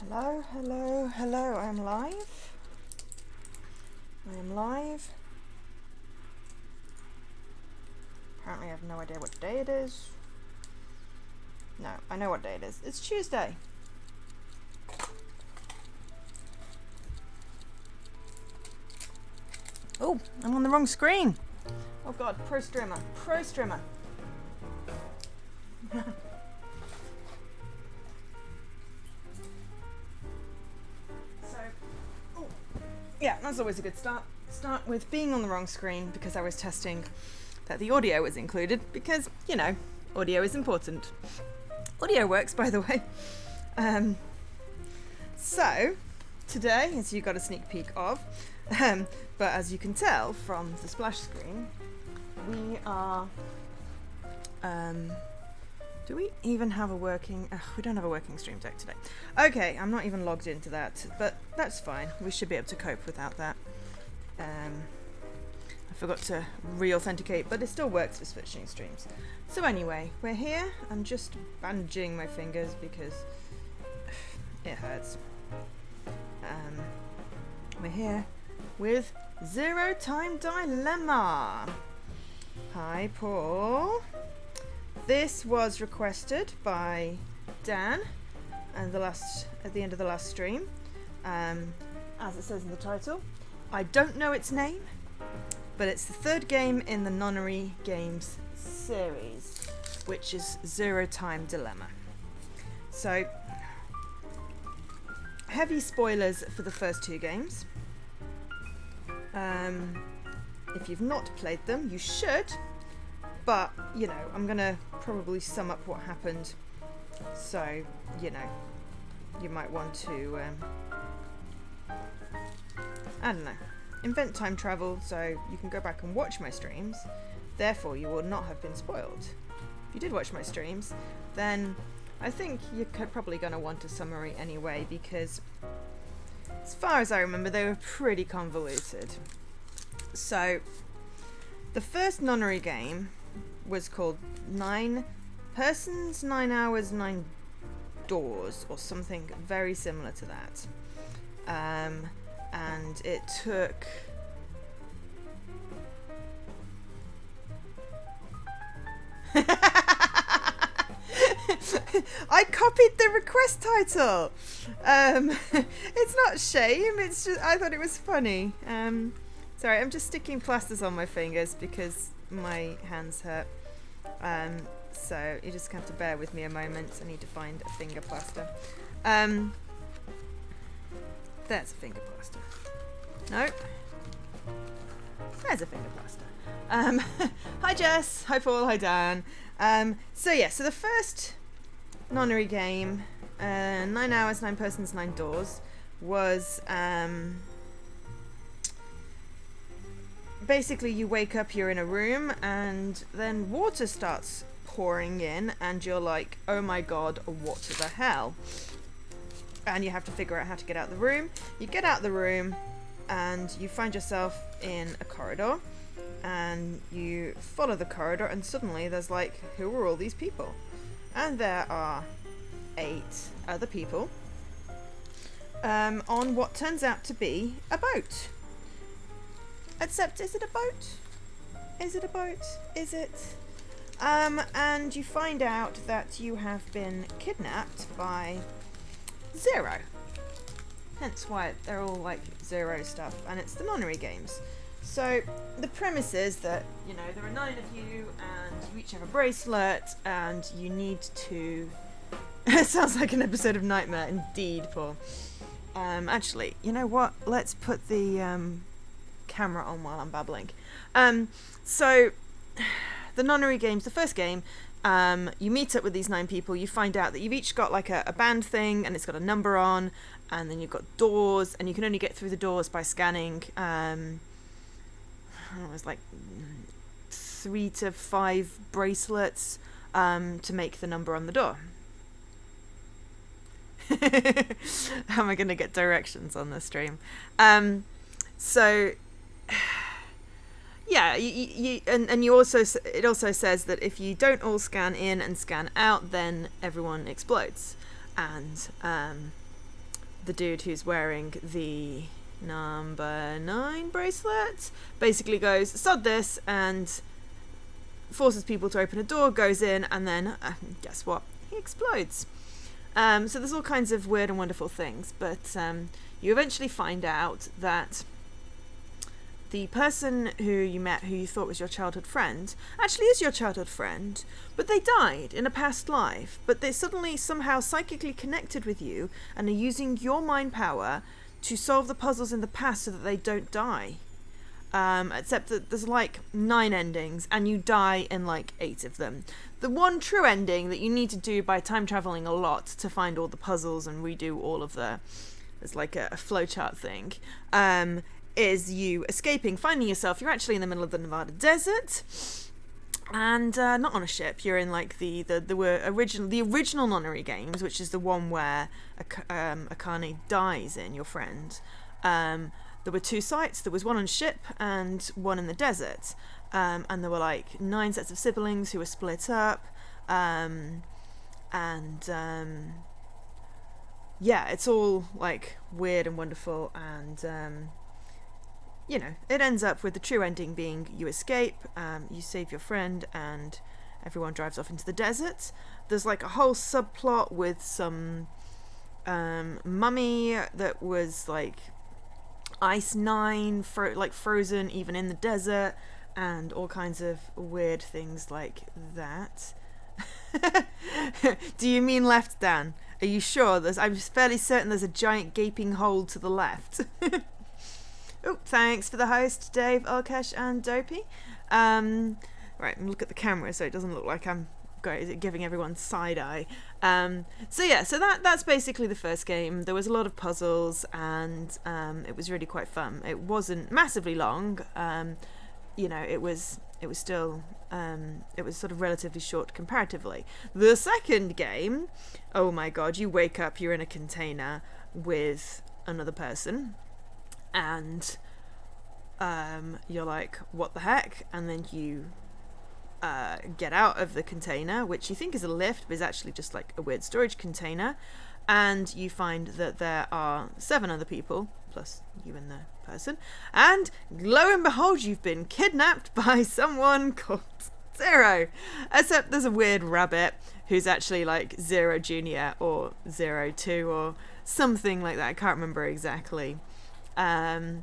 Hello, hello, hello, I am live. I am live. Apparently I have no idea what day it is. No, I know what day it is. It's Tuesday. Oh, I'm on the wrong screen. Oh god, pro streamer. Yeah, that's always a good start. Start with being on the wrong screen because I was testing that the audio was included because, you know, audio is important. Audio works, by the way. So, today, as you got a sneak peek of, but as you can tell from the splash screen, we are... do we even have a working... we don't have a working stream deck today. Okay, I'm not even logged into that, but that's fine. We should be able to cope without that. I forgot to re-authenticate, but it still works for switching streams. So anyway, we're here. I'm just bandaging my fingers because it hurts. We're here with Zero Time Dilemma. Hi, Paul. This was requested by Dan at the end of the last stream. As it says in the title, I don't know its name, but it's the third game in the Nonary games series, which is Zero Time Dilemma. So, heavy spoilers for the first two games. If you've not played them, you should. But, you know, I'm going to probably sum up what happened. So, you know, you might want to, I don't know, invent time travel so you can go back and watch my streams. Therefore, you will not have been spoiled. If you did watch my streams, then I think you're probably going to want a summary anyway because, as far as I remember, they were pretty convoluted. So, the first Nonary game was called 9 Persons, 9 Hours, 9 Doors, or something very similar to that. And it took... I copied the request title! It's not shame, it's just I thought it was funny. Sorry, I'm just sticking plasters on my fingers because my hands hurt. So you just have to bear with me a moment. I need to find a finger plaster. There's a finger plaster. Nope. There's a finger plaster. Hi Jess, hi Paul, hi Dan. So the first Nonary game, 9 Hours, 9 Persons, 9 Doors, was basically you wake up, you're in a room, and then water starts pouring in, and you're like, oh my god, what the hell? And you have to figure out how to get out of the room. You get out of the room, and you find yourself in a corridor, and you follow the corridor, and suddenly there's like, who are all these people? And there are 8 other people on what turns out to be a boat. Except, is it a boat? Is it a boat? Is it? And you find out that you have been kidnapped by Zero. Hence why they're all like Zero stuff, and it's the Nonary games. So the premise is that, you know, there are 9 of you, and you each have a bracelet, and you need to... It sounds like an episode of Nightmare, indeed, Paul. Actually, you know what? Let's put the camera on while I'm babbling. So the Nonary games, the first game, you meet up with these 9 people, you find out that you've each got like a band thing, and it's got a number on, and then you've got doors, and you can only get through the doors by scanning it was like 3 to 5 bracelets to make the number on the door. How am I going to get directions on this stream? So yeah, you also, it also says that if you don't all scan in and scan out, then everyone explodes. And the dude who's wearing the number 9 bracelet basically goes, sod this, and forces people to open a door, goes in, and then guess what? He explodes. So there's all kinds of weird and wonderful things, but you eventually find out that the person who you met, who you thought was your childhood friend, actually is your childhood friend, but they died in a past life, but they suddenly somehow psychically connected with you and are using your mind power to solve the puzzles in the past so that they don't die. Except that there's like 9 endings and you die in like 8 of them. The one true ending that you need to do by time traveling a lot to find all the puzzles and redo all of there's like a flowchart thing, is you escaping, finding yourself. You're actually in the middle of the Nevada desert, and not on a ship. You're in like the original Nonary games, which is the one where Akane dies in, your friend. There were 2 sites. There was one on a ship and one in the desert, and there were like 9 sets of siblings who were split up, yeah, it's all like weird and wonderful, and you know, it ends up with the true ending being you escape, you save your friend, and everyone drives off into the desert. There's like a whole subplot with some mummy that was like Ice 9, like frozen even in the desert, and all kinds of weird things like that. Do you mean left, Dan? Are you sure? I'm fairly certain there's a giant gaping hole to the left. Oh, thanks for the host, Dave, Alkesh, and Dopey. Right, look at the camera so it doesn't look like I'm giving everyone side eye. So that's basically the first game. There was a lot of puzzles, and it was really quite fun. It wasn't massively long. You know, it was still it was sort of relatively short comparatively. The second game, oh my god, you wake up, you're in a container with another person, and you're like, what the heck? And then you get out of the container, which you think is a lift, but is actually just like a weird storage container, and you find that there are 7 other people plus you and the person, and lo and behold, you've been kidnapped by someone called Zero, except there's a weird rabbit who's actually like Zero Junior or 02 or something like that. I can't remember exactly. And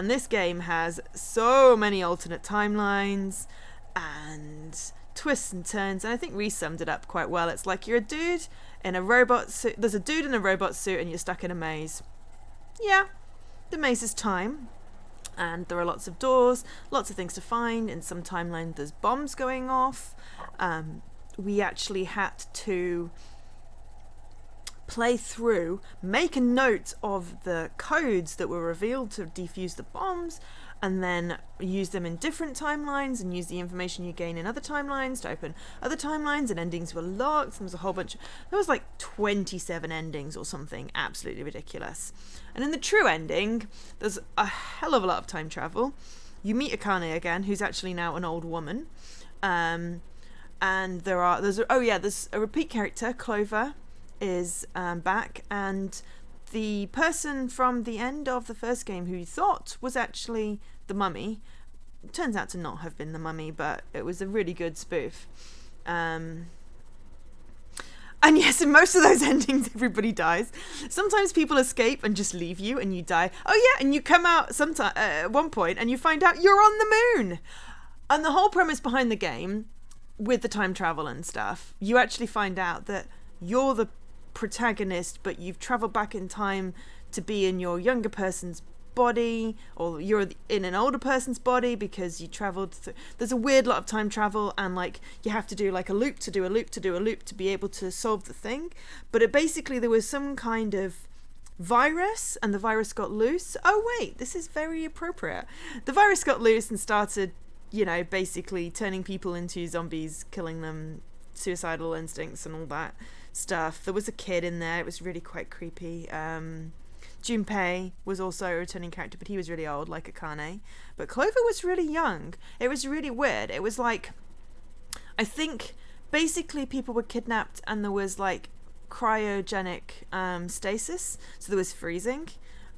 this game has so many alternate timelines and twists and turns, and I think Reese summed it up quite well. It's like you're a dude in a robot suit. There's a dude in a robot suit and you're stuck in a maze. Yeah, the maze is time, and there are lots of doors, lots of things to find. In some timeline there's bombs going off. We actually had to play through, make a note of the codes that were revealed to defuse the bombs, and then use them in different timelines, and use the information you gain in other timelines to open other timelines, and endings were locked. There was a whole bunch. There was like 27 endings or something absolutely ridiculous. And in the true ending, there's a hell of a lot of time travel. You meet Akane again, who's actually now an old woman, and there's a repeat character. Clover is back, and the person from the end of the first game who you thought was actually the mummy turns out to not have been the mummy, but it was a really good spoof. And yes, in most of those endings everybody dies. Sometimes people escape and just leave you and you die. Oh yeah, and you come out sometime at one point and you find out you're on the moon. And the whole premise behind the game, with the time travel and stuff, you actually find out that you're the protagonist, but you've traveled back in time to be in your younger person's body, or you're in an older person's body because you traveled through. There's a weird lot of time travel, and like you have to do like a loop to do a loop to do a loop to be able to solve the thing. But it basically, there was some kind of virus, and the virus got loose. Oh wait, this is very appropriate. The virus got loose and started, you know, basically turning people into zombies, killing them, suicidal instincts and all that stuff. There was a kid in there. It was really quite creepy. Junpei was also a returning character, but he was really old, like Akane. But Clover was really young. It was really weird. It was like, I think basically people were kidnapped, and there was like cryogenic stasis, so there was freezing.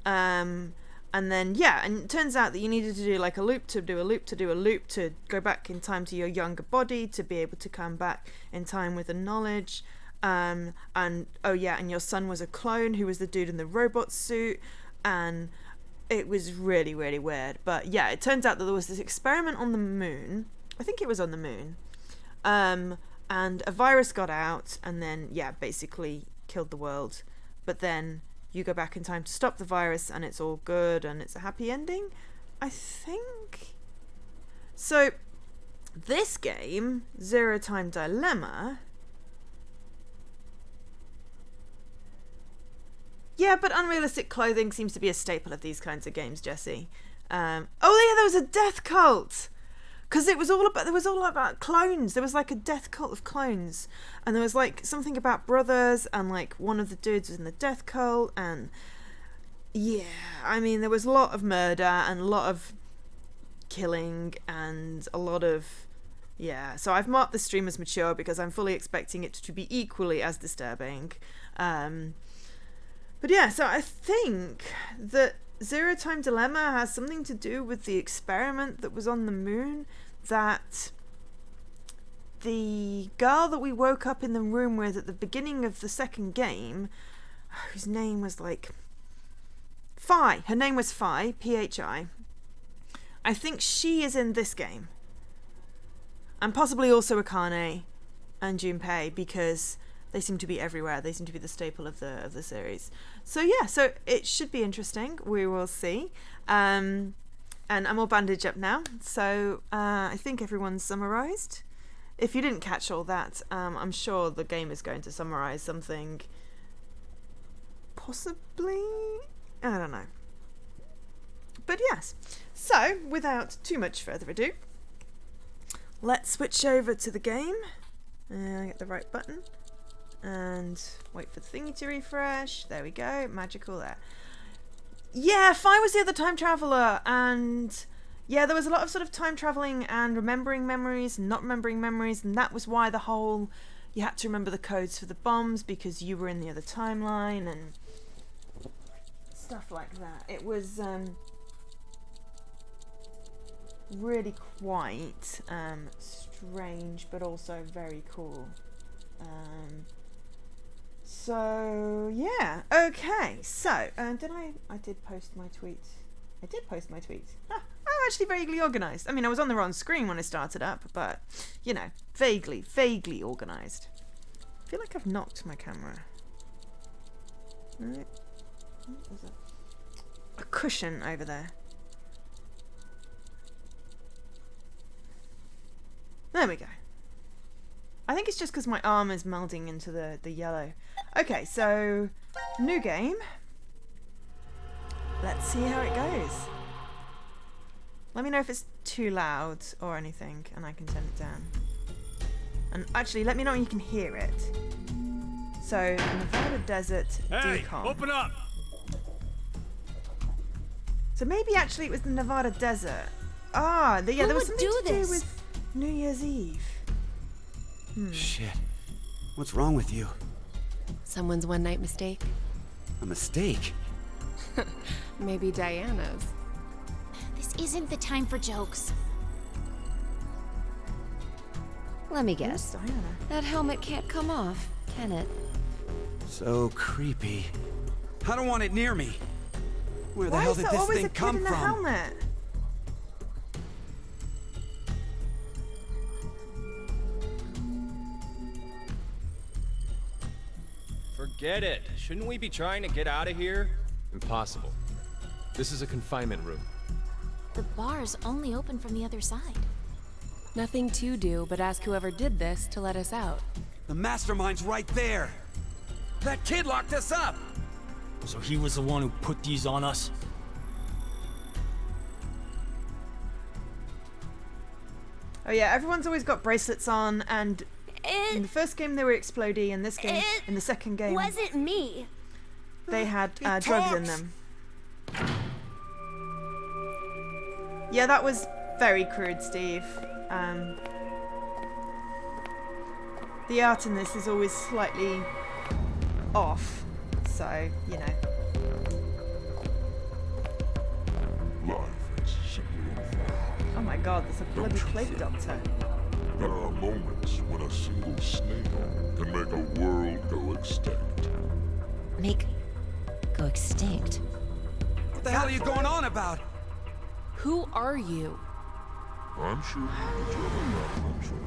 And then, and it turns out that you needed to do like a loop to do a loop to do a loop to go back in time to your younger body to be able to come back in time with the knowledge. And your son was a clone who was the dude in the robot suit, and it was really, really weird. But yeah, it turns out that there was this experiment on the moon. I think it was on the moon. And a virus got out and then, basically killed the world. But then you go back in time to stop the virus and it's all good and it's a happy ending, I think. So this game, Zero Time Dilemma... Yeah, but unrealistic clothing seems to be a staple of these kinds of games, Jesse. There was a death cult! Because there was all about clones. There was like a death cult of clones. And there was like something about brothers, and like one of the dudes was in the death cult, and there was a lot of murder and a lot of killing and a lot of so I've marked the stream as mature because I'm fully expecting it to be equally as disturbing. But yeah, so I think that Zero Time Dilemma has something to do with the experiment that was on the moon, that the girl that we woke up in the room with at the beginning of the second game, whose name was like Phi. Her name was Phi, Phi. I think she is in this game. And possibly also Akane and Junpei, because they seem to be everywhere. They seem to be the staple of the series. So so it should be interesting. We will see. And I'm all bandaged up now. So I think everyone's summarised. If you didn't catch all that, I'm sure the game is going to summarise something. Possibly? I don't know. But yes. So, without too much further ado, let's switch over to the game. Get the right button. And wait for the thingy to refresh. There we go. Magical there. Yeah, Phi was the other time traveller, and there was a lot of sort of time travelling and remembering memories and not remembering memories, and that was why the whole you had to remember the codes for the bombs because you were in the other timeline and stuff like that. It was really quite strange, but also very cool. Okay, so, I did post my tweet. I'm actually vaguely organised. I mean, I was on the wrong screen when I started up, but, vaguely organised. I feel like I've knocked my camera. Right. There's a cushion over there. There we go. I think it's just because my arm is melding into the yellow. Okay, so new game. Let's see how it goes. Let me know if it's too loud or anything, and I can turn it down. And actually, let me know when you can hear it. So, Nevada Desert Decom. Open up! So maybe actually it was the Nevada Desert. There was something to do with New Year's Eve. Shit. What's wrong with you? Someone's one-night mistake? A mistake? Maybe Diana's. This isn't the time for jokes. Let me guess. Who's Diana? That helmet can't come off, can it? So creepy. I don't want it near me. Where the Why hell is did there this always thing a kid come in a from? helmet? Forget it. Shouldn't we be trying to get out of here? Impossible. This is a confinement room. The bar's only open from the other side. Nothing to do but ask whoever did this to let us out. The mastermind's right there. That kid locked us up. So he was the one who put these on us? Oh yeah, everyone's always got bracelets on, and in the first game they were explodey, and this game, in the second game, Wasn't me. they had drugs in them. Yeah, that was very crude, Steve. The art in this is always slightly off. So, you know. Life is simply unfair. Oh my god, there's a bloody Don't you plague think? doctor. There are moments when a single snail can make a world go extinct. Go extinct. What the hell are you going on about? Who are you? I'm sure you determine that eventually.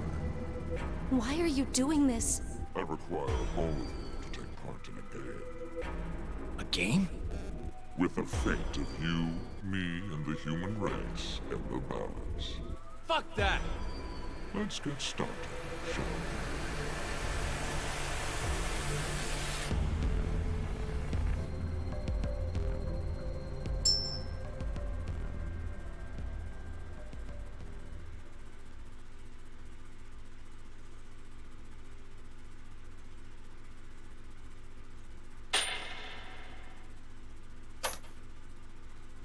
Why are you doing this? I require all of you to take part in a game. A game? With the fate of you, me, and the human race in the balance. Fuck that! Let's get started, shall we?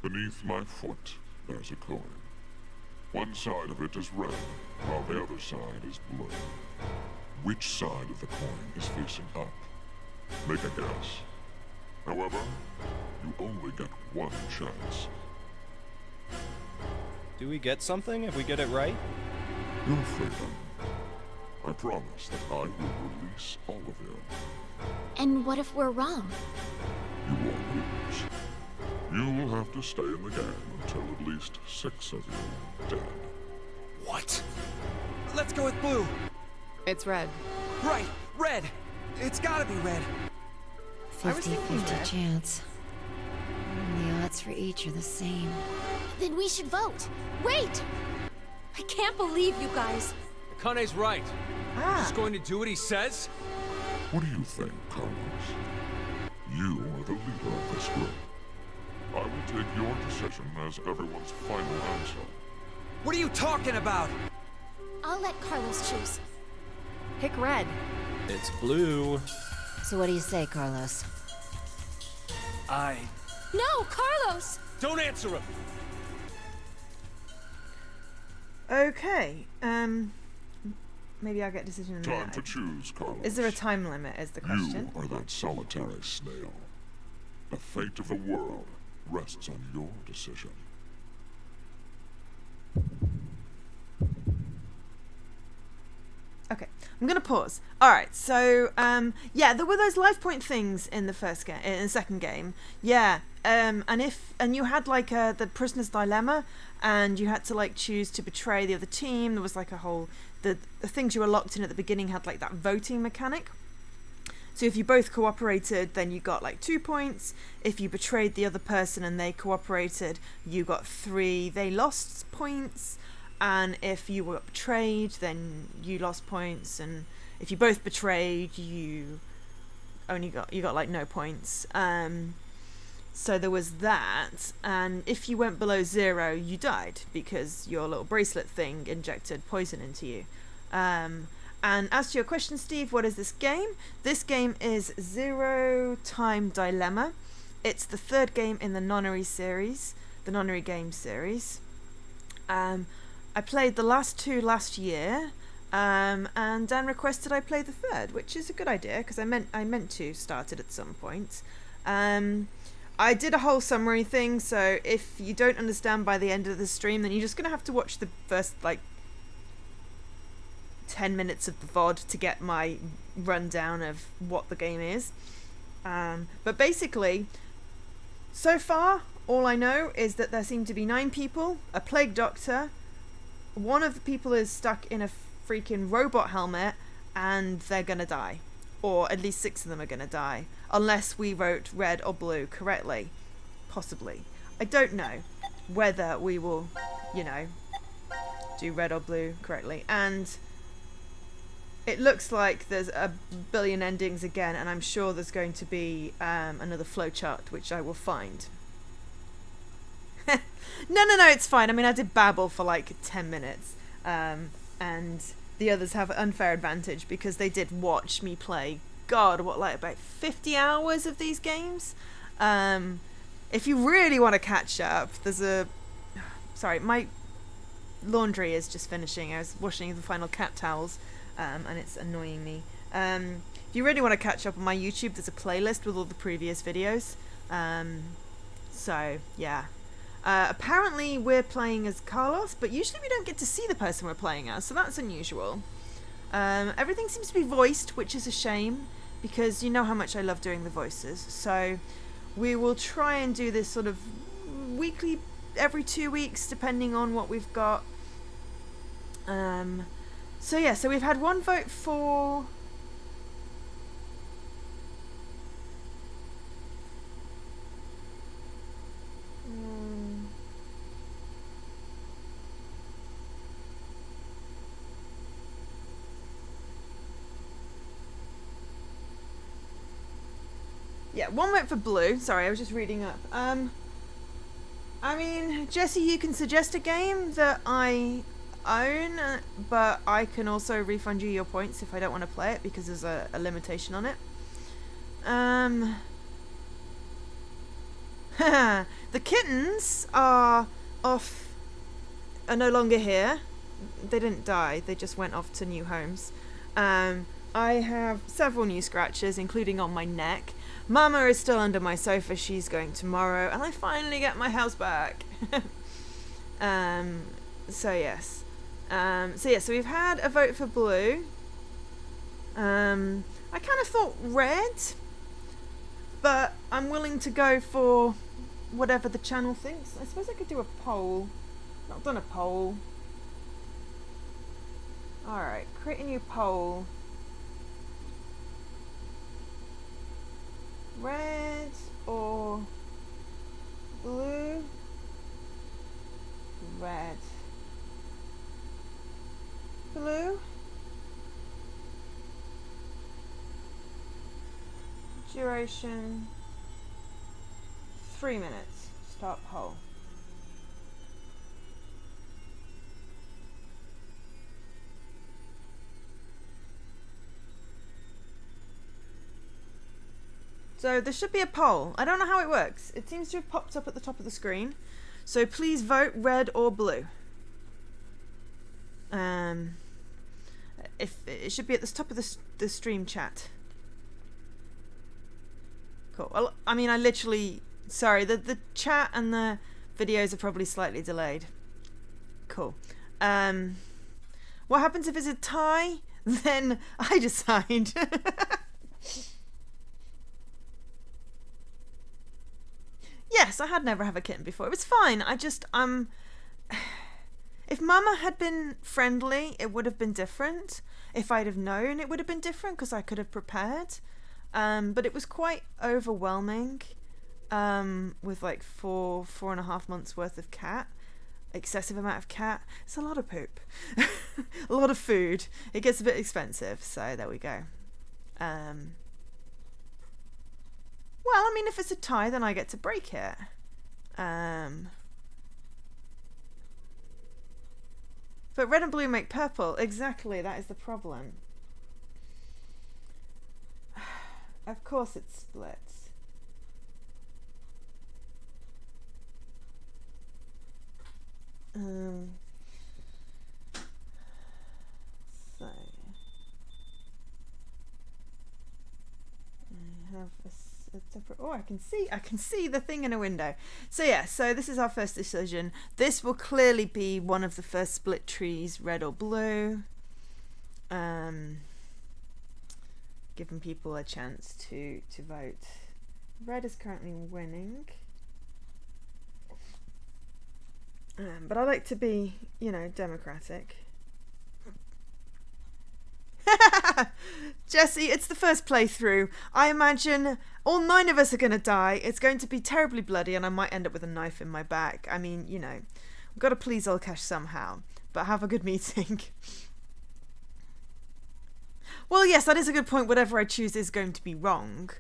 Beneath my foot, there's a coin. One side of it is red, while the other side is blue. Which side of the coin is facing up? Make a guess. However, you only get one chance. Do we get something if we get it right? Your freedom. I promise that I will release all of you. And what if we're wrong? You won't lose. You'll have to stay in the game until at least 6 of you are dead. What? Let's go with blue. It's red. Right, red. It's gotta be red. I was thinking 50-50 red. chance. And the odds for each are the same. Then we should vote. Wait! I can't believe you guys. Akane's right. Ah. He's going to do what he says? What do you think, Carlos? You are the leader of this group. I will take your decision as everyone's final answer. What are you talking about? I'll let Carlos choose. Pick red. It's blue. So what do you say, Carlos? No, Carlos! Don't answer him! Okay. Maybe I'll get a decision in a Time minute. to choose, Carlos. Is there a time limit, is the question? You are that solitary snail. The fate of the world rests on your decision. Okay, I'm gonna pause. All right, so yeah, there were those life point things in the first game, in the second game. Yeah, and you had like the prisoner's dilemma, and you had to like choose to betray the other team. There was like a whole the things you were locked in at the beginning had like that voting mechanic. So if you both cooperated, then you got like 2 points. If you betrayed the other person and they cooperated, you got 3. They lost points. And if you were betrayed, then you lost points. And if you both betrayed, you got like no points. So there was that. And if you went below 0, you died because your little bracelet thing injected poison into you. And as to your question, Steve, what is this game? This game is Zero Time Dilemma. It's the 3rd game in the Nonary series, the Nonary game series. I played the last 2 last year, and Dan requested I play the 3rd, which is a good idea because I meant to start it at some point. I did a whole summary thing, so if you don't understand by the end of the stream, then you're just gonna have to watch the first like 10 minutes of the VOD to get my rundown of what the game is. But basically, so far, all I know is that there seem to be 9 people, a plague doctor, one of the people is stuck in a freaking robot helmet, and they're gonna die. Or at least 6 of them are gonna die. Unless we wrote red or blue correctly. Possibly. I don't know whether we will, do red or blue correctly. And it looks like there's a billion endings again, and I'm sure there's going to be another flowchart, which I will find. No, it's fine. I mean, I did babble for like 10 minutes, and the others have an unfair advantage because they did watch me play, God, about 50 hours of these games? If you really want to catch up, sorry, my laundry is just finishing. I was washing the final cat towels, and it's annoying me. If you really want to catch up on my YouTube, there's a playlist with all the previous videos. So, yeah. Apparently we're playing as Carlos, but usually we don't get to see the person we're playing as, so that's unusual. Everything seems to be voiced, which is a shame, because you know how much I love doing the voices. So we will try and do this sort of weekly, every 2 weeks, depending on what we've got. So yeah, so we've had one vote for... Yeah, one vote for blue. Sorry, I was just reading up. I mean, Jesse, you can suggest a game that I own, but I can also refund you your points if I don't want to play it because there's a limitation on it. The kittens are no longer here. They didn't die. They just went off to new homes. I have several new scratches, including on my neck. Mama is still under my sofa. She's going tomorrow, and I finally get my house back. So yes. So we've had a vote for blue. I kind of thought red, but I'm willing to go for whatever the channel thinks. I suppose I could do a poll. Not done a poll. Alright, create a new poll. Red or blue? Red. Blue? Duration 3 minutes. Start poll. So there should be a poll. I don't know how it works. It seems to have popped up at the top of the screen. So please vote red or blue. If it should be at the top of the stream chat. Cool. Well, I mean, I literally... Sorry, the chat and the videos are probably slightly delayed. Cool. What happens if it's a tie? Then I decide. Yes, I had never have a kitten before. It was fine. I just, if Mama had been friendly, it would have been different. If I'd have known, it would have been different because I could have prepared. But it was quite overwhelming, with like 4.5 months worth of cat. Excessive amount of cat. It's a lot of poop. A lot of food. It gets a bit expensive, so there we go. Well, I mean, if it's a tie, then I get to break it. But red and blue make purple. Exactly, that is the problem. Of course it splits. So I have a separate... Oh, I can see the thing in a window. So yeah, so this is our first decision. This will clearly be one of the first split trees, red or blue. Giving people a chance to vote. Red is currently winning. But I like to be, you know, democratic. Jesse, it's the first playthrough. I imagine all 9 of us are going to die. It's going to be terribly bloody and I might end up with a knife in my back. I mean, you know, we've got to please Olcash somehow. But have a good meeting. Well, yes, that is a good point. Whatever I choose is going to be wrong.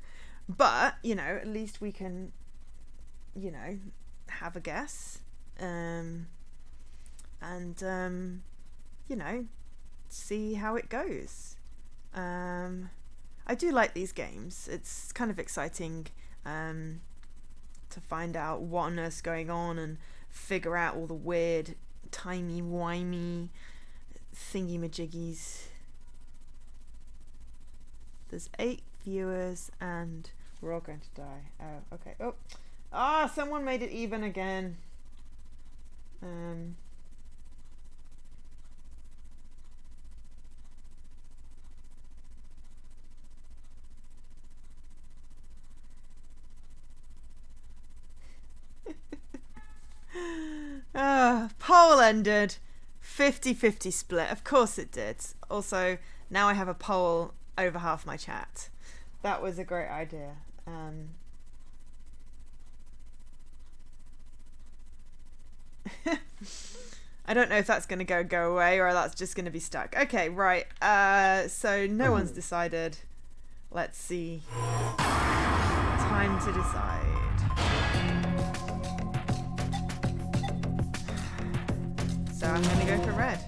But, you know, at least we can, you know, have a guess. You know, see how it goes. I do like these games. It's kind of exciting to find out what on earth's going on and figure out all the weird timey-wimey thingy-majiggies. There's 8 viewers and we're all going to die. Oh, okay. Oh. Ah, someone made it even again. Poll ended 50-50 split. Of course it did. Also, now I have a poll over half my chat. That was a great idea. I don't know if that's going to go away or that's just going to be stuck. Okay, right. So no one's decided. Let's see. Time to decide. So I'm going to go for red.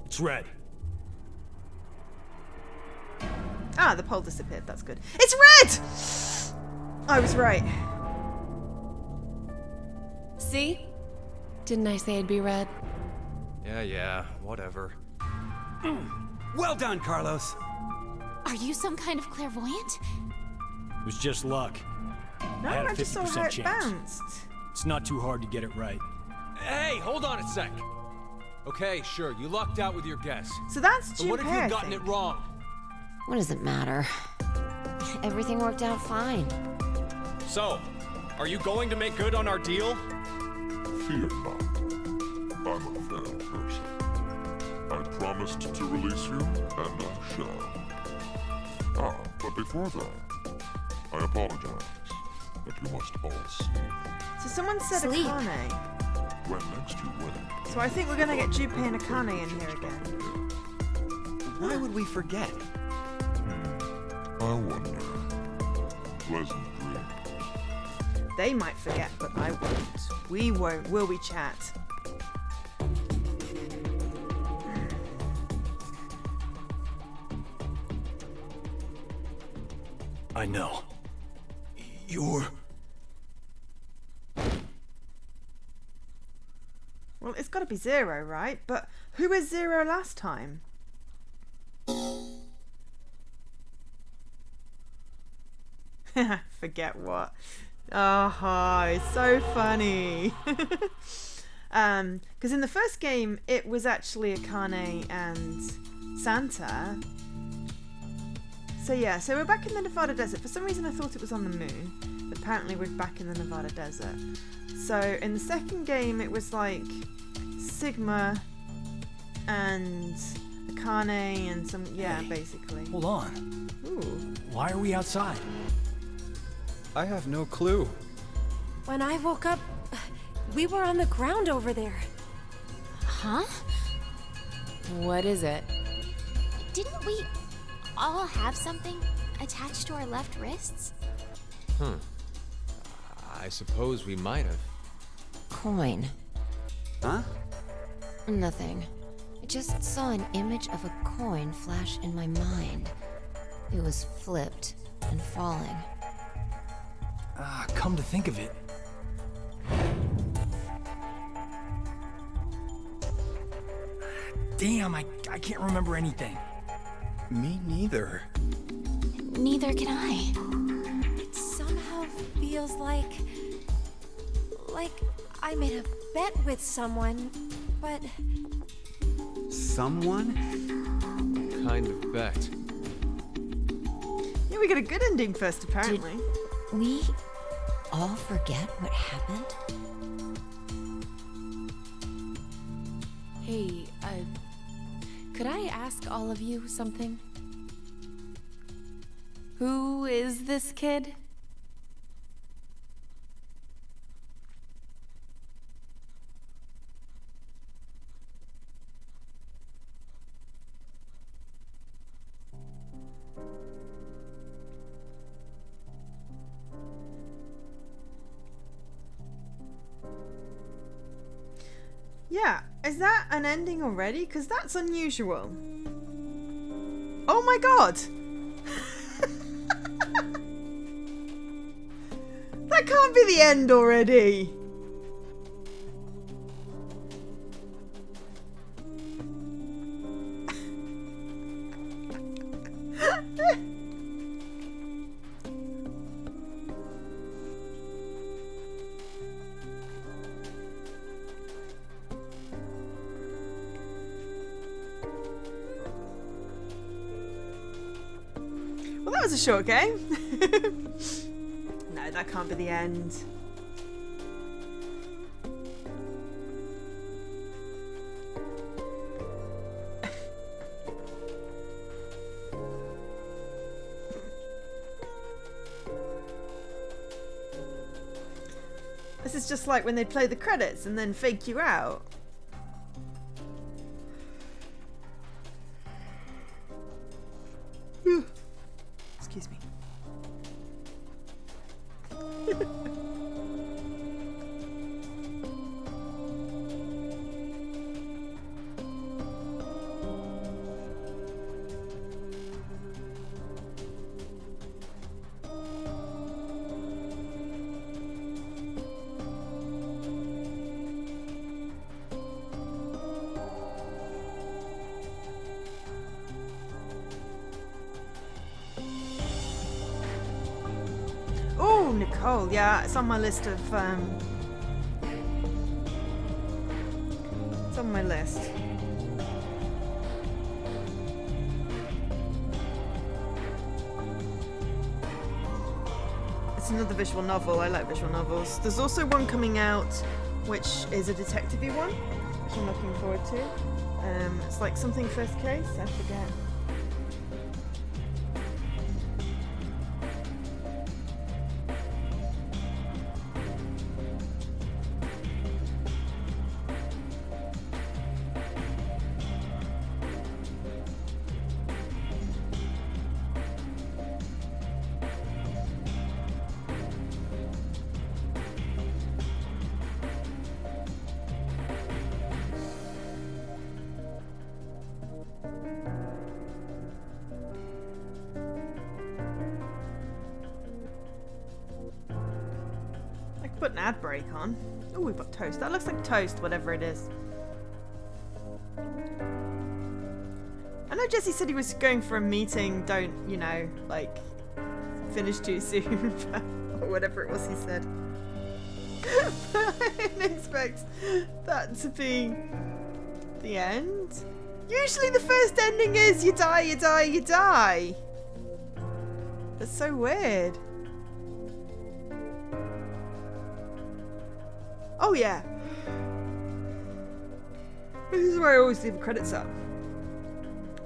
It's red. Ah, the poll disappeared. That's good. It's red! I was right. See? Didn't I say it'd be red? Yeah, whatever. Well done, Carlos. Are you some kind of clairvoyant? It was just luck. No, had a I just saw 50% how it chance. bounced. It's not too hard to get it right. Hey, hold on a sec. Okay, sure, you lucked out with your guess. So that's But what if Junpei, I you've gotten think. it wrong? What does it matter? Everything worked out fine. So, are you going to make good on our deal? Fear not. I'm a fair person. I promised to release you, and I shall. Ah, but before that, I apologize. But you must all sleep. So someone said Sleep. Akane. When next you win, So I think we're going to get Junpei and Akane in here again. Why would we forget? I wonder. Pleasant dreams. They might forget, but I won't. We won't, will we, chat? I know. You're... Well, it's got to be Zero, right? But who was Zero last time? Forget what. Oh, it's so funny. Because in the first game, it was actually Akane and Santa. So yeah, so we're back in the Nevada desert. For some reason I thought it was on the moon, but apparently we're back in the Nevada desert. So in the second game it was like Sigma and Akane and some, yeah, Hey. basically. Hold on. Ooh. Why are we outside? I have no clue. When I woke up, we were on the ground over there. Huh? What is it? Didn't we all have something attached to our left wrists? I suppose we might have. Coin. Huh? Nothing. I just saw an image of a coin flash in my mind. It was flipped and falling. Come to think of it. Damn, I can't remember anything. Me neither. Neither can I. It somehow feels like I made a bet with someone, but Someone? Kind of bet. Yeah, we got a good ending first, apparently. We all forget what happened? hey, could I ask all of you something? Who is this kid? Yeah, is that an ending already? Because that's unusual. Oh my god! That can't be the end already! was a short game. No, that can't be the end. This is just like when they play the credits and then fake you out. Excuse me. Oh, Nicole, yeah, it's on my list of, it's on my list. It's another visual novel. I like visual novels. There's also one coming out, which is a detective-y one, which I'm looking forward to. It's like something first case, I forget. Put an ad break on. Oh, we've got toast. That looks like toast, whatever it is. I know Jesse said he was going for a meeting. Don't, you know, like, finish too soon. Or whatever it was he said. I didn't expect that to be the end. Usually the first ending is you die, you die, you die. That's so weird. Oh yeah. This is where I always leave the credits up.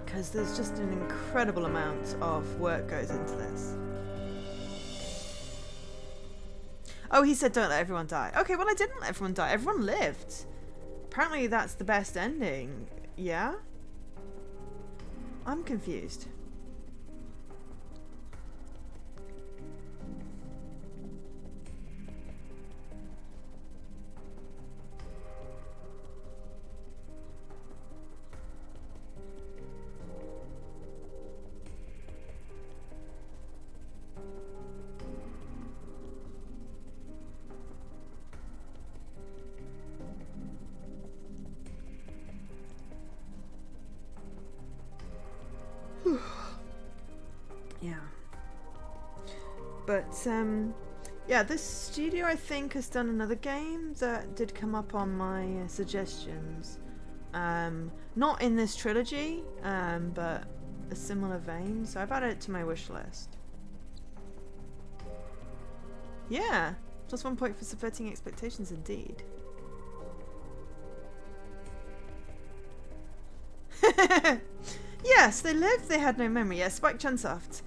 Because there's just an incredible amount of work goes into this. Oh, he said don't let everyone die. Okay, well I didn't let everyone die. Everyone lived. Apparently that's the best ending. Yeah? I'm confused. Yeah. But, yeah, this studio, I think, has done another game that did come up on my suggestions. Not in this trilogy, but a similar vein. So I've added it to my wish list. Yeah. Plus 1 point for subverting expectations, indeed. Yes, they lived, they had no memory. Yeah, Spike Chunsoft.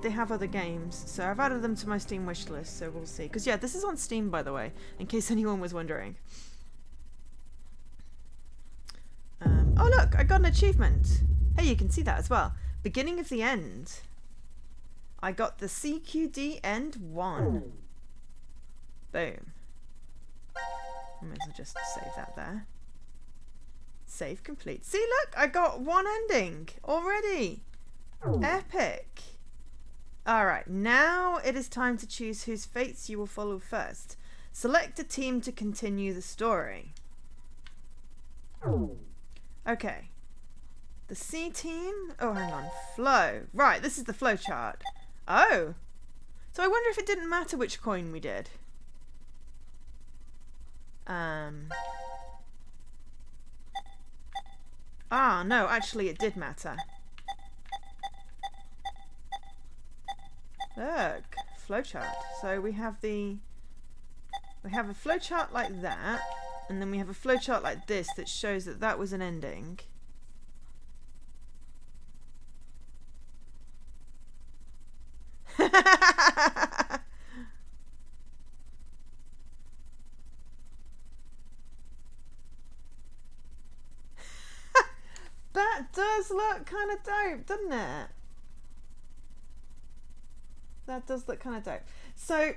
They have other games, so I've added them to my Steam wish list, so we'll see. Because, yeah, this is on Steam, by the way, in case anyone was wondering. Oh, look, I got an achievement. Hey, you can see that as well. Beginning of the end. I got the CQD End 1. Boom. I may as well just save that there. Save complete. See, look, I got one ending already. Epic. Alright, now it is time to choose whose fates you will follow first. Select a team to continue the story. Okay. The C team? Oh, hang on. Flow. Right, this is the flow chart. Oh. So I wonder if it didn't matter which coin we did. Ah, no, actually it did matter. Look, flowchart. So we have a flowchart like that, and then we have a flowchart like this that shows that that was an ending. That does look kind of dope, doesn't it? That does look kind of dope. So,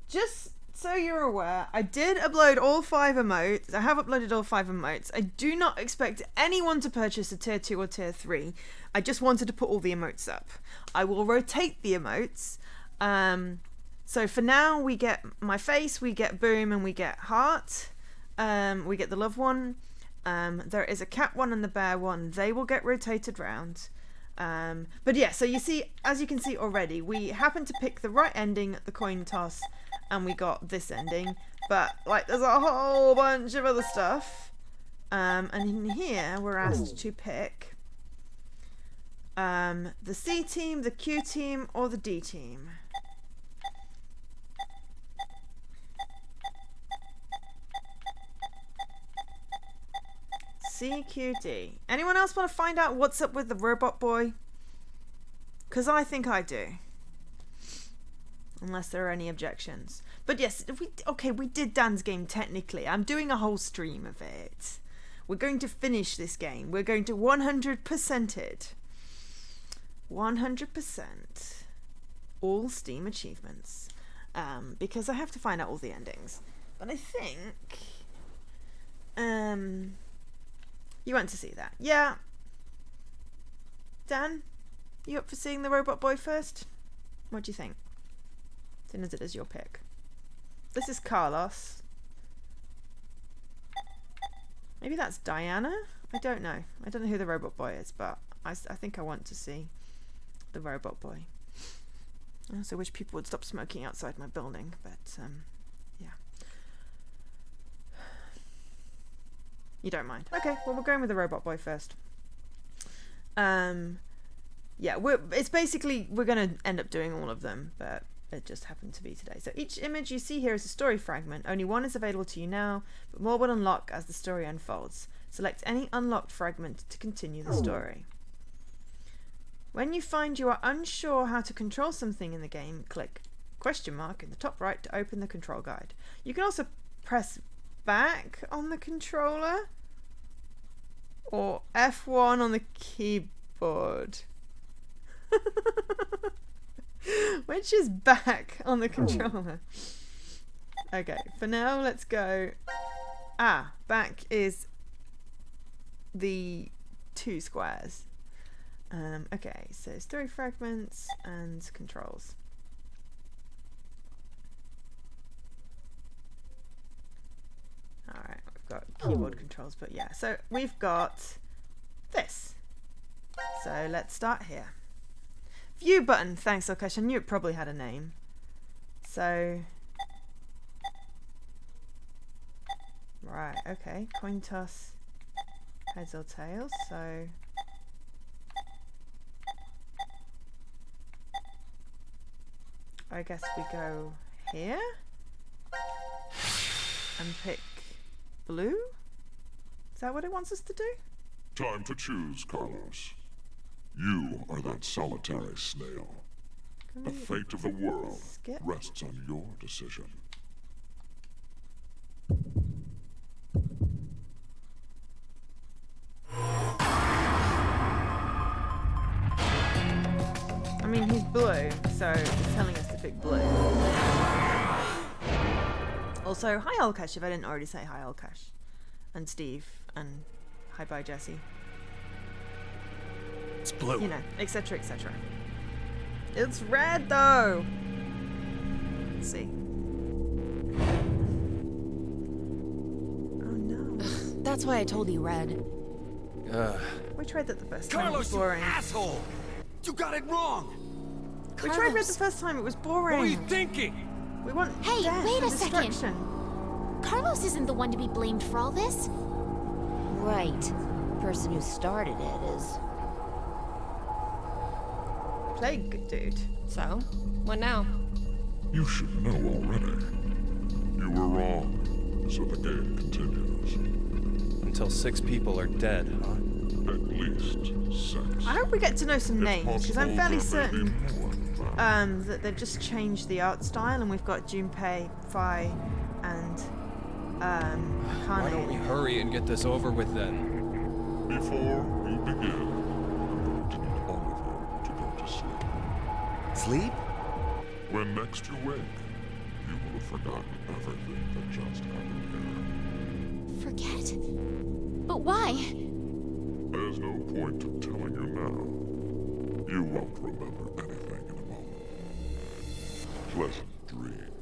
just so you're aware, I did upload all 5 emotes. I have uploaded all 5 emotes. I do not expect anyone to purchase a tier 2 or tier 3. I just wanted to put all the emotes up. I will rotate the emotes. So for now, we get my face, we get boom, and we get heart. We get the love one. There is a cat one and the bear one. They will get rotated round. But yeah, so you see, as you can see already, we happened to pick the right ending at the coin toss, and we got this ending. But like, there's a whole bunch of other stuff. And in here, we're asked to pick the C team, the Q team, or the D team. CQD. Anyone else want to find out what's up with the robot boy? Because I think I do. Unless there are any objections. But yes, we did Dan's game technically. I'm doing a whole stream of it. We're going to finish this game. We're going to 100% it. 100%. All Steam achievements. Because I have to find out all the endings. But I think... you want to see that. Yeah. Dan, you up for seeing the robot boy first? What do you think? Seeing as it is your pick. This is Carlos. Maybe that's Diana? I don't know. I don't know who the robot boy is, but I think I want to see the robot boy. I also wish people would stop smoking outside my building, but yeah. You don't mind. Okay, well, we're going with the robot boy first. Yeah, it's basically, we're going to end up doing all of them, but it just happened to be today. So each image you see here is a story fragment. Only one is available to you now, but more will unlock as the story unfolds. Select any unlocked fragment to continue the story. When you find you are unsure how to control something in the game, click question mark in the top right to open the control guide. You can also press back on the controller or F1 on the keyboard. Which is back on the controller? Okay, for now let's go. Back is the 2 squares. Okay, so story fragments and controls. Alright, we've got keyboard controls, but yeah, so we've got this. So let's start here. View button, thanks Lokesh, I knew it probably had a name. So, right, okay, coin toss, heads or tails, so I guess we go here and pick blue? Is that what it wants us to do? Time to choose, Carlos. You are that solitary snail. The fate of the world rests on your decision. I mean, he's blue, so it's telling us to pick blue. Also, hi Alkash, if I didn't already say hi Alkash. And Steve, and hi bye Jesse. It's blue. You know, etc, etc. It's red though! Let's see. Oh no. That's why I told you red. We tried that the first time, it Carlos, was you boring. asshole! You got it wrong! We tried red the first time, it was boring. What were you thinking? We want Hey, death wait and a second. destruction. Carlos isn't the one to be blamed for all this. Right. The person who started it is... plague dude. So, what now? You should know already. You were wrong, so the game continues. Until 6 people are dead, huh? At least 6. I hope we get to know some names, because I'm fairly certain more than that. that they've just changed the art style, and we've got Junpei, Fi, and Why don't we Akane. hurry and get this over with then? Before you begin, I'm going to need all of you to go to sleep. Sleep? When next you wake, you will have forgotten everything that just happened Forget? But why? here. There's no point in telling you now. You won't remember anything in a moment. Pleasant dreams.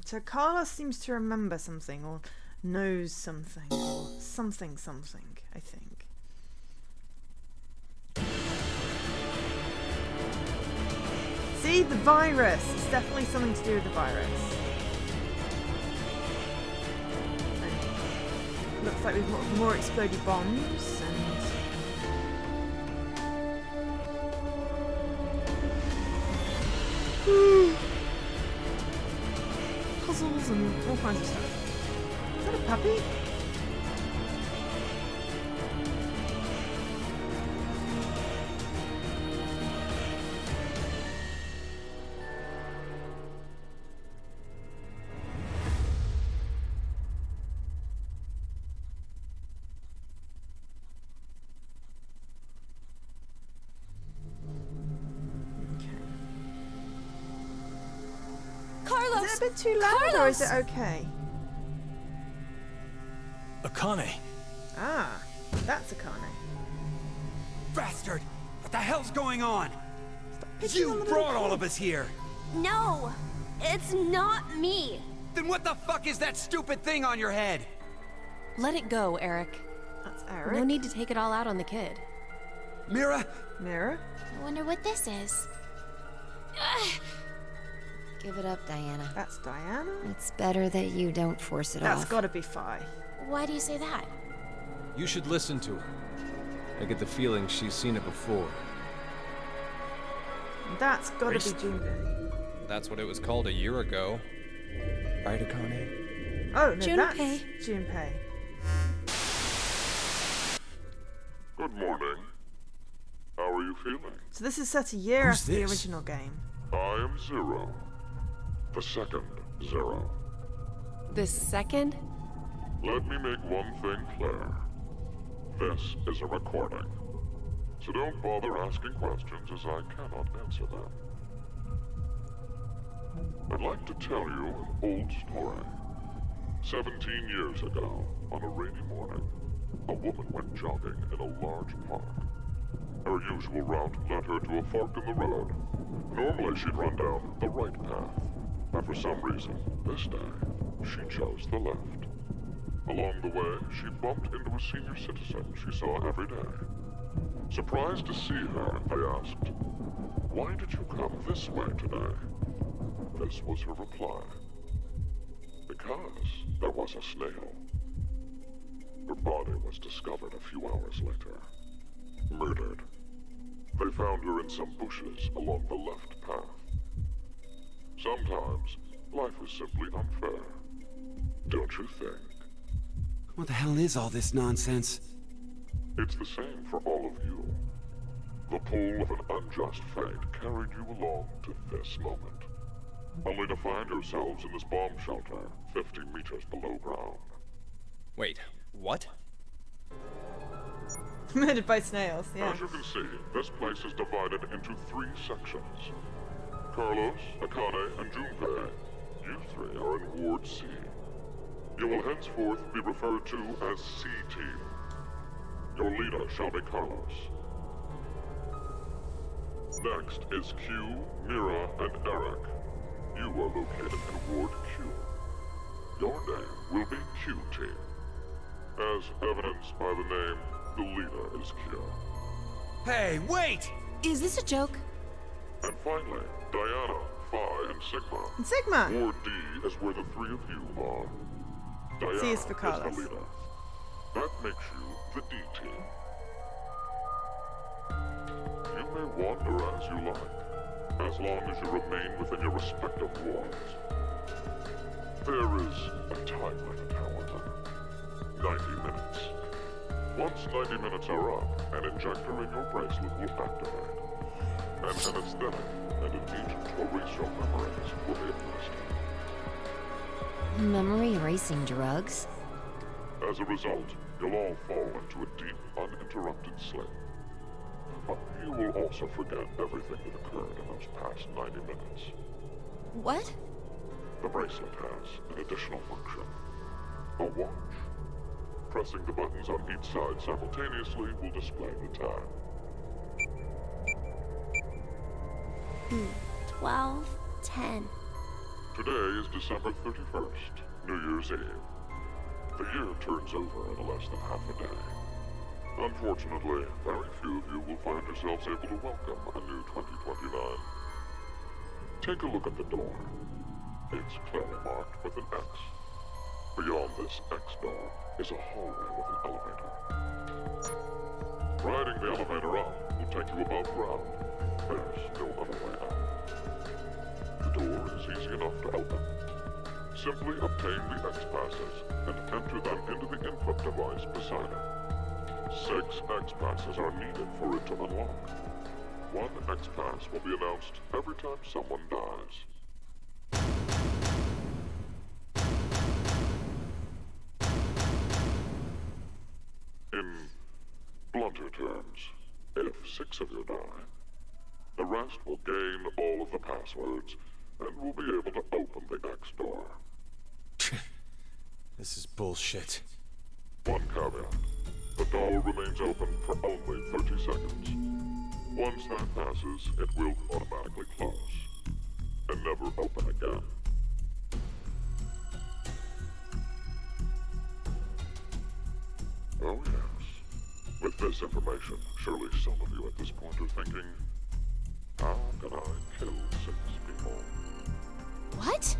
So Carlos seems to remember something, or knows something, or something, I think. See, the virus! It's definitely something to do with the virus. And looks like we've got more explodey bombs, and... puzzles and all kinds of stuff. Is that a puppy? Carlos! Is it a bit too loud, or is it okay? Akane. Ah, that's Akane. Bastard! What the hell's going on? Picking on You the little brought all kid. of us here! No! It's not me! Then what the fuck is that stupid thing on your head? Let it go, Eric. That's Eric. No need to take it all out on the kid. Mira? Mirror. I wonder what this is. Give it up, Diana. That's Diana. It's better that you don't force it That's off. gotta be Fi. Why do you say that? You should listen to her. I get the feeling she's seen it before. That's gotta be Waste. Junpei. That's what it was called a year ago. Right, Akane? Oh, no, Junpei. that's Junpei. Good morning. How are you feeling? So this is set a year Who's after the this? original game. I am Zero. The second Zero. The second? Let me make one thing clear. This is a recording. So don't bother asking questions, as I cannot answer them. I'd like to tell you an old story. 17 years ago, on a rainy morning, a woman went jogging in a large park. Her usual route led her to a fork in the road. Normally she'd run down the right path, but for some reason, this day, she chose the left. Along the way, she bumped into a senior citizen she saw every day. Surprised to see her, they asked, "Why did you come this way today?" This was her reply. "Because there was a snail." Her body was discovered a few hours later. Murdered. They found her in some bushes along the left path. Sometimes, life is simply unfair. Don't you think? What the hell is all this nonsense? It's the same for all of you. The pull of an unjust fate carried you along to this moment, only to find yourselves in this bomb shelter 50 meters below ground. Wait, what? Murdered by snails, yeah. As you can see, this place is divided into 3 sections. Carlos, Akane, and Junpei, you 3 are in Ward C. You will henceforth be referred to as C-Team. Your leader shall be Carlos. Next is Q, Mira, and Eric. You are located in Ward Q. Your name will be Q-Team. As evidenced by the name, the leader is Q. Hey, wait! Is this a joke? And finally, Diana, Phi, and Sigma. And Sigma! Ward D is where the three of you are. Diana C is for Carlos. the leader. That makes you the D team. You may wander as you like, as long as you remain within your respective wards. There is a time limit, however. 90 minutes. Once 90 minutes are up, an injector in your bracelet will activate. And an aesthetic and an agent to erase your memories will be administered. Memory erasing drugs? As a result, you'll all fall into a deep, uninterrupted sleep. But you will also forget everything that occurred in those past 90 minutes. What? The bracelet has an additional function. A watch. Pressing the buttons on each side simultaneously will display the time. 12:10. Today is December 31st, New Year's Eve. The year turns over in less than half a day. Unfortunately, very few of you will find yourselves able to welcome a new 2029. Take a look at the door. It's clearly marked with an X. Beyond this X door is a hallway with an elevator. Riding the elevator up will take you above ground. There's no other way out. The door is easy enough to open. Simply obtain the X passes and enter them into the input device beside it. 6 X passes are needed for it to unlock. 1 X pass will be announced every time someone dies. In blunter terms, if 6 of you die, the rest will gain all of the passwords and will be able to open the X door. This is bullshit. One caveat. The door remains open for only 30 seconds. Once that passes, it will automatically close and never open again. Oh yes. With this information, surely some of you at this point are thinking, how can I kill 6 people? What?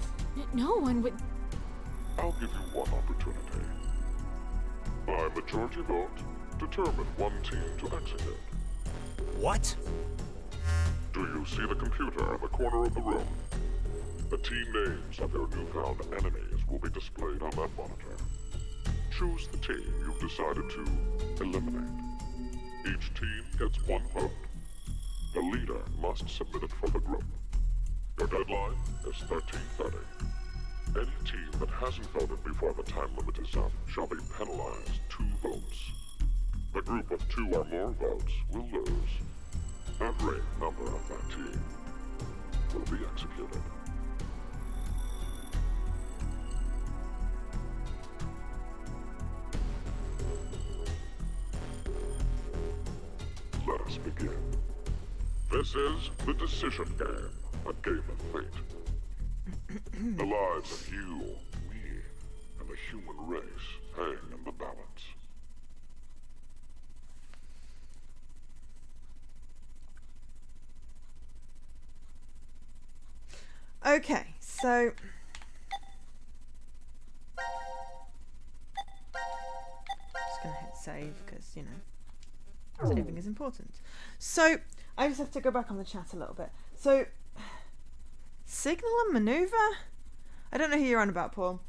No one would. I'll give you one opportunity. By majority vote, determine one team to execute. What? Do you see the computer in the corner of the room? The team names of your newfound enemies will be displayed on that monitor. Choose the team you've decided to eliminate. Each team gets 1 vote. The leader must submit it for the group. Your deadline is 13:30. Any team that hasn't voted before the time limit is up shall be penalized 2 votes. The group of 2 or more votes will lose. Every member of that team will be executed. Let us begin. This is the decision game, a game of fate. The lives of you, me, and the human race hang in the balance. Okay, so just gonna hit save because you know saving is important. So I just have to go back on the chat a little bit. So signal and maneuver. I don't know who you're on about, Paul.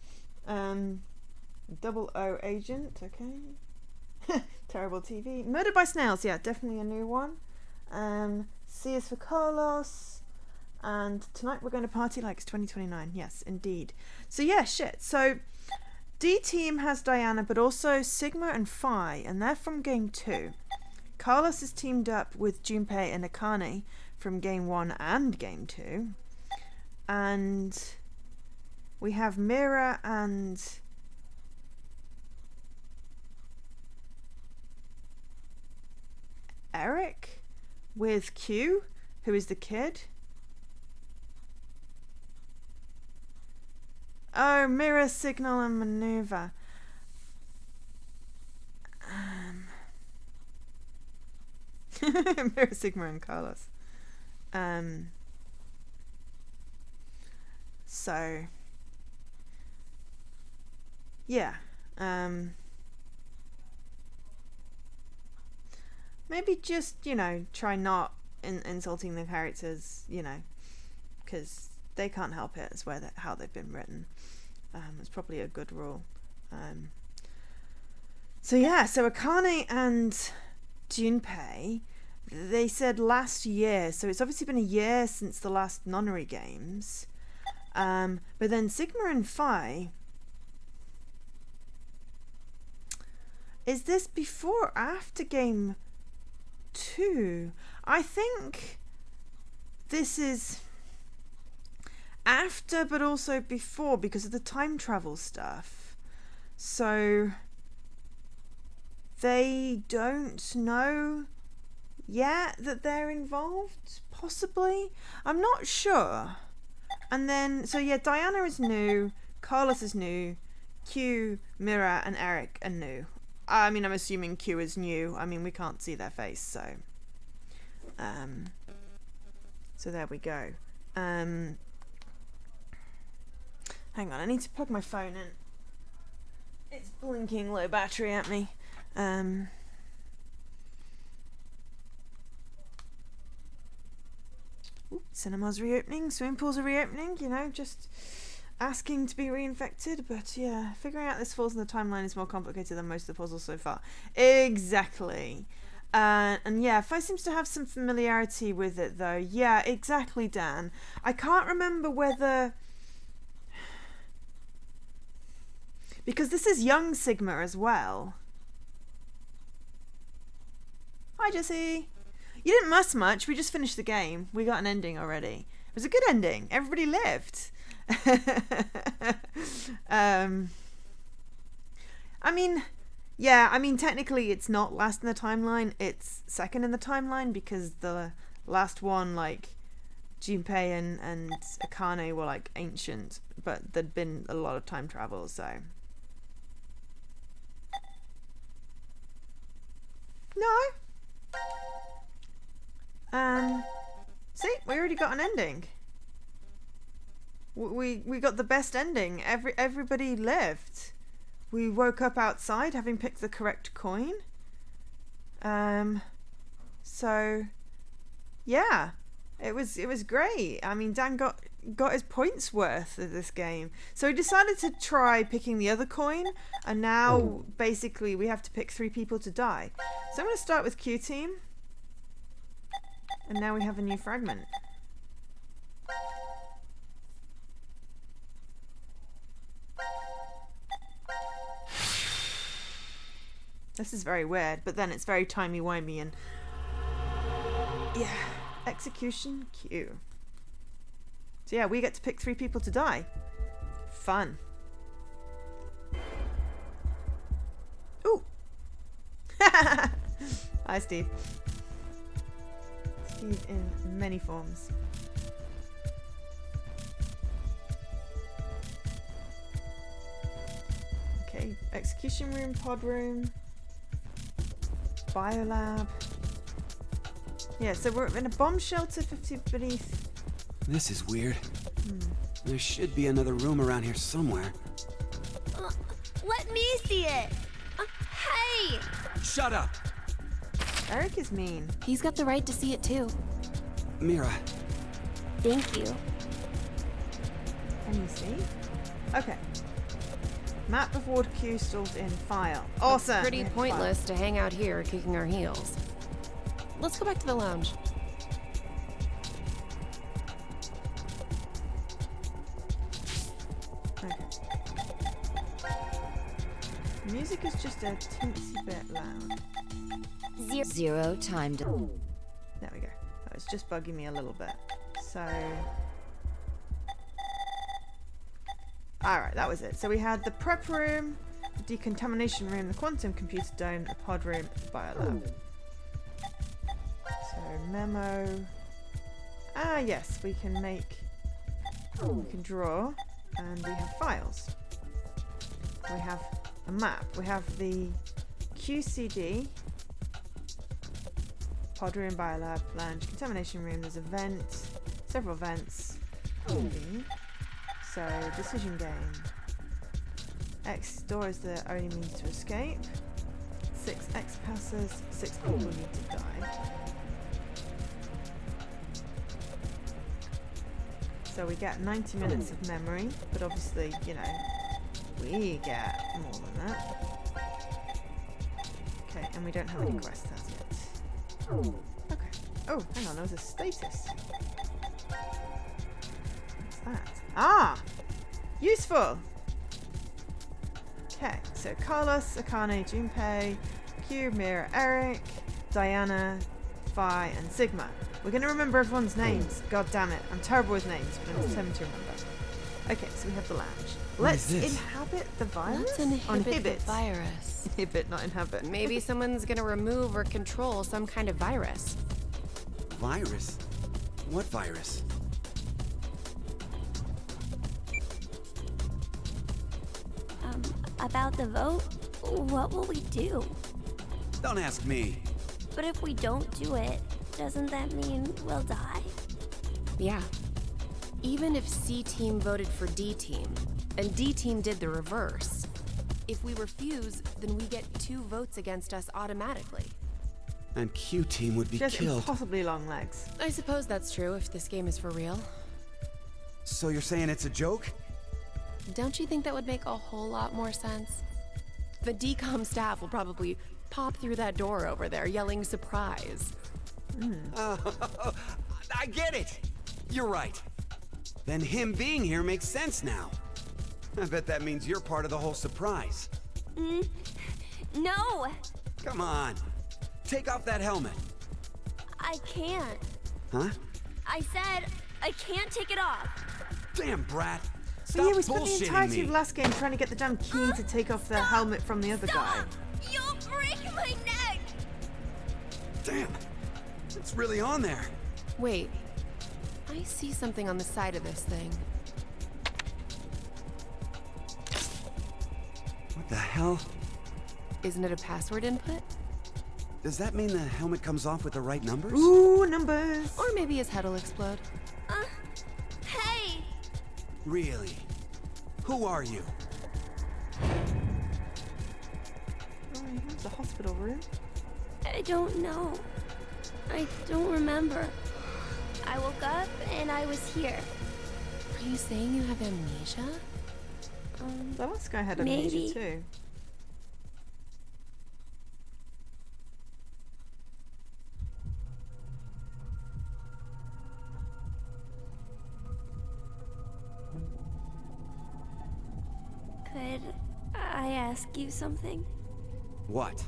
00 agent. Okay. Terrible TV. Murdered by Snails. Yeah, definitely a new one. C is for Carlos. And tonight we're going to party like it's 2029. Yes, indeed. So yeah, shit. So D team has Diana, but also Sigma and Phi, and they're from game 2. Carlos is teamed up with Junpei and Akane from game 1 and game 2. And we have Mira and Eric with Q, who is the kid. Oh, mirror, signal, and maneuver. Mira, Sigma, and Carlos. So yeah, maybe just, you know, try not insulting the characters, you know, because they can't help it. It's how they've been written. It's probably a good rule. So yeah, so Akane and Junpei, they said last year, so it's obviously been a year since the last Nonary games. But then Sigma and Phi, is this before or after game 2? I think this is after, but also before, because of the time travel stuff. So they don't know yet that they're involved, possibly. I'm not sure. And then, so yeah, Diana is new, Carlos is new, Q, Mira, and Eric are new. I mean, I'm assuming Q is new. I mean, we can't see their face, so. So there we go. Hang on, I need to plug my phone in. It's blinking low battery at me. Cinemas reopening, swimming pools are reopening, you know, just asking to be reinfected. But yeah, figuring out this falls in the timeline is more complicated than most of the puzzles so far. Exactly. And yeah, Phi seems to have some familiarity with it though. Yeah, exactly, Dan. I can't remember whether, because this is young Sigma as well. Hi, Jessie. You didn't muss much. We just finished the game. We got an ending already. It was a good ending. Everybody lived. I mean, yeah, I mean, technically it's not last in the timeline. It's second in the timeline, because the last one, like, Junpei and Akane were, like, ancient. But there'd been a lot of time travel, so. No. See, we already got an ending. We got the best ending. Everybody lived. We woke up outside having picked the correct coin. So yeah, it was great. I mean, Dan got his points worth of this game. So he decided to try picking the other coin, and now basically we have to pick 3 people to die. So I'm going to start with Q team. And now we have a new fragment. This is very weird, but then it's very timey-wimey and yeah, execution Q. So yeah, we get to pick 3 people to die. Fun. Ooh. Hi, Steve. Steve in many forms. Okay, execution room, pod room, biolab. Yeah, so we're in a bomb shelter 50 beneath. This is weird. There should be another room around here somewhere. Let me see it. Hey! Shut up! Eric is mean. He's got the right to see it too. Mira. Thank you. Can you see? Okay. Map of Ward Q stored in file. Awesome! Pretty pointless to hang out here kicking our heels. Let's go back to the lounge. Okay. Music is just a teensy bit loud. Zero time to... There we go. That was just bugging me a little bit. So... Alright, that was it. So we had the prep room, the decontamination room, the quantum computer dome, the pod room, the biolab. So memo... Ah yes, we can make... We can draw, and we have files. We have a map. We have the QCD. pod room, biolab, lounge, contamination room. There's a vent, several vents. So, decision game. X door is the only means to escape. 6 X passes, 6 people need to die. So we get 90 minutes of memory, but obviously, you know, we get more than that. Okay, and we don't have any quests as yet. Okay. Oh, hang on, there was a status. What's that? Ah! Useful! Okay, so Carlos, Akane, Junpei, Q, Mira, Eric, Diana, Phi, and Sigma. We're going to remember everyone's names. God damn it. I'm terrible with names, but I'm determined to remember. Okay, so we have the lounge. Let's inhabit the virus? Let's inhibit the virus. Inhibit, not inhabit. Maybe someone's gonna remove or control some kind of virus. Virus? What virus? About the vote, what will we do? Don't ask me. But if we don't do it, doesn't that mean we'll die? Yeah. Even if C team voted for D team, and D team did the reverse, if we refuse, then we get 2 votes against us automatically. And Q team would be Just killed. impossibly long legs. I suppose that's true if this game is for real. So you're saying it's a joke? Don't you think that would make a whole lot more sense? The DCOM staff will probably pop through that door over there yelling surprise. I get it! You're right. Then him being here makes sense now. I bet that means you're part of the whole surprise. No! Come on. Take off that helmet. I can't. Huh? I said I can't take it off. Damn, Brat. So Stop yeah, we spent the bullshitting entirety me. of last game trying to get the damn key to take off the helmet from the other guy. You'll break my neck! Damn. It's really on there. Wait. I see something on the side of this thing. What the hell? Isn't it a password input? Does that mean the helmet comes off with the right numbers? Ooh, numbers! Or maybe his head'll explode. Hey! Really? Who are you? Oh, here's the hospital room. I don't know. I don't remember. I woke up and I was here. Are you saying you have amnesia? The last guy had amnesia Maybe. too. Could I ask you something? What?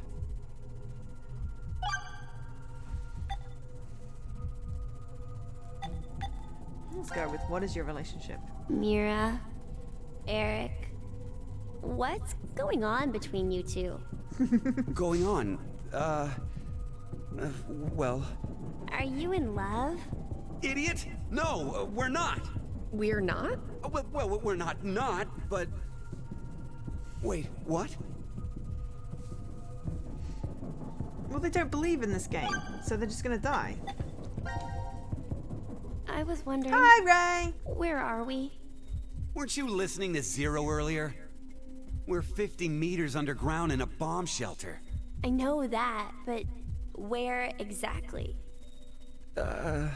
Let's go with what is your relationship? Mira, Eric, what's going on between you two? Going on? Well... Are you in love? Idiot! No, we're not! We're not? Well, we're not, but... Wait, what? Well, they don't believe in this game, so they're just gonna die. I was wondering, Hi, Ray! where are we? Weren't you listening to Zero earlier? We're 50 meters underground in a bomb shelter. I know that, but where exactly? I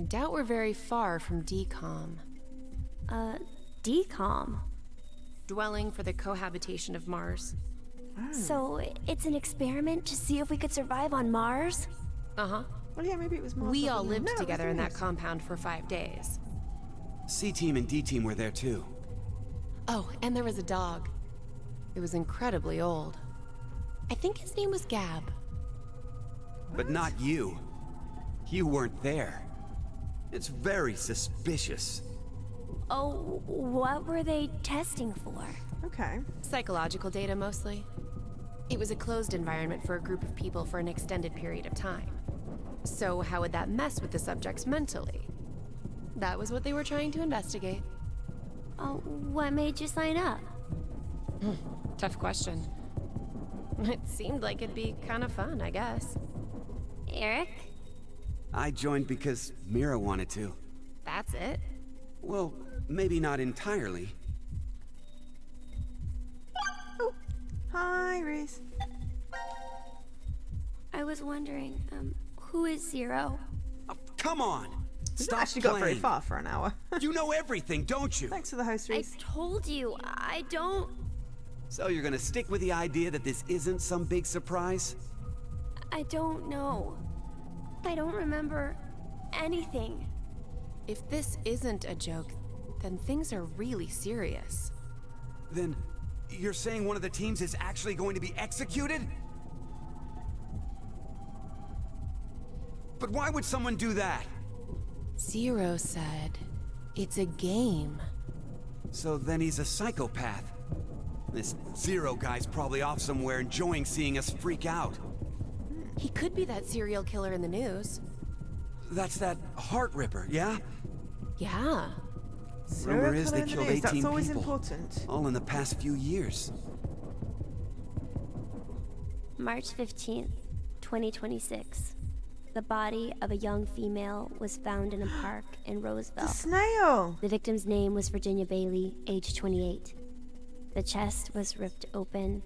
doubt we're very far from DCOM. DCOM. Dwelling for the cohabitation of Mars. So it's an experiment to see if we could survive on Mars? Uh-huh. Well, yeah, maybe it was Mars. We not all the moon. lived No, it was together in that Mars. compound for 5 days. C-Team and D-Team were there too. Oh, and there was a dog. It was incredibly old. I think his name was Gab. But not you. You weren't there. It's very suspicious. Oh, what were they testing for? Okay. Psychological data, mostly. It was a closed environment for a group of people for an extended period of time. So how would that mess with the subjects mentally? That was what they were trying to investigate. What made you sign up? Tough question. It seemed like it'd be kind of fun, I guess. Eric? I joined because Mira wanted to. That's it? Well, maybe not entirely. Oh, hi, Reese. I was wondering, who is Zero? Oh, come on! We've Stop not actually got very playing. far for an hour. You know everything, don't you? Thanks for the host, I Reese. told you, I don't... So you're gonna stick with the idea that this isn't some big surprise? I don't know. I don't remember anything. If this isn't a joke, then things are really serious. Then you're saying one of the teams is actually going to be executed? But why would someone do that? Zero said, it's a game. So then he's a psychopath. This Zero guy's probably off somewhere enjoying seeing us freak out. He could be that serial killer in the news. That's that Heart Ripper, yeah? Yeah. Rumor is Serial they killer in the killed news, 18 that's always people. important. All in the past few years. March 15th, 2026. The body of a young female was found in a park in Roseville. The snail! The victim's name was Virginia Bailey, age 28. The chest was ripped open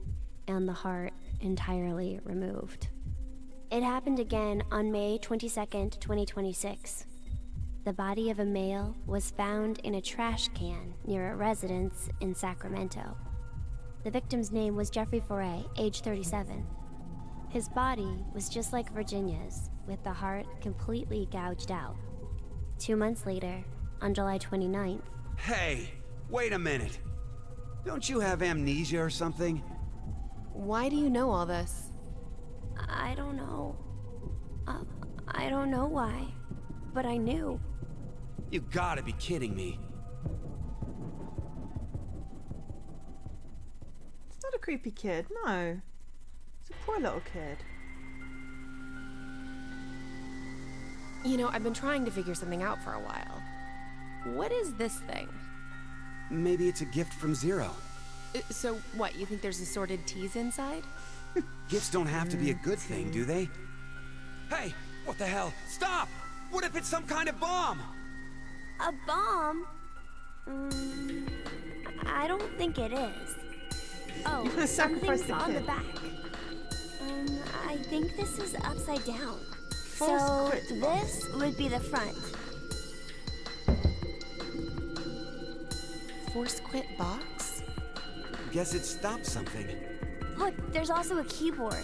and the heart entirely removed. It happened again on May 22nd, 2026. The body of a male was found in a trash can near a residence in Sacramento. The victim's name was Jeffrey Foray, age 37. His body was just like Virginia's, with the heart completely gouged out. 2 months later, on July 29th... Hey, wait a minute. Don't you have amnesia or something? Why do you know all this? I don't know. I don't know why, but I knew. You gotta be kidding me. It's not a creepy kid, no. It's a poor little kid. You know, I've been trying to figure something out for a while. What is this thing? Maybe it's a gift from Zero. So what, you think there's assorted teas inside? Gifts don't have to be a good thing, do they? Hey, what the hell? Stop! What if it's some kind of bomb? A bomb? I don't think it is. Oh, You're gonna sacrifice something's the on the kid. back. I think this is upside down. Force So quit this would be the front. Force quit box? Guess it stopped something. Look, there's also a keyboard.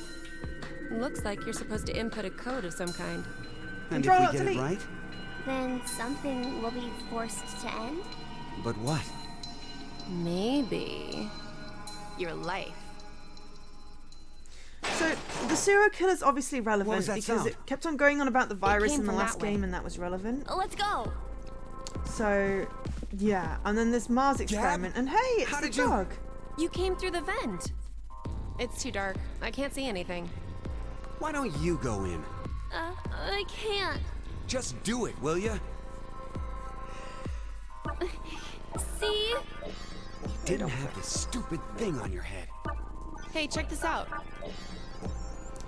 Looks like you're supposed to input a code of some kind. And Control if Alt we get it Delete. right? Then something will be forced to end? But what? Maybe your life. So, the serial killer's obviously relevant What was that because sound? it kept on going on about the virus came in the from last that way. game and that was relevant. Let's go! So, yeah. And then this Mars experiment and hey, it's How the did you- dog. You came through the vent. It's too dark. I can't see anything. Why don't you go in? I can't. Just do it, will ya? See? You didn't have this stupid thing on your head. Hey, check this out.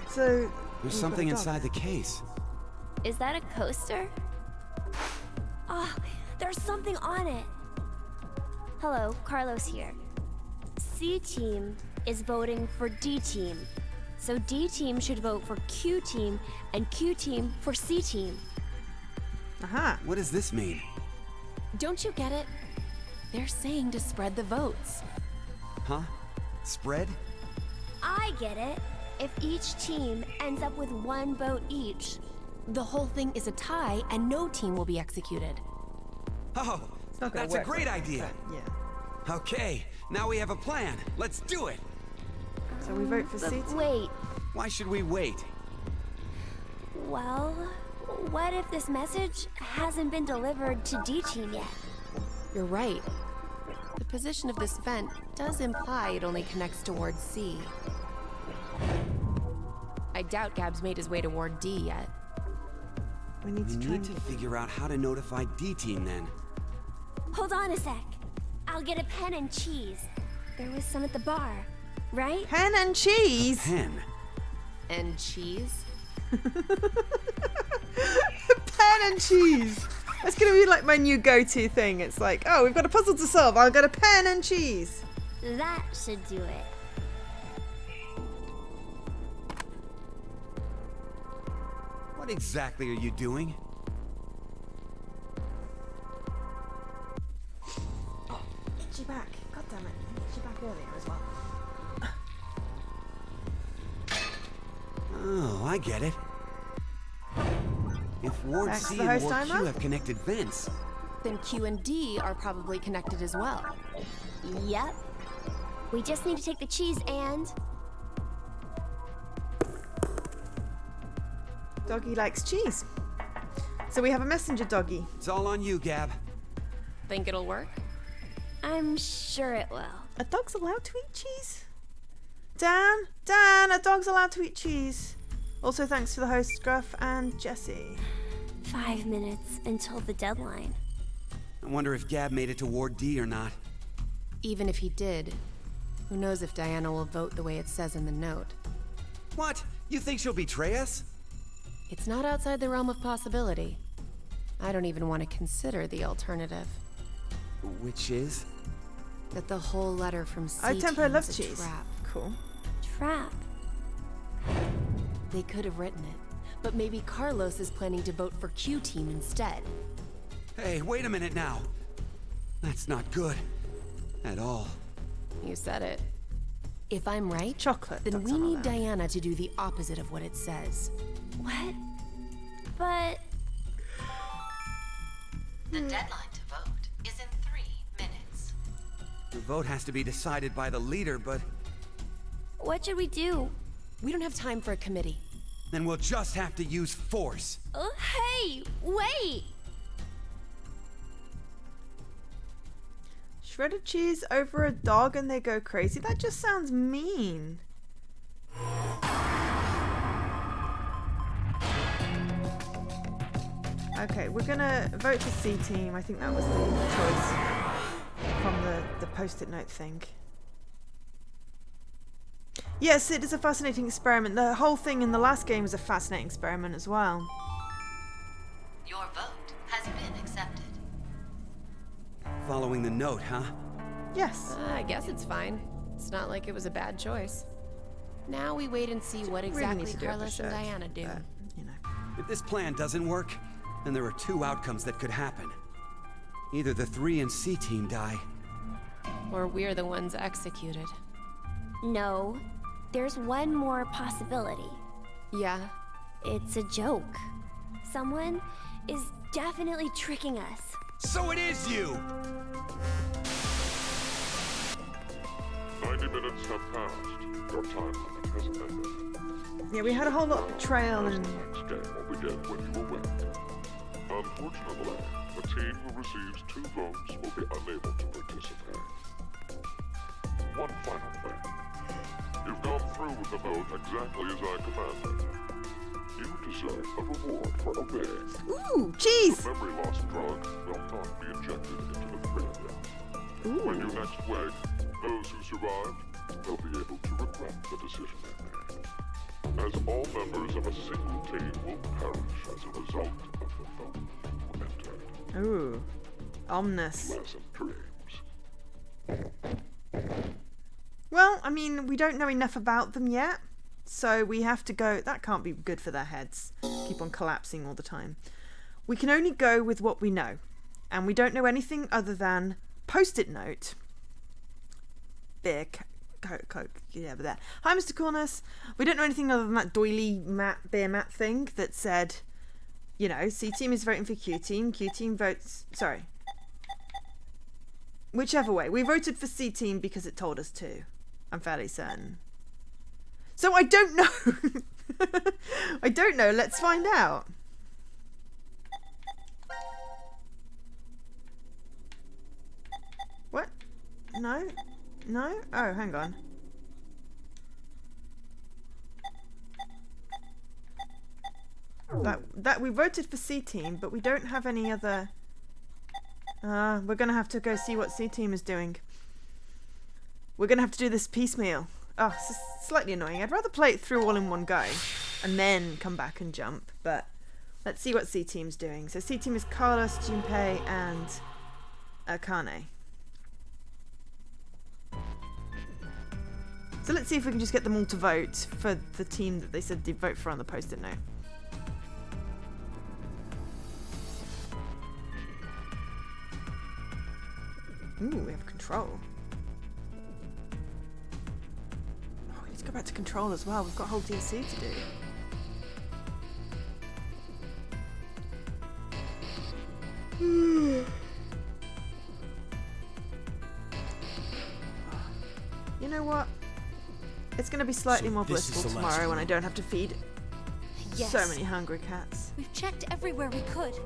So, There's you've got something a dog. inside the case. Is that a coaster? Ah, there's something on it. Hello, Carlos here. C team is voting for D team. So D team should vote for Q team and Q team for C team. Aha. What does this mean? Don't you get it? They're saying to spread the votes. Huh? Spread? I get it. If each team ends up with 1 vote each. The whole thing is a tie and no team will be executed. Oh, It's not gonna that's a work great like that, idea. but yeah. Okay, now we have a plan. Let's do it. So we vote for But C team. wait, Why should we wait? well, what if this message hasn't been delivered to D team yet? You're right. The position of this vent does imply it only connects towards C. I doubt Gab's made his way toward D yet. We need We to try need and to get... figure out how to notify D-Team then. Hold on a sec. I'll get a pen and cheese. There was some at the bar, right? Pen and cheese! Pen. And cheese? Pen and cheese. That's gonna be like my new go-to thing. It's like, oh, we've got a puzzle to solve. I'll get a pen and cheese. That should do it. What exactly are you doing? Get you back. God damn it. Get you back earlier as well. Oh, I get it. If Ward Back to C the and host Ward timer? Q have connected vents, Then Q and D are probably connected as well. Yep. We just need to take the cheese and... Doggy likes cheese. So we have a messenger doggy. it's all on you, Gab. Think it'll work? I'm sure it will. Are dogs allowed to eat cheese? Dan, are dogs allowed to eat cheese? Also thanks to the host, Gruff and Jesse. 5 minutes until the deadline. I wonder if Gab made it to Ward D or not. Even if he did, who knows if Diana will vote the way it says in the note. What? You think she'll betray us? It's not outside the realm of possibility. I don't even want to consider the alternative. Which is? That the whole letter from C Tempo team loves is a cheese. trap. Cool. Trap. They could have written it, but maybe Carlos is planning to vote for Q team instead. Hey, wait a minute now. That's not good. At all. You said it. If I'm right, Chocolate. then dogs we are not need allowed. Diana to do the opposite of what it says. What? But... The deadline to vote is in 3 minutes. The vote has to be decided by the leader, but what should we do? We don't have time for a committee. then we'll just have to use force. Hey, wait! Shredded cheese over a dog and they go crazy? That just sounds mean. Okay, we're gonna vote for C team. I think that was the choice from the post-it note thing. Yes, it is a fascinating experiment. The whole thing in the last game was a fascinating experiment as well. Your vote has been accepted. Following the note, huh? Yes. I guess it's fine. It's not like it was a bad choice. Now we wait and see what Really exactly need to do Carlos and episode, Diana do. but, you know. If this plan doesn't work, then there are 2 outcomes that could happen. Either the 3 and C team die. Or we're the ones executed. No. There's one more possibility. Yeah? It's a joke. Someone is definitely tricking us. So it is you! 90 minutes have passed. Your time limit has ended. Yeah, we had a whole lot of betrayal As and... the next game will begin when you awake. Unfortunately, the team who receives 2 votes will be unable to participate. One final thing. You've gone through with the vote exactly as I commanded. You deserve a reward for obeying. Ooh, cheese! The memory loss drug will not be injected into the graveyard. Ooh. When you next wake, those who survived will be able to regret the decision they made. As all members of a single team will perish as a result of the vote you entered. Ooh. Ominous. Pleasant dreams. Well, I mean, we don't know enough about them yet, so we have to go... That can't be good for their heads. Keep on collapsing all the time. We can only go with what we know, and we don't know anything other than post-it note. Beer, Coke, yeah, over there. Hi, Mr. Cornus. We don't know anything other than that doily beer mat thing that said, you know, C team is voting for Q team votes... Sorry. Whichever way. We voted for C team because it told us to. I'm fairly certain. So I don't know. I don't know. Let's find out. What? No? No? Oh, hang on. That we voted for C team, but we don't have any other... we're gonna have to go see what C team is doing. We're gonna have to do this piecemeal. Oh, it's slightly annoying. I'd rather play it through all in one go. and then come back and jump. But let's see what C team's doing. So C team is Carlos, Junpei, and Akane. So let's see if we can just get them all to vote for the team that they said they'd vote for on the post-it note. Ooh, we have control. Oh, we need to go back to control as well. We've got a whole DLC to do. You know what? It's going to be slightly more blissful tomorrow when I don't have to feed so many hungry cats. We've checked everywhere we could.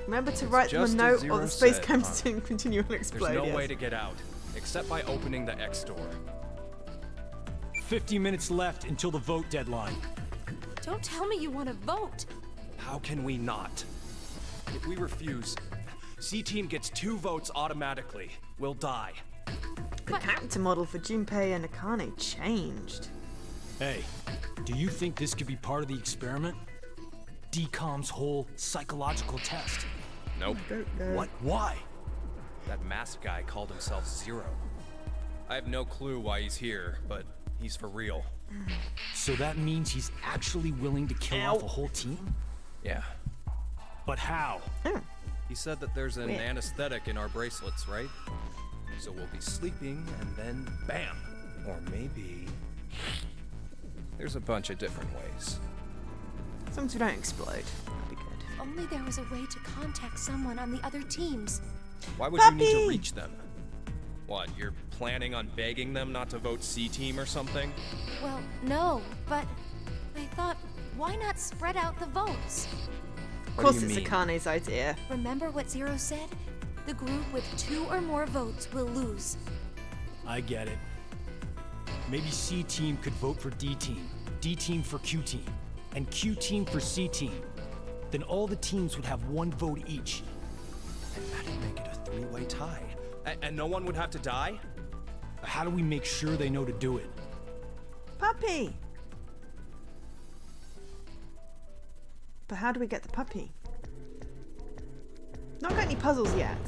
Remember to write them a note or the space camps to continue and explode. There's no way to get out, except by opening the X door. 50 minutes left until the vote deadline. Don't tell me you want to vote. How can we not? If we refuse, C-Team gets 2 votes automatically. We'll die. The character model for Junpei and Akane changed. Hey, do you think this could be part of the experiment? DCOM's whole psychological test? Nope. What? Why? That masked guy called himself Zero. I have no clue why he's here, but he's for real. So that means he's actually willing to kill off a whole team? Yeah. But how? He said that there's an anesthetic in our bracelets, right? So we'll be sleeping and then bam! Or maybe... There's a bunch of different ways. As long as we don't explode, that'll be good. If only there was a way to contact someone on the other teams. Why would you need to reach them? What, you're planning on begging them not to vote C-Team or something? Well, no, but I thought, why not spread out the votes? Of course it's Akane's idea. Remember what Zero said? The group with 2 or more votes will lose. I get it. Maybe C-Team could vote for D-Team, D-Team for Q-Team, and Q-Team for C-Team. Then all the teams would have 1 vote each. And that'd make it a 3-way tie. And no one would have to die? How do we make sure they know to do it? Puppy! But how do we get the puppy? Not got any puzzles yet.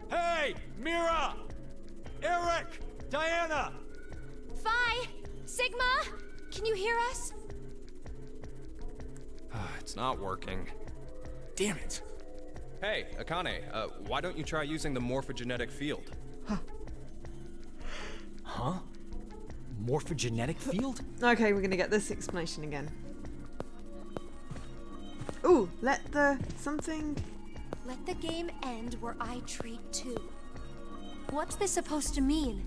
Hey! Mira! Eric! Diana! Phi! Sigma! Can you hear us? It's not working. Damn it! Hey, Akane, why don't you try using the morphogenetic field? Huh? Morphogenetic field? Okay, we're gonna get this explanation again. Ooh, let the something... Let the game end where I treat 2. What's this supposed to mean?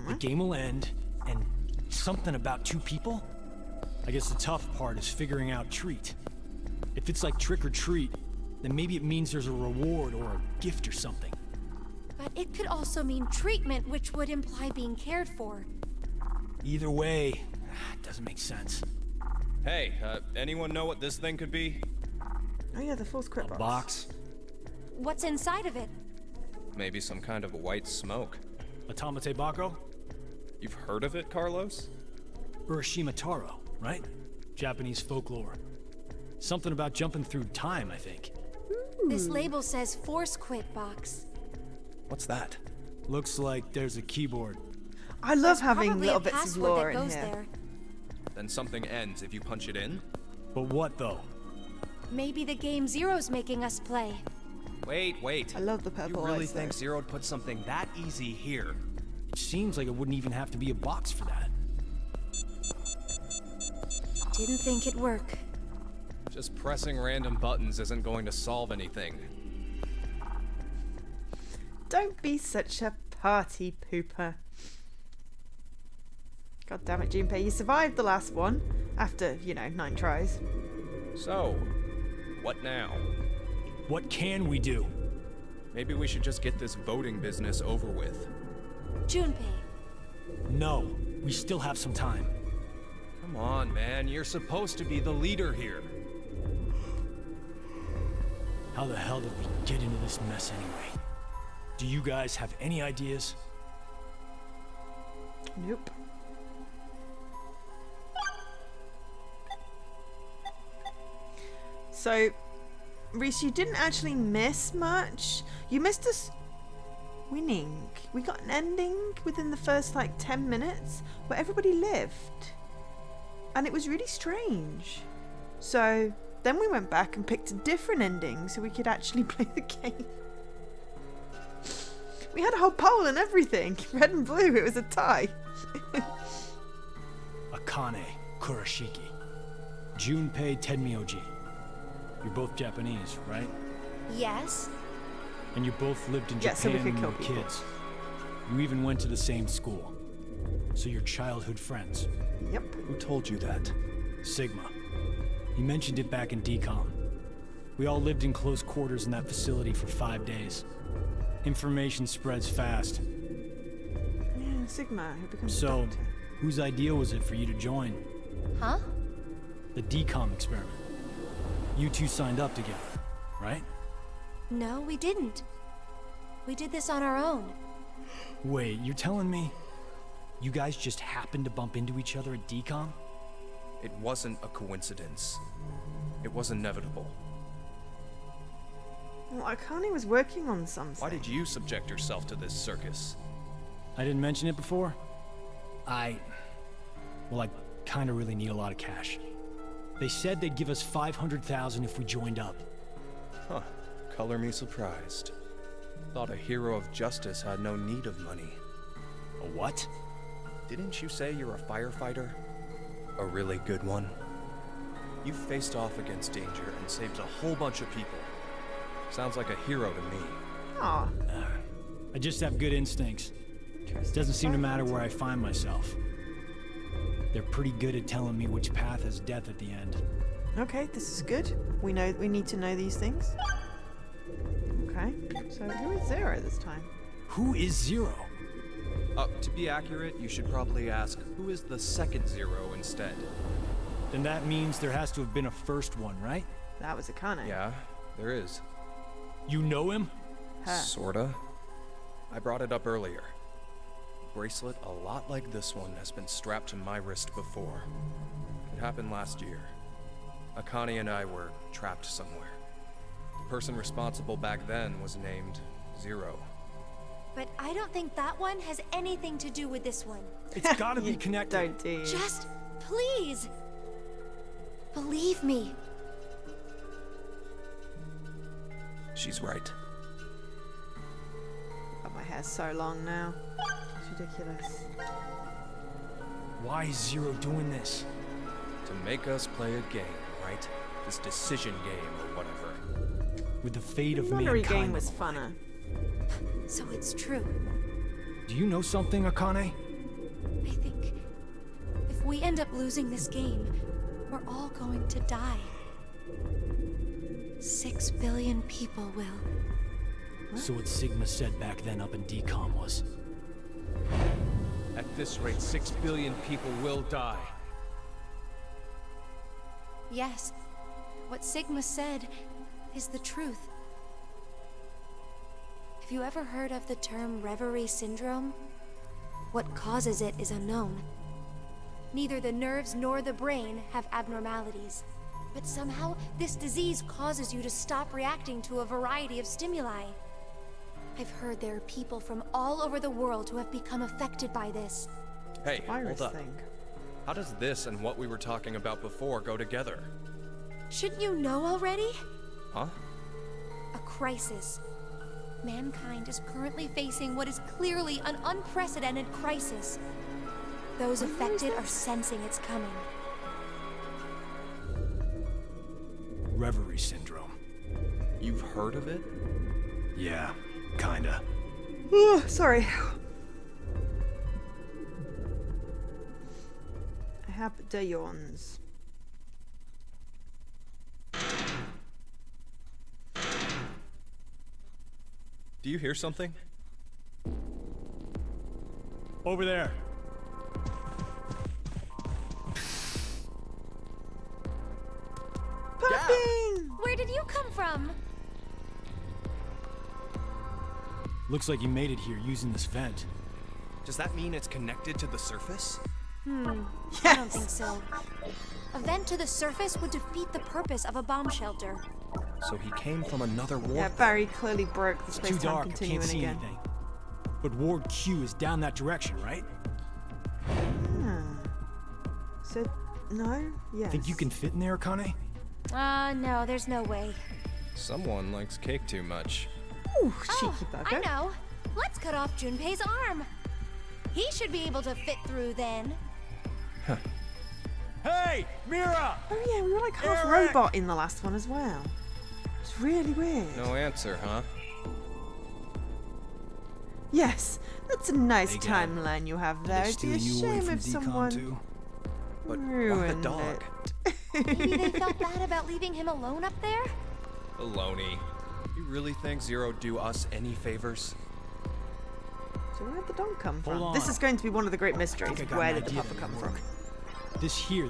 The game will end, and something about 2 people? I guess the tough part is figuring out treat. If it's like trick or treat, then maybe it means there's a reward or a gift or something. But it could also mean treatment, which would imply being cared for. Either way, it doesn't make sense. Hey, anyone know what this thing could be? Oh yeah, the fourth crit box. Box. What's inside of it? Maybe some kind of white smoke. Atamate Bako? You've heard of it, Carlos? Urashima Taro, right? Japanese folklore. Something about jumping through time, I think. This label says Force Quit Box. What's that? Looks like there's a keyboard. I love having Probably little a bits of password lore that in goes here. there. Then something ends if you punch it in? But what, though? Maybe the game Zero's making us play. Wait. I love the purple You really lights, think though. Zero would put something that easy here? It seems like it wouldn't even have to be a box for that. Didn't think it'd work. Just pressing random buttons isn't going to solve anything. Don't be such a party pooper. God damn it, Junpei, you survived the last one after, 9 tries. So, what now? What can we do? Maybe we should just get this voting business over with. Junpei. No, we still have some time. Come on, man, you're supposed to be the leader here. How the hell did we get into this mess anyway? Do you guys have any ideas? Nope. So, Reese, you didn't actually miss much. You missed us winning. We got an ending within the first like 10 minutes where everybody lived. And it was really strange. So then we went back and picked a different ending so we could actually play the game. We had a whole poll and everything. Red and blue, it was a tie. Akane Kurashiki. Junpei Tenmyoji. You're both Japanese, right? Yes. And you both lived in Yeah, so we Japan could when you kill were kids. You even went to the same school. So you're childhood friends. Yep. Who told you that? Sigma. He mentioned it back in DCOM. We all lived in close quarters in that facility for 5 days. Information spreads fast. Yeah, Sigma, who becomes a So, doctor. whose idea was it for you to join? Huh? The DCOM experiment. You two signed up together, right? No, we didn't. We did this on our own. Wait, you're telling me you guys just happened to bump into each other at DCOM? It wasn't a coincidence. It was inevitable. Well, Akane was working on something. Why did you subject yourself to this circus? I didn't mention it before. I kind of really need a lot of cash. They said they'd give us 500,000 if we joined up. Huh. Color me surprised. Thought a hero of justice had no need of money. A what? Didn't you say you're a firefighter? A really good one? You faced off against danger and saved a whole bunch of people. Sounds like a hero to me. Aw. I just have good instincts. Doesn't seem to matter where I find myself. They're pretty good at telling me which path has death at the end. Okay, this is good. We need to know these things. Okay, so who is Zero this time? Who is Zero? To be accurate, you should probably ask, who is the second Zero instead? Then that means there has to have been a first one, right? That was Akane. Yeah, there is. You know him? Her. Sorta. I brought it up earlier. A bracelet a lot like this one has been strapped to my wrist before. It happened last year. Akane and I were trapped somewhere. The person responsible back then was named Zero. But I don't think that one has anything to do with this one. It's gotta be connected. Don't do. Just, please, believe me. She's right. God, my hair's so long now. It's ridiculous. Why is Zero doing this? To make us play a game, right? This decision game or whatever. With the fate of Nonary mankind. game was funner. So it's true. Do you know something, Akane? I think if we end up losing this game, we're all going to die. 6 billion people will. So what Sigma said back then up in DCOM was... At this rate, 6 billion people will die. Yes, what Sigma said is the truth. Have you ever heard of the term reverie syndrome? What causes it is unknown. Neither the nerves nor the brain have abnormalities. But somehow, this disease causes you to stop reacting to a variety of stimuli. I've heard there are people from all over the world who have become affected by this. Hey, Virus hold up. thing. How does this and what we were talking about before go together? Shouldn't you know already? Huh? A crisis. Mankind is currently facing what is clearly an unprecedented crisis. Those affected are sensing it's coming. Reverie syndrome. You've heard of it? Yeah, kinda. Oh, sorry. I have the yawns. Do you hear something? Over there. Popping! Where did you come from? Looks like you made it here using this vent. Does that mean it's connected to the surface? I don't think so. A vent to the surface would defeat the purpose of a bomb shelter. So he came from another ward. Yeah, Barry clearly broke the It's too space-time dark, I can't continuum see again. anything. But Ward Q is down that direction, right? So, no? Yes. Think you can fit in there, Akane? No, there's no way. Someone likes cake too much. Ooh, cheeky bugger. I know. Let's cut off Junpei's arm. He should be able to fit through then. Hey, Mira! Oh yeah, we were like half robot in the last one as well. It's really weird. No answer, huh? Yes, that's a nice Hey, Gab. timeline you have there. It'd be a Steal you away shame from if decon someone too? But why the ruined dog? it. Maybe they felt bad about leaving him alone up there? Baloney. You really think Zero do us any favors? So where'd the dog come from? Hold This on. is going to be one of the great I mysteries. think I got Where an did the idea pupper that come might from? work.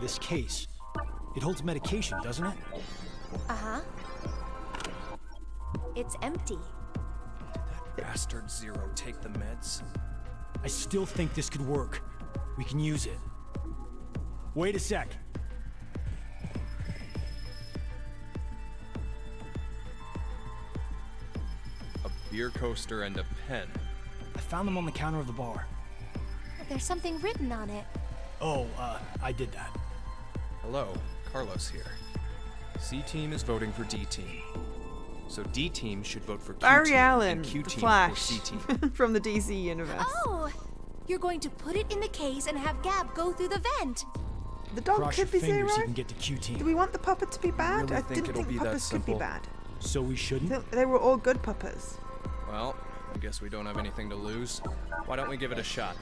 This case, it holds medication, doesn't it? Uh-huh. It's empty. Bastard Zero take the meds? I still think this could work. We can use it. Wait a sec. A beer coaster and a pen. I found them on the counter of the bar. There's something written on it. Oh, I did that. Hello, Carlos here. C-Team is voting for D-Team. So D-Team should vote for Q-Team, Barry Allen, and the Q-Team for Flash, C-Team. from the DC universe. Oh! You're going to put it in the case and have Gab go through the vent. The dog Cross your could be fingers Zero. you can get to Q-Team. Do we want the puppet to be bad? really I think didn't it'll think be that puppets could be simple? bad. So we shouldn't? They were all good puppers. Well, I guess we don't have anything to lose. Why don't we give it a shot?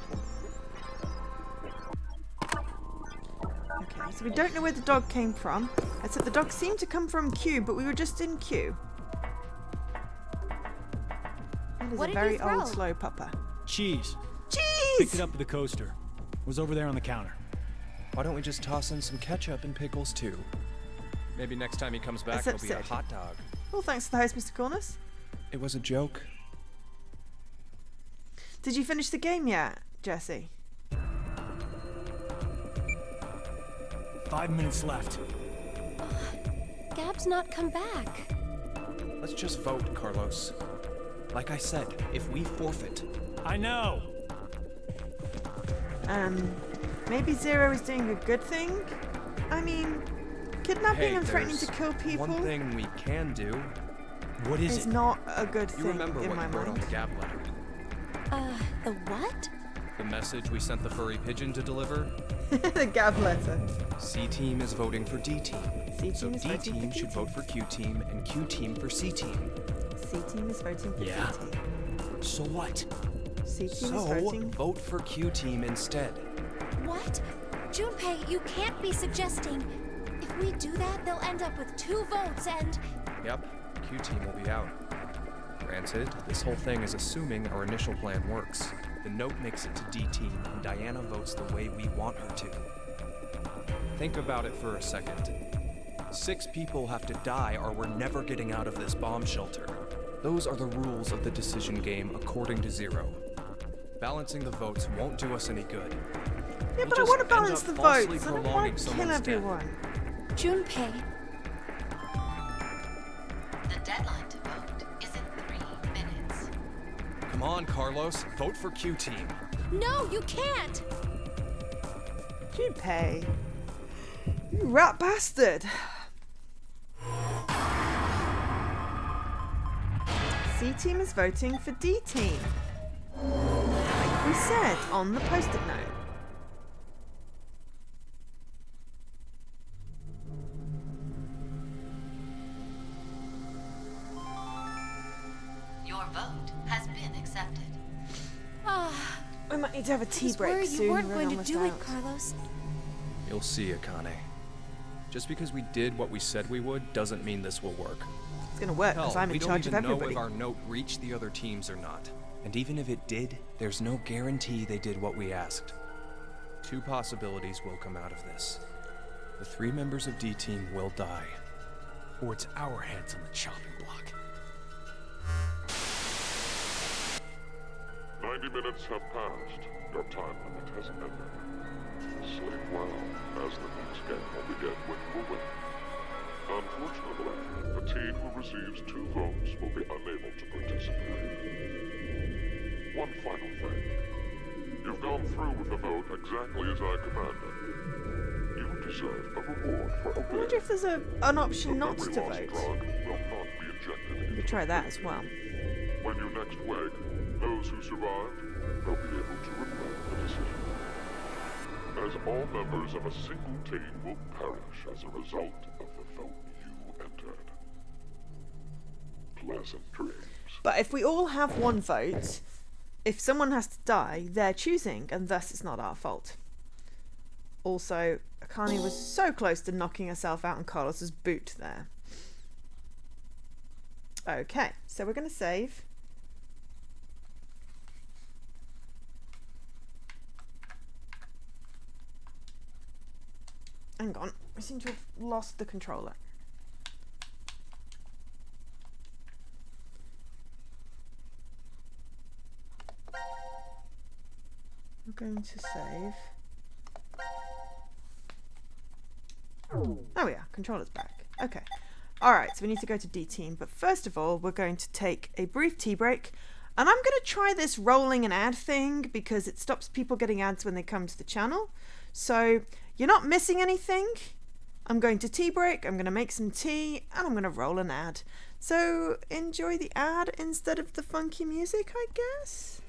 Okay, so we don't know where the dog came from. I said the dog seemed to come from Q, but we were just in Q. That is What a did you very throw? old, slow pupper. Cheese. Cheese! Picked it up at the coaster. Was over there on the counter. Why don't we just toss in some ketchup and pickles too? Maybe next time he comes back, Except it'll be a Sid. hot dog. Well, thanks to the host, Mr. Cornus. It was a joke. Did you finish the game yet, Jesse? 5 minutes left. Gab's not come back. Let's just vote, Carlos. Like I said, if we forfeit, I know. Maybe Zero is doing a good thing? I mean, kidnapping hey, and threatening there's to kill people one thing we can do. What is is it? not a good You thing remember in what my you wrote on mind. the Gab letter? The what? The message we sent the furry pigeon to deliver? The Gab letter. C-Team is voting for D-Team. C-Team So is voting for D-Team should D-Team. vote for Q-Team, and Q-Team for C-Team. C-Team is voting for Yeah. C-Team. So what? C-Team is So, voting. vote for Q-Team instead. What? Junpei, you can't be suggesting. If we do that, they'll end up with 2 votes and... Yep, Q-Team will be out. Granted, this whole thing is assuming our initial plan works. The note makes it to D-Team, and Diana votes the way we want her to. Think about it for a second. 6 people have to die or we're never getting out of this bomb shelter. Those are the rules of the decision game according to Zero. Balancing the votes won't do us any good. Yeah, We'll but I just want to end balance up the falsely votes. I don't prolonging want to kill someone's death. everyone. Junpei, The deadline to vote is in 3 minutes. Come on, Carlos, vote for Q-Team. no, you can't! Junpei. You rat bastard. C-Team is voting for D-Team. Like we said on the post-it note. Your vote has been accepted. Ah, We might need to have a I tea was break worried soon. you weren't We're going to almost do it, out. Carlos. You'll see, Akane. Just because we did what we said we would doesn't mean this will work. It's gonna work because Hell, I'm we in don't charge of even know everybody. if our note reached the other teams or not. And even if it did, there's no guarantee they did what we asked. 2 possibilities will come out of this. The 3 members of D-Team will die. Or it's our heads on the chopping block. 90 minutes have passed. Your time limit has ended. Sleep well, as the next game will begin when you awake. Unfortunately, the team who receives 2 votes will be unable to participate. One final thing. You've gone through with the vote exactly as I commanded. You deserve a reward for I obeying. wonder if there's an option not to Memory loss vote. drug will not be injected We could try that as well. When you next wake, those who survived will be able to regret the decision. As all members of a single team will perish as a result of the vote you entered. Pleasant dreams. But if we all have 1 vote, if someone has to die, they're choosing, and thus it's not our fault. Also, Akane was so close to knocking herself out on Carlos's boot there. Okay, so we're going to save. Hang on, I seem to have lost the controller. We're going to save. Oh yeah, controller's back. Okay. Alright, so we need to go to D team, but first of all, we're going to take a brief tea break, and I'm going to try this rolling an ad thing because it stops people getting ads when they come to the channel. So you're not missing anything. I'm going to tea break, I'm going to make some tea, and I'm going to roll an ad. So enjoy the ad instead of the funky music, I guess.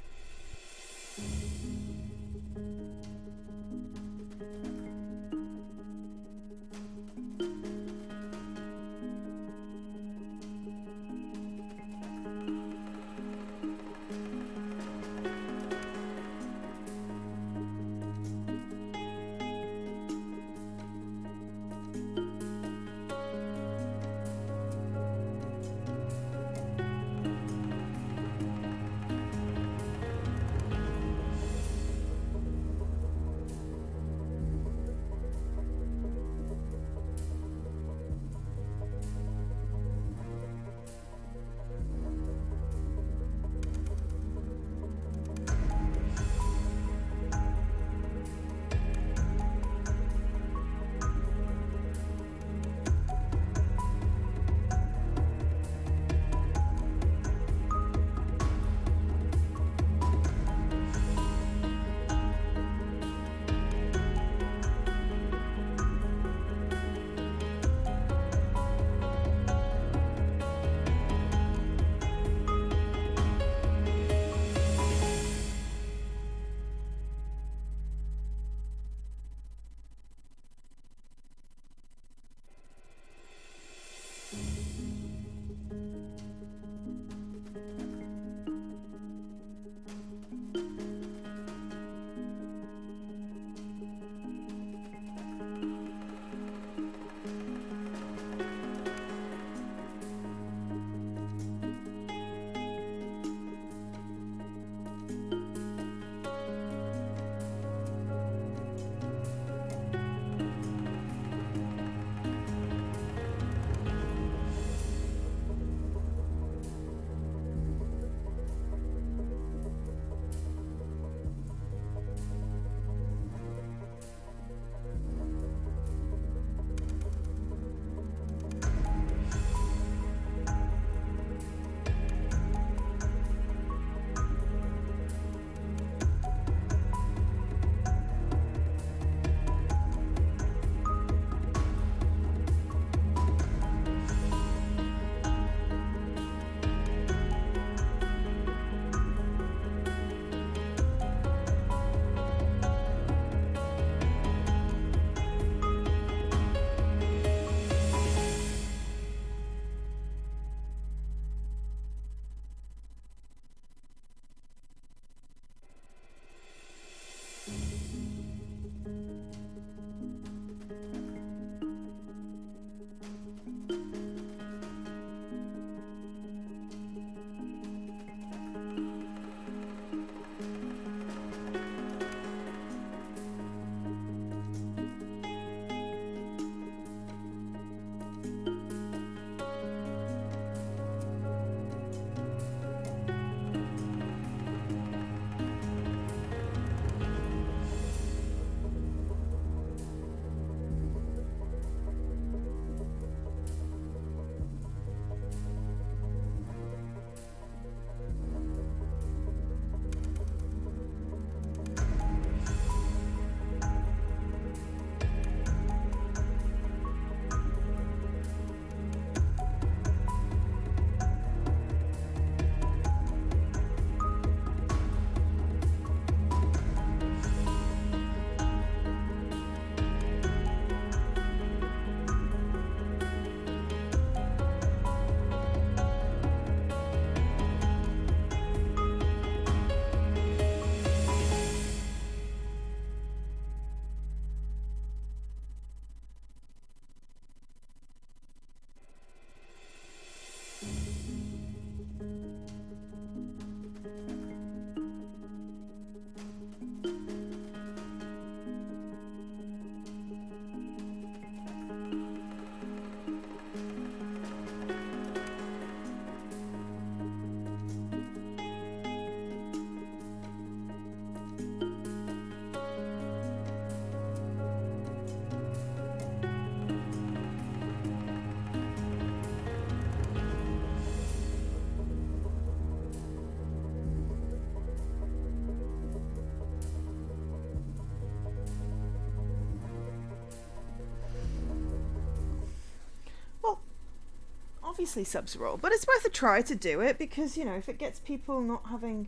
obviously Sub-Roll, but it's worth a try to do it because, you know, if it gets people not having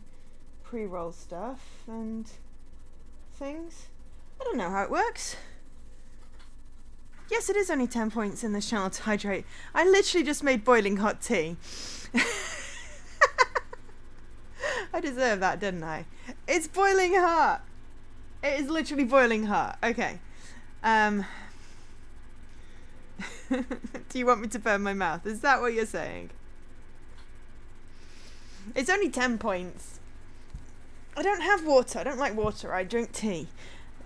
pre-roll stuff and things. I don't know how it works. Yes, it is only 10 points in this channel to hydrate. I literally just made boiling hot tea. I deserve that, didn't I? It's boiling hot. It is literally boiling hot. Okay. Do you want me to burn my mouth? Is that what you're saying? It's only 10 points. I don't have water. I don't like water. I drink tea.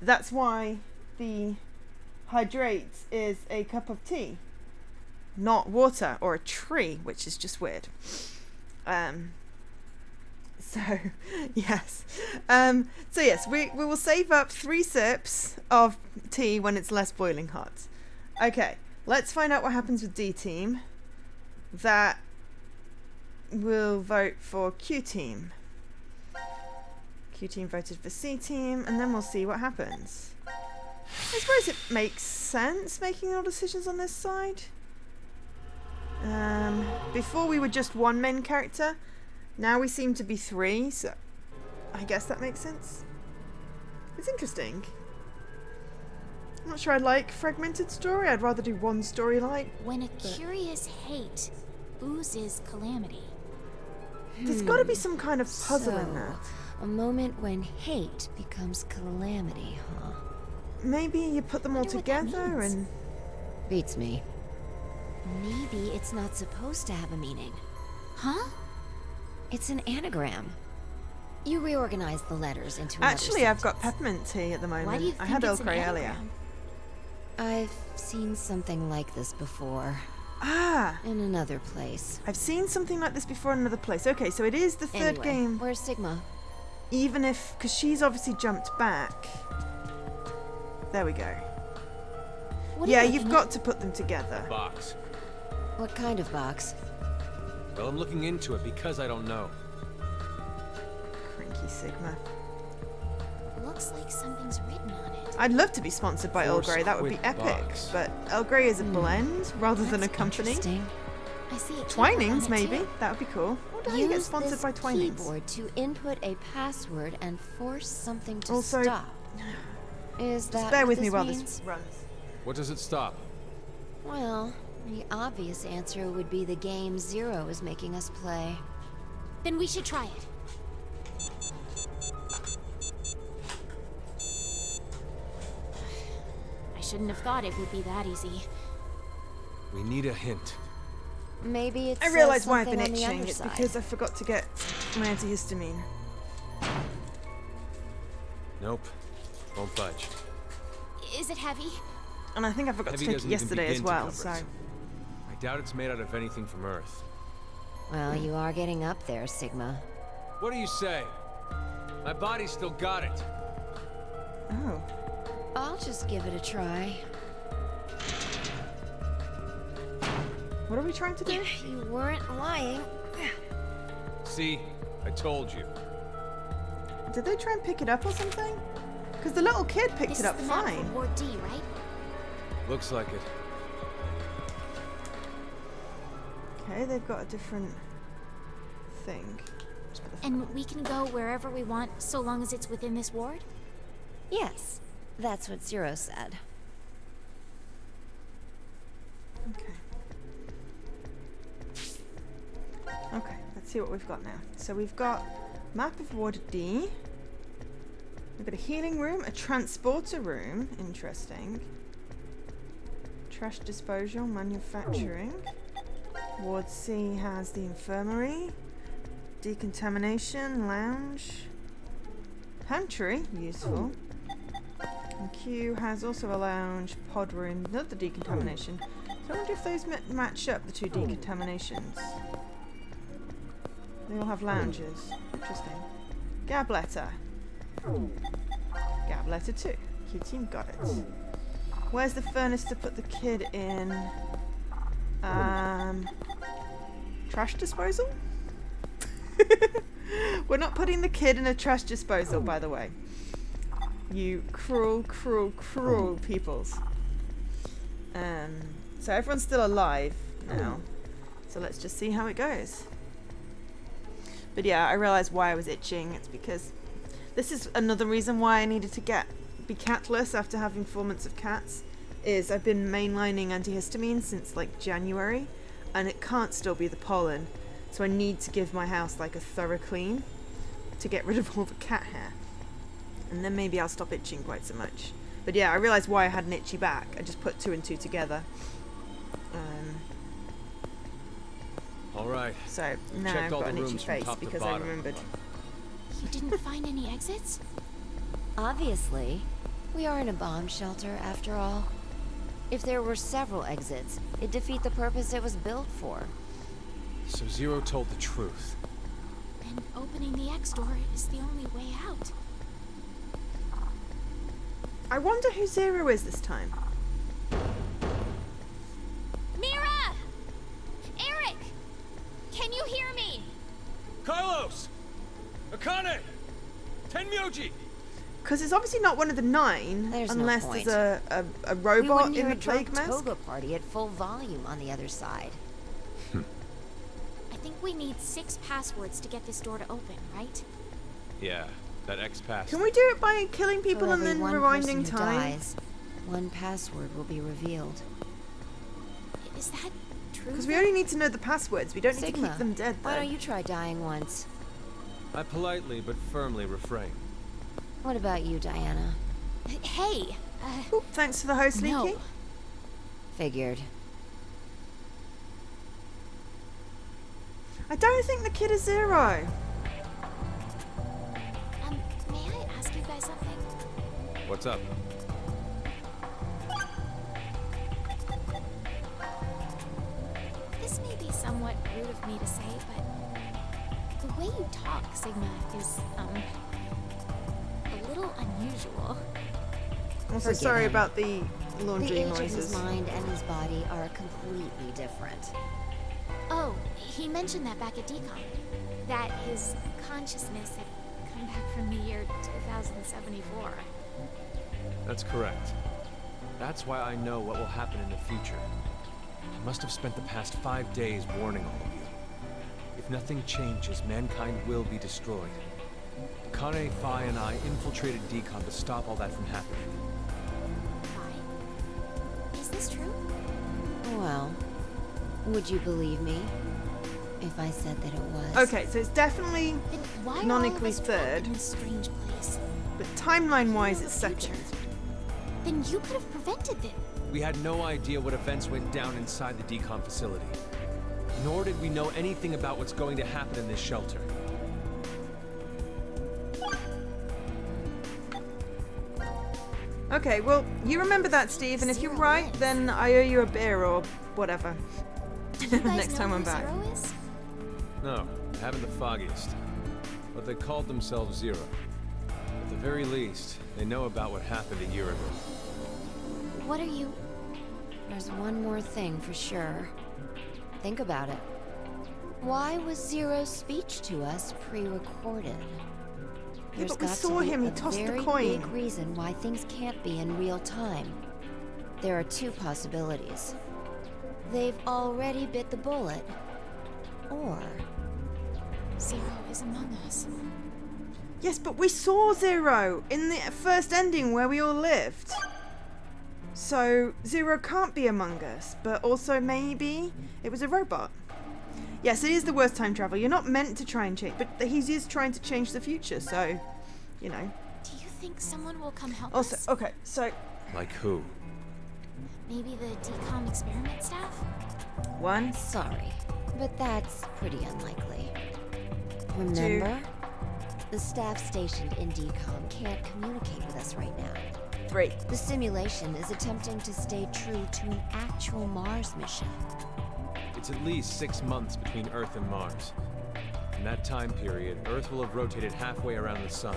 That's why the hydrate is a cup of tea, not water or a tree, which is just weird. So yes. So yes, we will save up 3 sips of tea when it's less boiling hot. Okay, let's find out what happens with D team. That will vote for Q team. Q team voted for C team, and then we'll see what happens. I suppose it makes sense making all decisions on this side. Before we were just 1 main character. Now we seem to be 3, so I guess that makes sense. It's interesting. I'm not sure I like fragmented story. I'd rather do 1 storyline. When a curious hate oozes calamity. There's got to be some kind of puzzle in So, that. a moment when hate becomes calamity, huh? Maybe you put them all Wonder what that together means. and... Beats me. Maybe it's not supposed to have a meaning. Huh? It's an anagram. You reorganize the letters into another Actually, I've got sentence. peppermint tea at the moment. Why do you I think had it's Earl an Grey earlier. anagram? I've seen something like this before. Ah! In another place. I've seen something like this before in another place. Okay, so it is the 3rd Anyway, game. where's Sigma? Even if... Because she's obviously jumped back. There we go. What are Yeah, you you've looking got to put them together. Box. What kind of box? Well, I'm looking into it because I don't know. Crinky Sigma. at? Looks like something's written on it. I'd love to be sponsored by Earl Force Grey. That would be quit epic. box. But Earl Grey is a blend rather than a That's company. interesting. I see a keyboard Twinings, on it, maybe. too. That would be cool. I wonder how you get Use sponsored this by Twinings. keyboard to input a password and force something to Also, stop. Is that Just bear what with me this while means? this runs. What does it stop? Well, the obvious answer would be the game Zero is making us play. Then we should try it. I shouldn't have thought it would be that easy. We need a hint. Maybe it's I realise why I've been on the itching. It's underside. because I forgot to get my antihistamine. Nope. Won't budge. Is it heavy? And I think I forgot Heavy to take it doesn't even yesterday as begin to well, cover so... it. I doubt it's made out of anything from Earth. Well, you are getting up there, Sigma. What do you say? My body's still got it. Oh. I'll just give it a try. What are we trying to do? You weren't lying. See? I told you. Did they try and pick it up or something? Because the little kid picked This it up is the map fine. for Ward D, right? Looks like it. Okay, they've got a different thing. Just put the And we can go wherever we want, so long as it's within this ward? Yes, that's what Zero said. Okay. Okay, let's see what we've got now. So we've got map of Ward D. We've got a healing room, a transporter room, interesting. Trash disposal, manufacturing. Ward C has the infirmary, decontamination, lounge, pantry, useful. And Q has also a lounge, pod room, another decontamination. So I wonder if those match up, the 2 decontaminations. They all have lounges. Interesting. Gab letter. Gab letter 2. Q team got it. Where's the furnace to put the kid in? Trash disposal? We're not putting the kid in a trash disposal, by the way. You cruel, cruel, cruel peoples. So everyone's still alive now. So let's just see how it goes. But yeah, I realized why I was itching. It's because this is another reason why I needed to be catless after having 4 months of cats. Is I've been mainlining antihistamines since like January, and it can't still be the pollen. So I need to give my house like a thorough clean to get rid of all the cat hair. And then maybe I'll stop itching quite so much. But yeah, I realised why I had an itchy back. I just put 2 and 2 together. All right. So now I've got an itchy face because I remembered. You didn't find any exits? Obviously. We are in a bomb shelter, after all. If there were several exits, it'd defeat the purpose it was built for. So Zero told the truth. Then opening the X door is the only way out. I wonder who Zero is this time. Mira! Eric! Can you hear me? Carlos! Akane! Tenmyoji! Because it's obviously not one of the 9, unless there's a robot in the plague mask. Toga party at full volume on the other side. I think we need 6 passwords to get this door to open, right? Yeah, that X pass. Can we do it by killing people and then rewinding time? Dies, 1 password will be revealed. Is that true? Because we only need to know the passwords. We don't need to keep them dead, though. Why don't you try dying once? I politely but firmly refrain. What about you, Diana? Hey! Oop, thanks for the host, Leaky. No. Figured. I don't think the kid is Zero. May I ask you guys something? What's up? This may be somewhat rude of me to say, but the way you talk, Sigma, is, a little unusual. I'm so sorry about the laundry the age noises. Of his mind and his body are completely different. Oh, he mentioned that back at Decon. That his consciousness had come back from the year 2074. That's correct. That's why I know what will happen in the future. I must have spent the past 5 days warning all of you. If nothing changes, mankind will be destroyed. Kane, Phi, and I infiltrated Decon to stop all that from happening. Phi? Is this true? Well, would you believe me if I said that it was? Okay, so it's definitely canonically 3rd. In this strange place? But timeline-wise, it's 2nd. Then you could have prevented this. We had no idea what events went down inside the Decon facility. Nor did we know anything about what's going to happen in this shelter. Okay, well, you remember that, Steve, and if you're right, then I owe you a beer or whatever. Next time I'm back. Zero is? No, I haven't the foggiest. But they called themselves Zero. At the very least, they know about what happened a year ago. What are you... There's one more thing for sure. Think about it. Why was Zero's speech to us pre-recorded? Yeah, There's but we got saw to be him, he a tossed the very coin. big reason why things can't be in real time. There are 2 possibilities. They've already bit the bullet, or... Zero is among us. Yes, but we saw Zero in the first ending where we all lived. So, Zero can't be among us, but also maybe it was a robot. Yes, it is the worst time travel. You're not meant to try and change, but he is trying to change the future, so, you know. Do you think someone will come help also, us? Okay, so... Like who? Maybe the decom experiment staff? One. Sorry, but that's pretty unlikely. Remember? The staff stationed in decom can't communicate with us right now. 3. The simulation is attempting to stay true to an actual Mars mission. It's at least 6 months between Earth and Mars. In that time period, Earth will have rotated halfway around the Sun.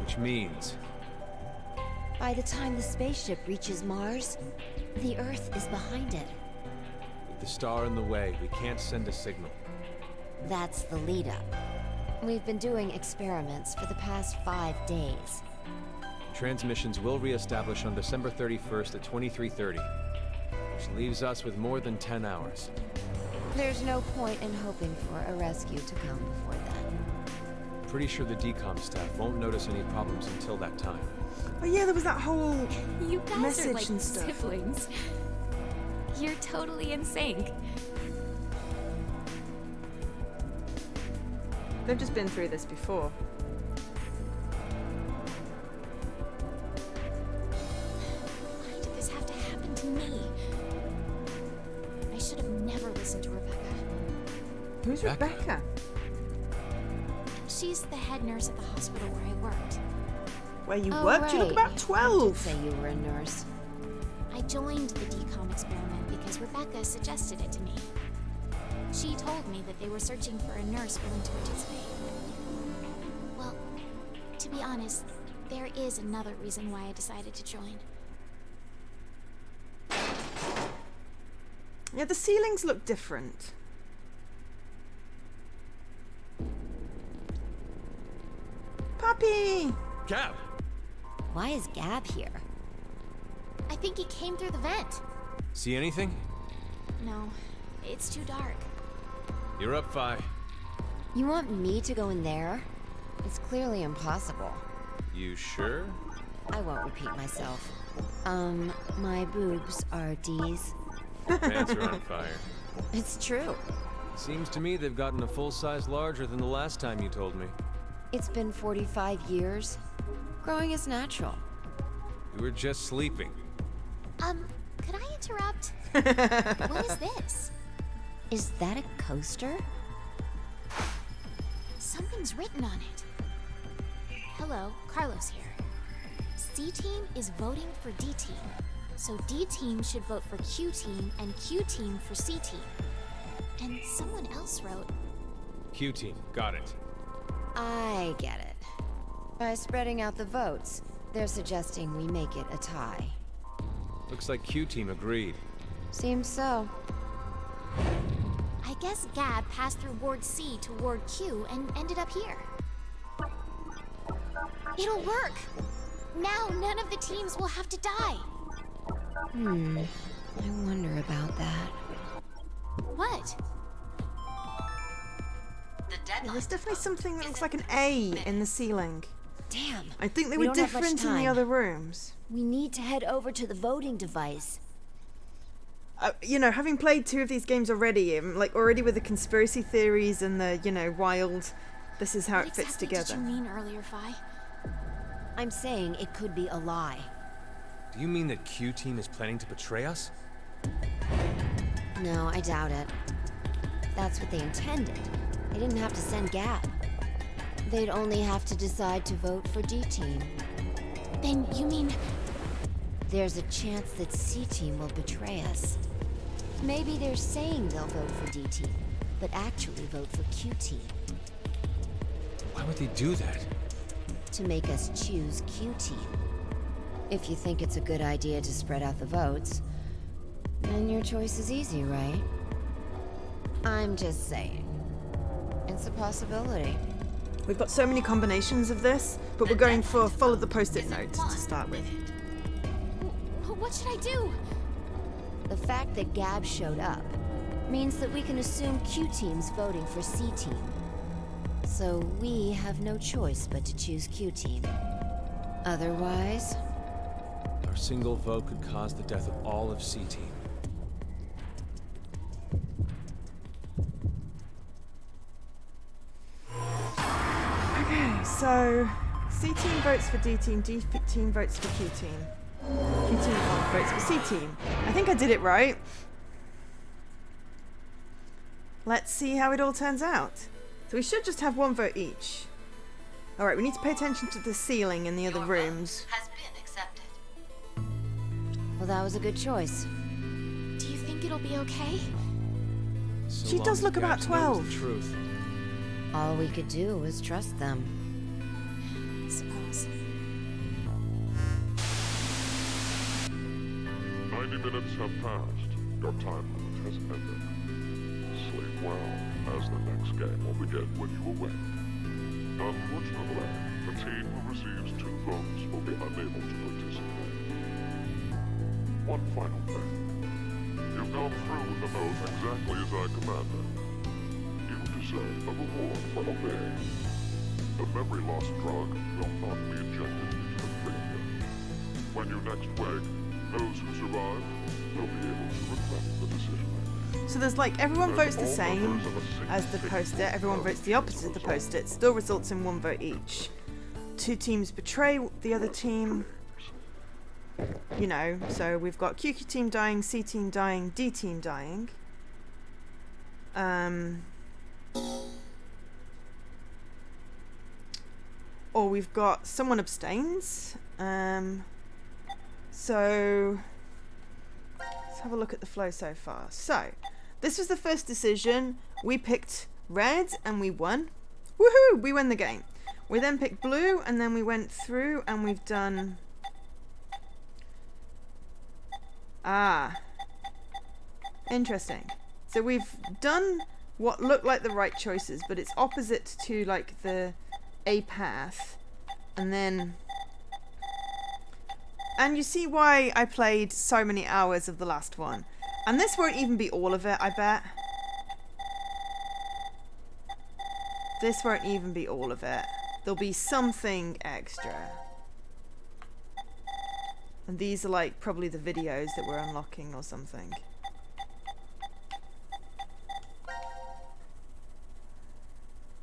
Which means... By the time the spaceship reaches Mars, the Earth is behind it. with the star in the way, we can't send a signal. That's the lead-up. We've been doing experiments for the past 5 days. Transmissions will re-establish on December 31st at 23:30, which leaves us with more than 10 hours. There's no point in hoping for a rescue to come before then. Pretty sure the decom staff won't notice any problems until that time. Oh yeah, there was that whole You guys message are like and stuff. siblings. You're totally in sync. They've just been through this before. Why did this have to happen to me? I should have never listened to Rebecca. Who's Rebecca? She's the head nurse at the hospital where I worked. Where you Oh, worked? You look right. about 12. Say you were a nurse. I joined the decom experiment because Rebecca suggested it to me. She told me that they were searching for a nurse willing to participate. Well, to be honest, there is another reason why I decided to join. Yeah, the ceilings look different. Puppy! Gab! Why is Gab here? I think he came through the vent. See anything? No, it's too dark. You're up, Fi. You want me to go in there? It's clearly impossible. You sure? I won't repeat myself. My boobs are D's. Pants are on fire. It's true. Seems to me they've gotten a full size larger than the last time you told me. It's been 45 years. Growing is natural. You were just sleeping. Could I interrupt? What is this? Is that a coaster? Something's written on it. Hello, Carlos here. C-Team is voting for D-Team. So D-Team should vote for Q-Team and Q-Team for C-Team. And someone else wrote... Q-Team, got it. I get it. By spreading out the votes, they're suggesting we make it a tie. Looks like Q-Team agreed. Seems so. I guess Gab passed through Ward C to Ward Q and ended up here. It'll work! Now none of the teams will have to die! I wonder about that. What? The Yeah, deadline there's definitely to something vote that looks is like in an A in the ceiling. Damn. I think they We were don't have much different in the time. other rooms. We need to head over to the voting device. You know, having played 2 of these games already, like already with the conspiracy theories and the, you know, wild, this is how What it fits exactly together. did you mean earlier, Fi? I'm saying it could be a lie. Do you mean that Q-Team is planning to betray us? No, I doubt it. That's what they intended. They didn't have to send Gab. They'd only have to decide to vote for D-Team. Then you mean... There's a chance that C-Team will betray us. Maybe they're saying they'll vote for D-Team, but actually vote for Q-Team. Why would they do that? To make us choose Q-Team. If you think it's a good idea to spread out the votes, then your choice is easy, right? I'm just saying. It's a possibility. We've got so many combinations of this, but we're going for follow the post-it notes to start with. What should I do? The fact that Gab showed up means that we can assume Q-Team's voting for C-Team. So we have no choice but to choose Q-Team. Otherwise... Our single vote could cause the death of all of C-Team. Okay, so C-Team votes for D-Team, D-Team votes for Q-Team. Q-Team votes for C-Team. I think I did it right. Let's see how it all turns out. So we should just have 1 vote each. Alright, we need to pay attention to the ceiling in the other Your rooms. vote has been accepted. Well, that was a good choice. Do you think it'll be okay? So She long does as look about Gabs knows 12. the truth. All we could do was trust them. I suppose. 90 minutes have passed. Your time limit has ended. Sleep well, as the next game will begin when you awake. Unfortunately, the team who receives 2 votes will be unable to participate. One final thing. You've gone through with the oath exactly as I commanded. Even to say, a reward for obeying. The memory loss drug will not be injected into the graveyard. When you next wake, those who survive will be able to reflect the decision. So there's like, everyone votes the same as the post-it, everyone votes the opposite of the post-it, still results in 1 vote each. 2 teams betray the other team. You know, so we've got QQ team dying, C team dying, D team dying. Or we've got someone abstains. So let's have a look at the flow so far. So this was the first decision. We picked red and we won. Woohoo! We win the game. We then picked blue and then we went through and we've done... Ah. Interesting. So we've done what looked like the right choices, but it's opposite to like the A path. And then... And you see why I played so many hours of the last one. And this won't even be all of it, I bet. This won't even be all of it. There'll be something extra. And these are like probably the videos that we're unlocking or something.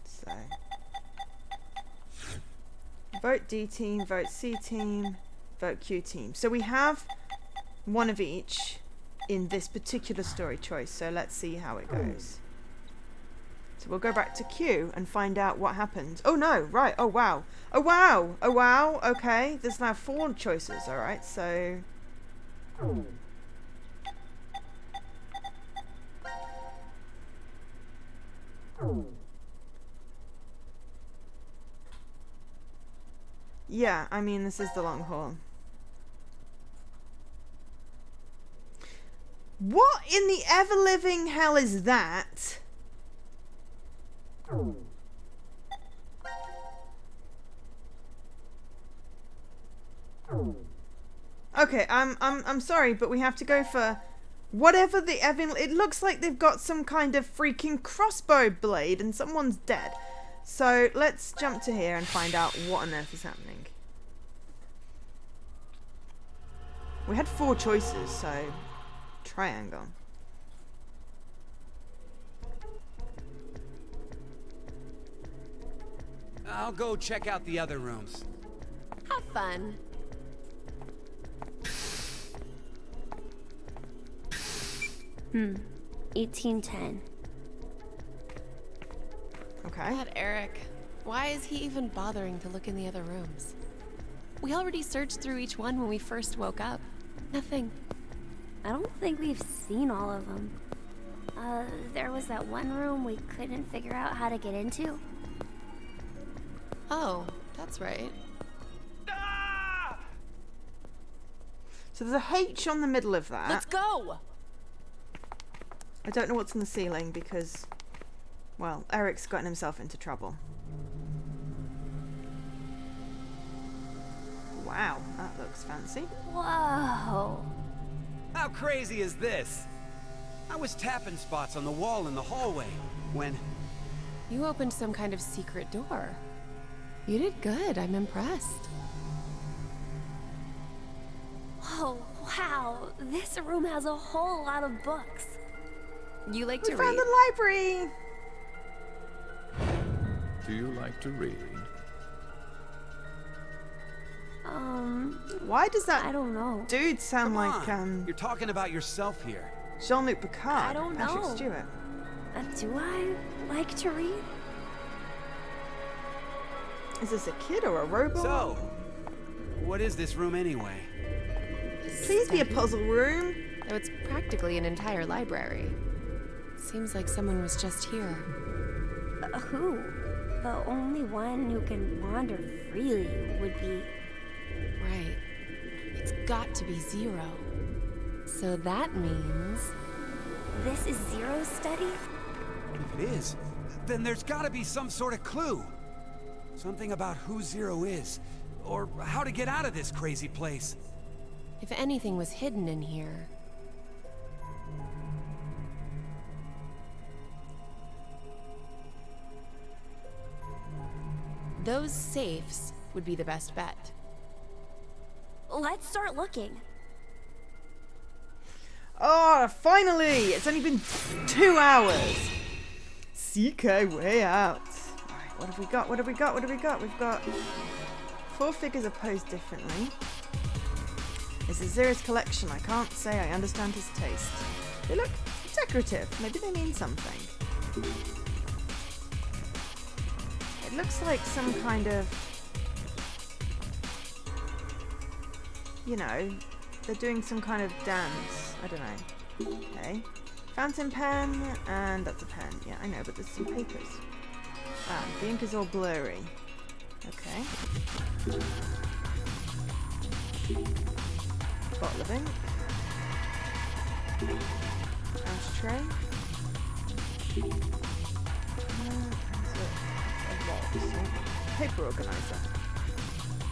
So. Vote D team, vote C team, vote Q team. So we have one of each in this particular story choice. So let's see how it goes. So we'll go back to Q and find out what happened. Oh no, right, oh wow. Oh wow, oh wow, okay. There's now 4 choices, alright, so... Yeah, I mean, this is the long haul. What in the ever-living hell is that? Okay, I'm sorry, but we have to go for whatever the Evan. It looks like they've got some kind of freaking crossbow blade and someone's dead. So let's jump to here and find out what on earth is happening. We had 4 choices, so triangle. I'll go check out the other rooms. Have fun. 1810. Okay. God, Eric. Why is he even bothering to look in the other rooms? We already searched through each one when we first woke up. Nothing. I don't think we've seen all of them. There was that one room we couldn't figure out how to get into. Oh, that's right. So there's a H on the middle of that. Let's go! I don't know what's on the ceiling because, well, Eric's gotten himself into trouble. Wow, that looks fancy. Whoa. How crazy is this? I was tapping spots on the wall in the hallway when... You opened some kind of secret door. You did good. I'm impressed. Oh, wow. This room has a whole lot of books. You like We to found read? the library! Do you like to read? Why does that I don't know. dude sound Come like, on, you're talking about yourself here. Jean-Luc Picard? I don't Patrick know. Stewart. Do I like to read? Is this a kid or a robot? So, what is this room anyway? Please be a puzzle room. Though it's practically an entire library. Seems like someone was just here. Who? The only one who can wander freely would be... Right. It's got to be Zero. So that means... This is Zero's study? If it is, then there's gotta be some sort of clue. Something about who Zero is, or how to get out of this crazy place. If anything was hidden in here... Those safes would be the best bet. Let's start looking. Oh, finally! It's only been 2 hours. CK way out. Alright, what have we got? What have we got? What have we got? We've got 4 figures opposed differently. This is Zero's collection. I can't say I understand his taste. They look decorative. Maybe they mean something. It looks like some kind of, you know, they're doing some kind of dance. I don't know. Okay. Fountain pen, and that's a pen. Yeah, I know, but there's some papers. Ah, the ink is all blurry. Okay. Bottle of ink. Ashtray. A box. Paper organizer.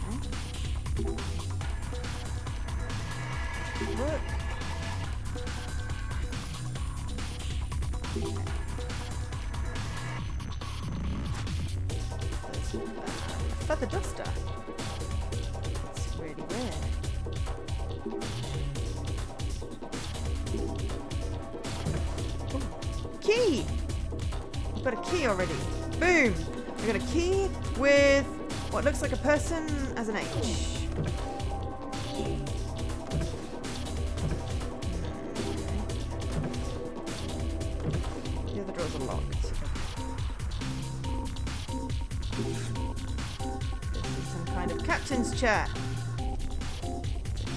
Okay. Book. Okay. There's a feather duster. It's really weird. Key! We've got a key already. Boom! We've got a key with what looks like a person as an H. The other doors are locked. This is some kind of captain's chair.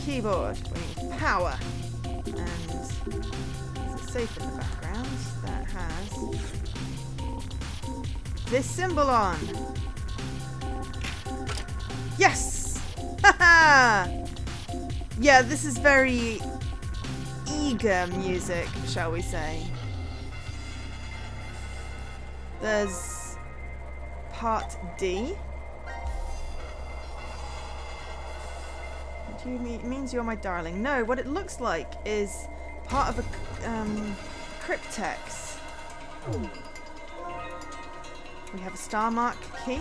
Keyboard. We need power. And there's a safe in the background that has this symbol on. Yes! Haha! Yeah, this is very eager music, shall we say. There's part D. What do you mean? It means you're my darling. No, what it looks like is part of a cryptex. We have a star mark key,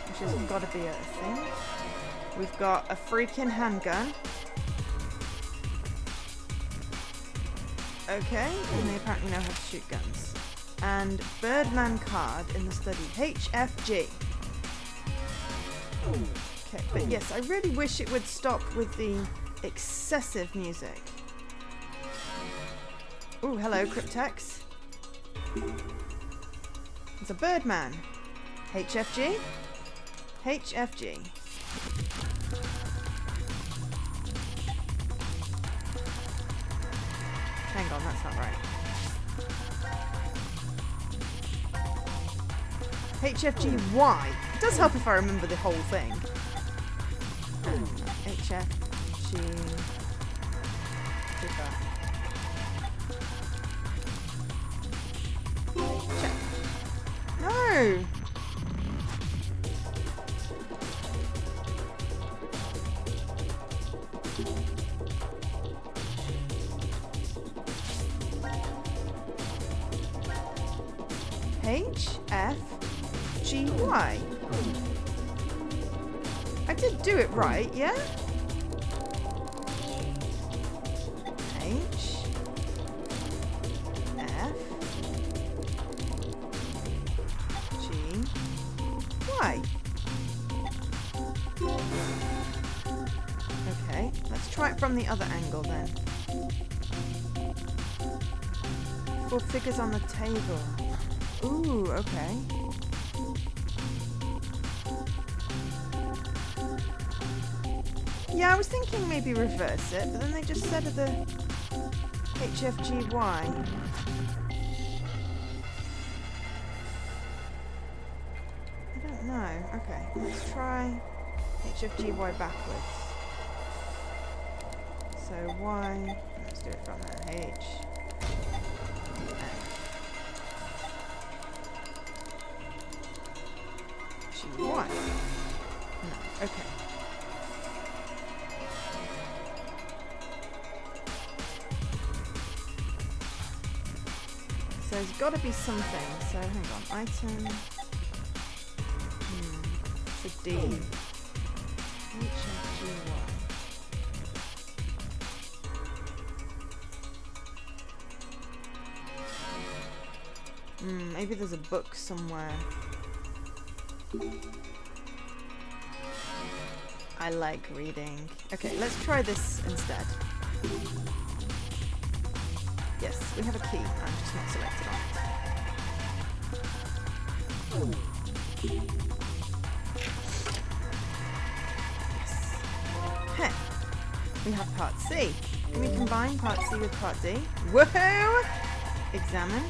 which has got to be a thing. We've got a freaking handgun. Okay, and they apparently know how to shoot guns. And Birdman card in the study. HFG. Okay, but yes, I really wish it would stop with the excessive music. Ooh, hello, Cryptex. It's a Birdman. HFG? HFG. Hang on, that's not right. HFGY. It does help if I remember the whole thing. HFG. Check. No! HFGY. I did do it right, yeah? H F G Y. Okay, let's try it from the other angle then. 4 figures on the table. Ooh, okay. Yeah, I was thinking maybe reverse it, but then they just said the HFGY. I don't know. Okay, let's try HFGY backwards. So Y, let's do it from there. H. F. G. Y. No, okay. So there's got to be something. So hang on. Item. It's a D. H-F-G-Y. Maybe there's a book somewhere. I like reading. Okay, let's try this instead. Yes, we have a key. I'm just not selected on it. Yes. Heh. We have part C. Can we combine part C with part D? Woohoo! Examine.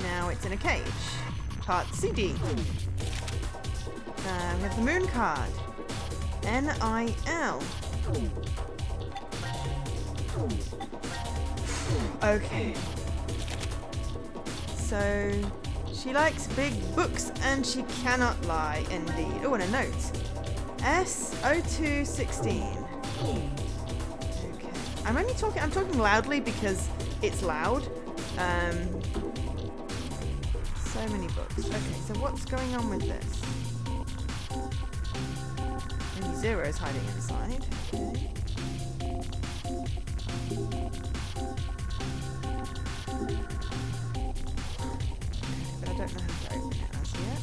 Now it's in a cage. Part CD. We have the moon card. NIL. Okay. So, she likes big books and she cannot lie, indeed. Oh, and a note. S0216. Okay. I'm talking loudly because it's loud. So many books. Okay, so what's going on with this? Maybe Zero's hiding inside. Okay. But I don't know how to open it as yet.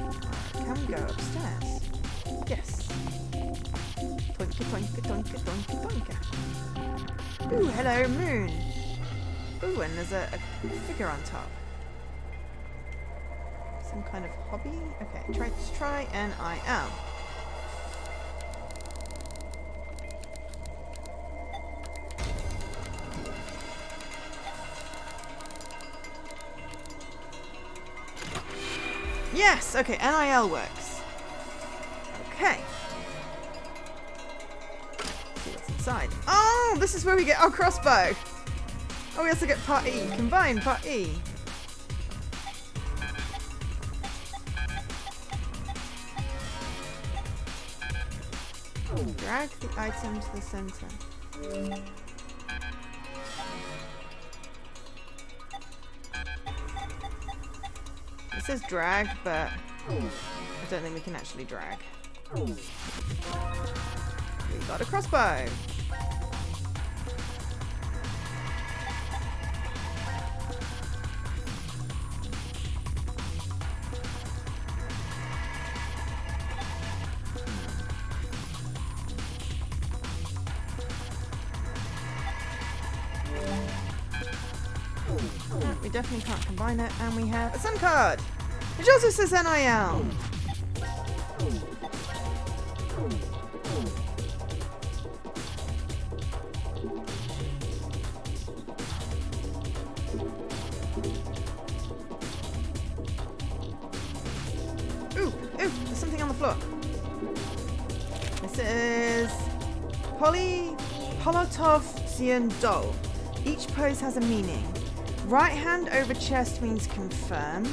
Alright, can we go upstairs? Yes. Toinka, toinka, toinka, toinka, toinka. Ooh, hello, moon. Ooh, and there's a figure on top. Some kind of hobby? Okay, let's try NIL. Yes! Okay, NIL works. Okay. Let's see what's inside. Oh, this is where we get our crossbow! Oh, we also get part E. Combine part E. Drag the item to the center. It says drag, but I don't think we can actually drag. We got a crossbow. We definitely can't combine it, and we have a SIM card, which also says NIL. Ooh, there's something on the floor. This is Polotovsian doll. Each pose has a meaning. Right hand over chest means confirm.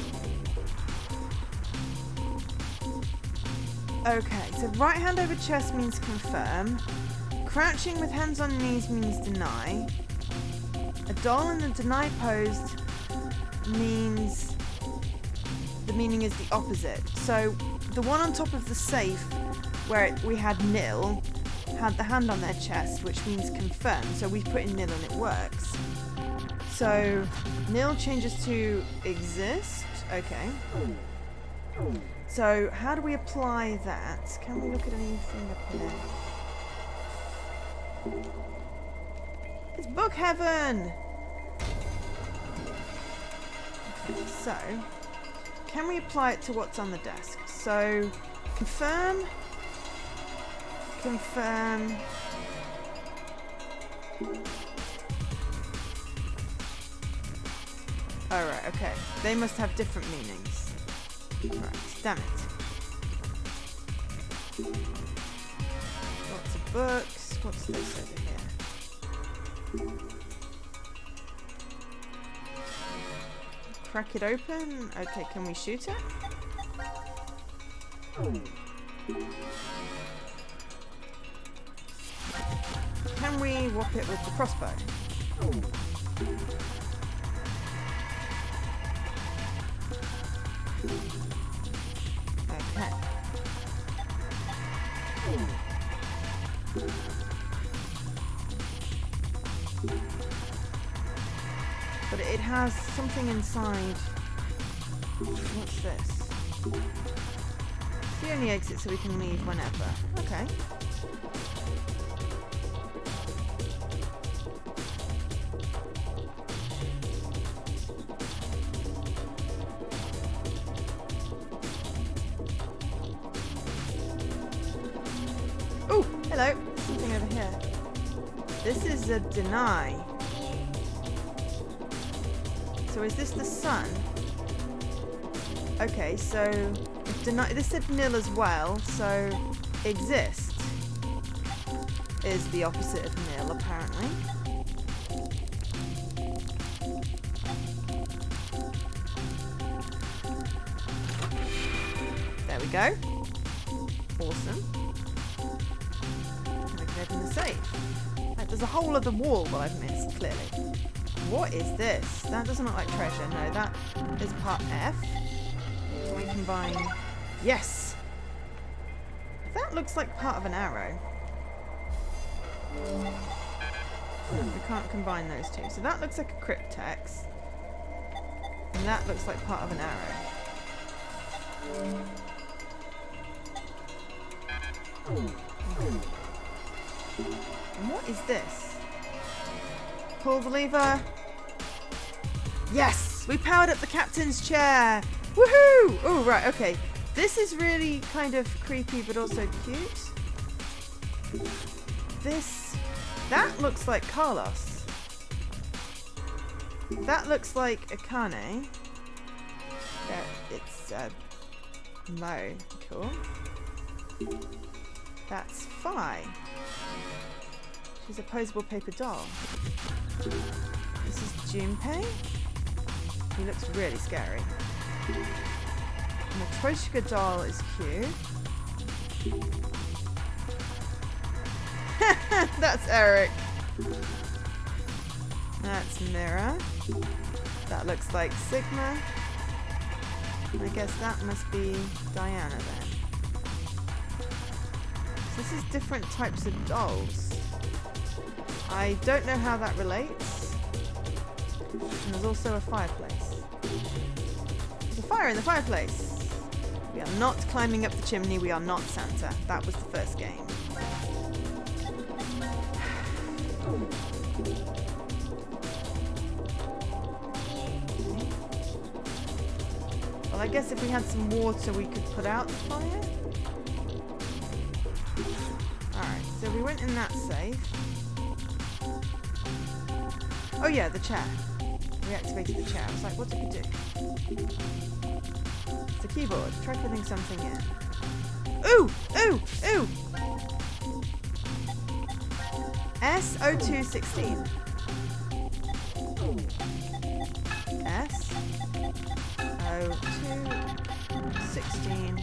Okay, so right hand over chest means confirm. Crouching with hands on knees means deny. A doll in the deny pose means the meaning is the opposite. So the one on top of the safe where we had nil had the hand on their chest, which means confirm. So we put in nil and it works. So nil changes to exist. Okay. So how do we apply that? Can we look at anything up here? It's book heaven! Okay, so can we apply it to what's on the desk? So confirm. Alright, okay. They must have different meanings. Right, damn it. Lots of books. What's this over here? Crack it open. Okay, can we shoot it? Can we whop it with the crossbow? But it has something inside. What's this? It's the only exit so we can leave whenever. Okay. Oh, hello. Something over here. This is a deny. So is this the sun? Okay, so if deny, this said nil as well, so exist is the opposite of nil apparently. There we go. Awesome. And we can open the safe. Right, there's a whole other wall that I've missed, clearly. What is this? That doesn't look like treasure. No, that is part F. Can we combine? Yes! That looks like part of an arrow. We can't combine those two. So that looks like a cryptex. And that looks like part of an arrow. And what is this? Pull the lever. Yes! We powered up the captain's chair! Woohoo! Oh, right, okay. This is really kind of creepy but also cute. That looks like Carlos. That looks like Akane. It's Mo. Cool. That's Phi. She's a posable paper doll. This is Junpei. He looks really scary. And the Toshika doll is cute. That's Eric. That's Mira. That looks like Sigma. I guess that must be Diana then. So this is different types of dolls. I don't know how that relates. And there's also a fireplace. There's a fire in the fireplace. We are not climbing up the chimney. We are not Santa. That was the first game. Well, I guess if we had some water, we could put out the fire. Alright, so we went in that safe. Oh yeah, the chair. We activated the chair. I was like, what did we do? It's a keyboard. Try putting something in. Ooh! Ooh! Ooh! S0216. S0216.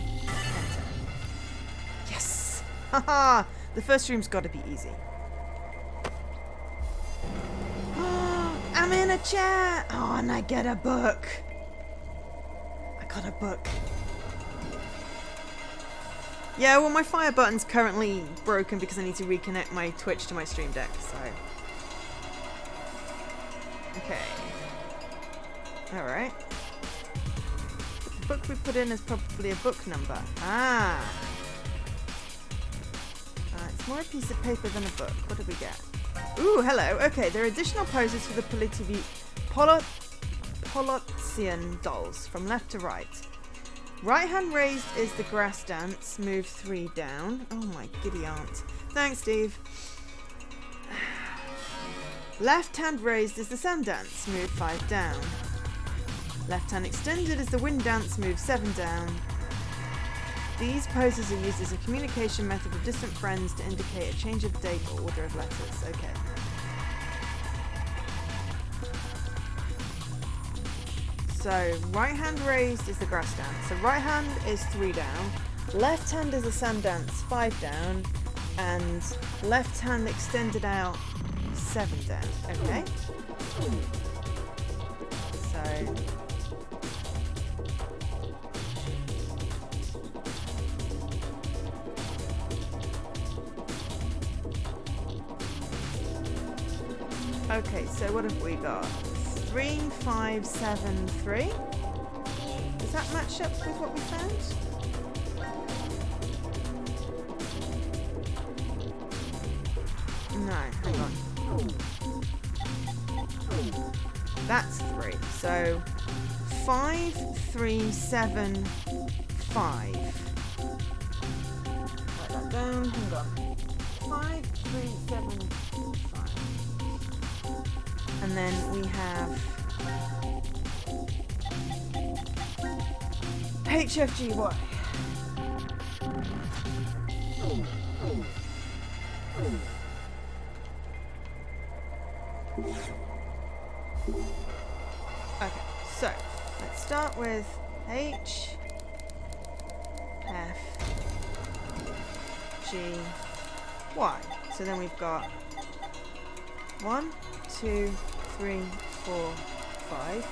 Enter. Yes! Haha! The first room's got to be easy. I'm in a chair! Oh, and I get a book. I got a book. Yeah, well, my fire button's currently broken because I need to reconnect my Twitch to my Stream Deck, so... Okay. Alright. The book we put in is probably a book number. Ah! It's more a piece of paper than a book. What did we get? Ooh, hello. Okay, there are additional poses for the Polotzian dolls, from left to right. Right hand raised is the grass dance, move 3 down. Oh my giddy aunt. Thanks, Steve. Left hand raised is the sand dance, move 5 down. Left hand extended is the wind dance, move 7 down. These poses are used as a communication method with distant friends to indicate a change of date or order of letters. Okay. So, right hand raised is the grass dance. So right hand is 3 down. Left hand is a sand dance, 5 down. And left hand extended out, 7 down. Okay. So... Okay, so what have we got? 3573. Does that match up with what we found? No, hang on. That's 3. So 5375. Write that down. Hang on. 5375. And then we have HFGY. Okay, so let's start with H, F, G, Y. So then we've got 1, 2, 3, 4, 5.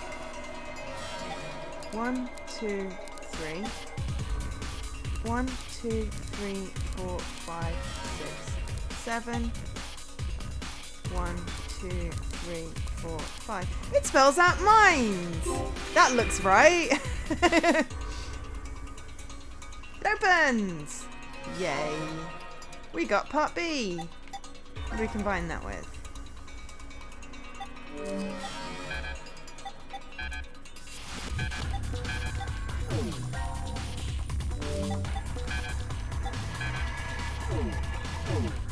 1, 2, 3. 1, 2, 3, 4, 5, 6, 7. 1, 2, 3, 4, 5. It spells out mines! That looks right! It opens! Yay! We got part B! What do we combine that with?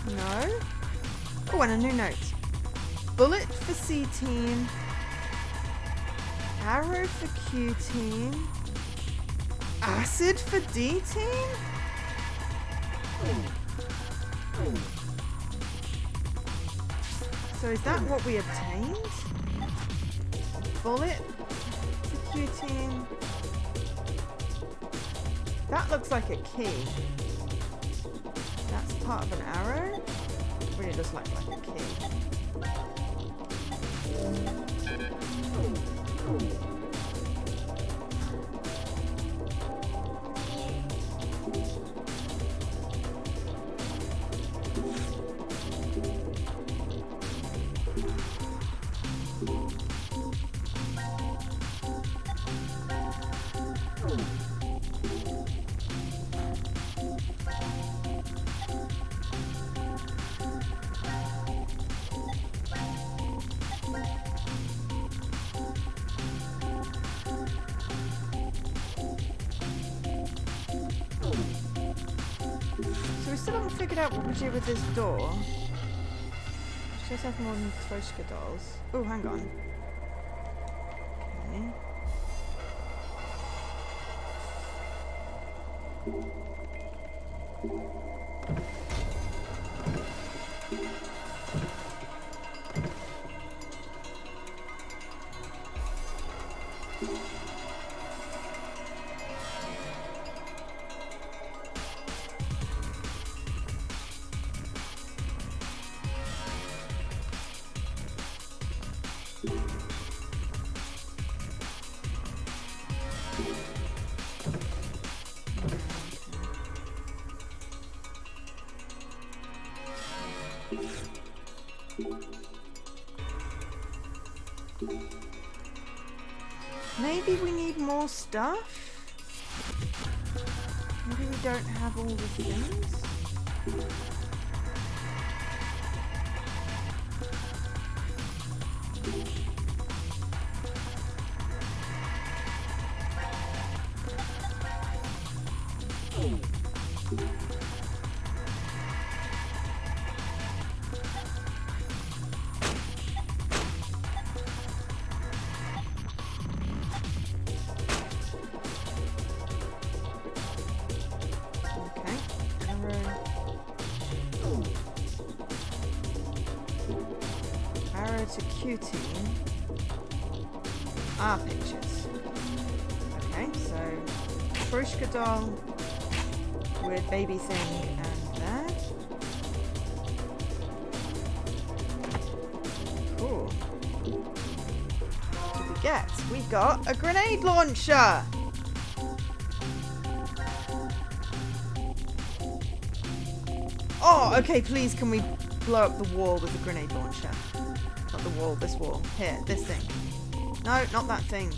No? Oh, and a new note. Bullet for C team. Arrow for Q team. Acid for D team? So is that what we obtained? Bullet for Q team. That looks like a key. That's part of an arrow? Really does look like a key. We still haven't figured out what we do with this door. She does have more than Troshka dolls. Oh, hang on. Maybe we need more stuff? Maybe we don't have all the things? To Q team are pictures. Okay, so Frushka doll with baby thing and that. Cool. What did we get? We got a grenade launcher! Oh, okay, please can we blow up the wall with a grenade launcher? Not the wall, this wall. Here, this thing. No, not that thing.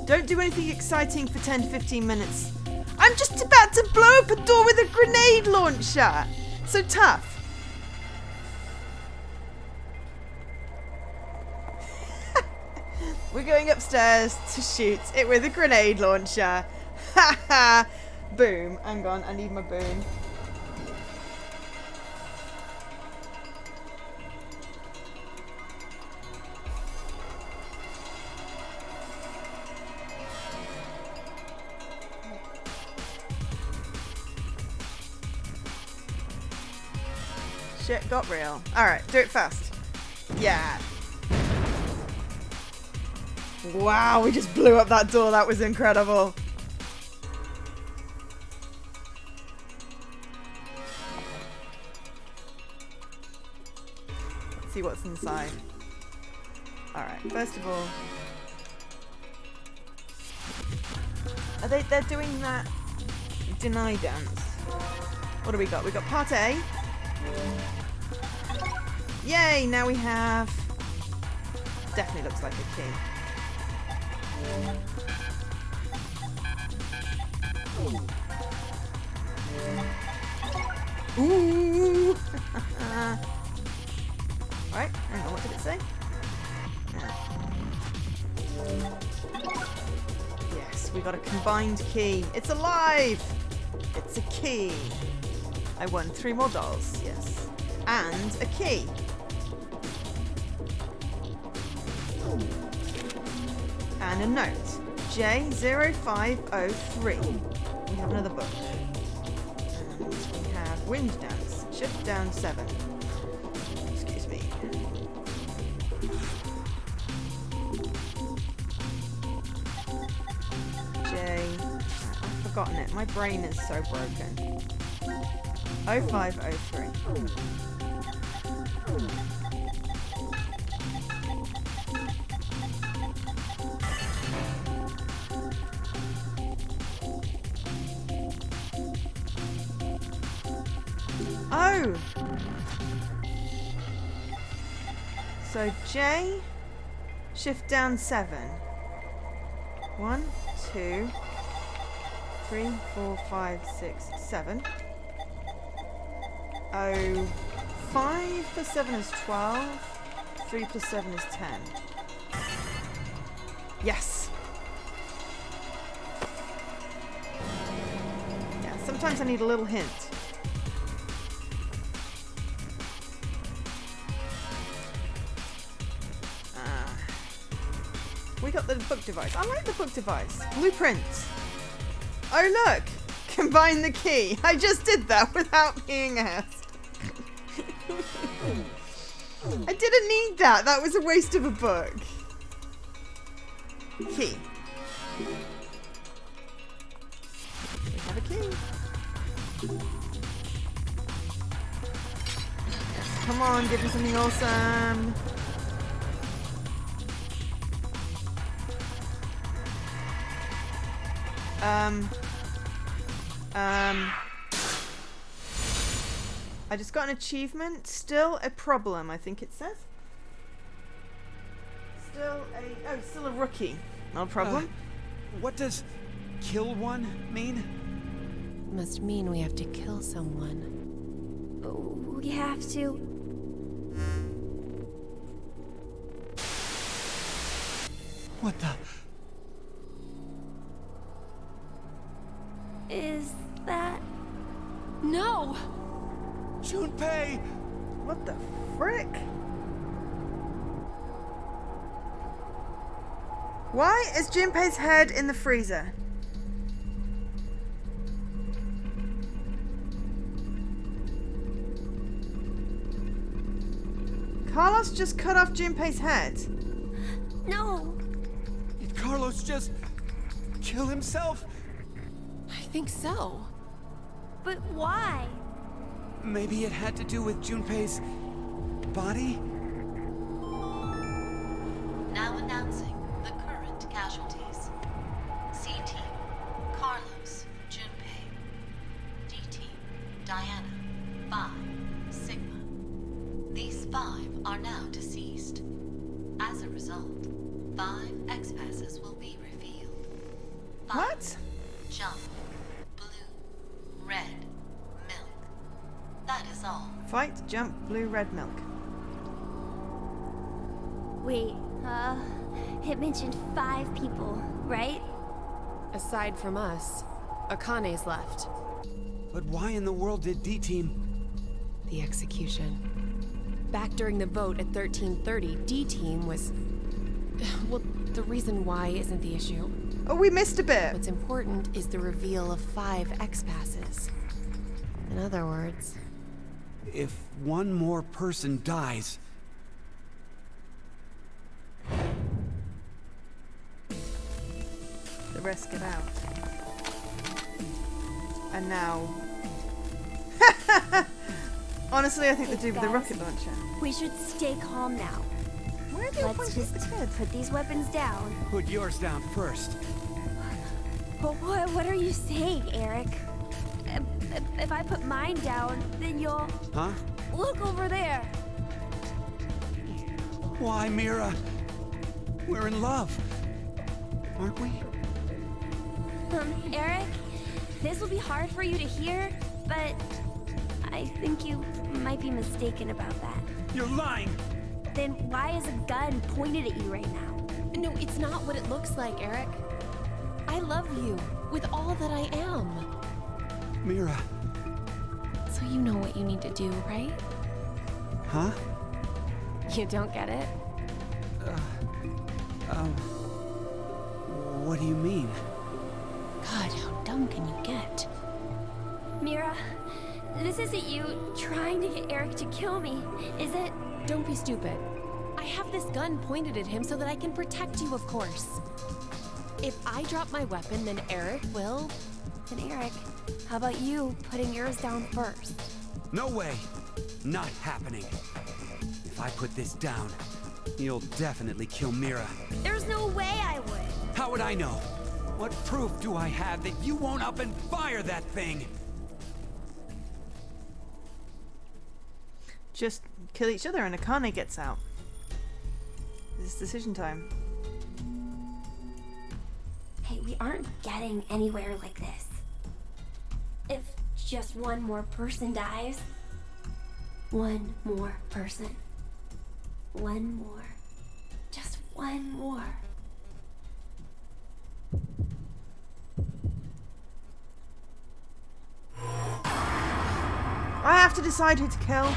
Don't do anything exciting for 10 to 15 minutes. I'm just about to blow up a door with a grenade launcher. So tough. We're going upstairs to shoot it with a grenade launcher. Ha ha. Boom. Hang on, I need my boom. Shit got real. Alright, do it fast. Yeah. Wow, we just blew up that door. That was incredible. Let's see what's inside. Alright, first of all. They're doing that deny dance. What do we got? We got part A. Yay, now we have... Definitely looks like a key. Ooh! Right, hang on, what did it say? Yes, we got a combined key. It's alive! It's a key. I won 3 more dolls, yes. And a key. And a note. J0503. We have another book. And we have Wind Dance. Shift down 7. Excuse me. I've forgotten it. My brain is so broken. 0503. Oh! So J, shift down 7. 1, 2, 3, 4, 5, 6, 7. Oh, 5 plus 7 is 12. 3 plus 7 is 10. Yes! Yeah, sometimes I need a little hint. We got the book device. I like the book device. Blueprint. Oh look! Combine the key. I just did that without being asked. I didn't need that. That was a waste of a book. Key. We have a key. Yes, come on, give me something awesome. I just got an achievement. Still a problem, I think it says. Still a rookie. Not a problem. What does kill one mean? Must mean we have to kill someone. We have to. What the? Is that... No! Junpei! What the frick? Why is Junpei's head in the freezer? Carlos just cut off Junpei's head. No! Did Carlos just kill himself? I think so. But why? Maybe it had to do with Junpei's body? Now announcing the current casualties. C-Team, Carlos, Junpei. D-Team, Diana, Phi, Sigma. These 5 are now deceased. As a result, 5 X-passes will be revealed. 5 What? Jump, blue, red, milk. That is all. Fight, jump, blue, red, milk. Wait, it mentioned 5 people, right? Aside from us, Akane's left. But why in the world did D-Team... The execution. Back during the vote at 1330, D-Team was... Well, the reason why isn't the issue. Oh, we missed a bit. What's important is the reveal of 5 X-passes. In other words... If one more person dies... The rest get out. And now... Honestly, I think the dude with the rocket launcher. We should stay calm now. Where are you Let's pointing just the kid? put these weapons down. Put yours down first. But what are you saying, Eric? If I put mine down, then you'll... Huh? Look over there. Why, Mira? We're in love. Aren't we? Eric, this will be hard for you to hear, but I think you might be mistaken about that. You're lying! Then why is a gun pointed at you right now? No, it's not what it looks like, Eric. I love you with all that I am. Mira. So you know what you need to do, right? Huh? You don't get it? What do you mean? God, how dumb can you get? Mira, this isn't you trying to get Eric to kill me, is it? Don't be stupid. I have this gun pointed at him so that I can protect you, of course. If I drop my weapon, then Eric will... Then Eric, how about you putting yours down first? No way. Not happening. If I put this down, you'll definitely kill Mira. There's no way I would. How would I know? What proof do I have that you won't up and fire that thing? Just kill each other and Akane gets out. It's decision time. Hey, we aren't getting anywhere like this. If just one more person dies. One more person. One more. Just one more. I have to decide who to kill.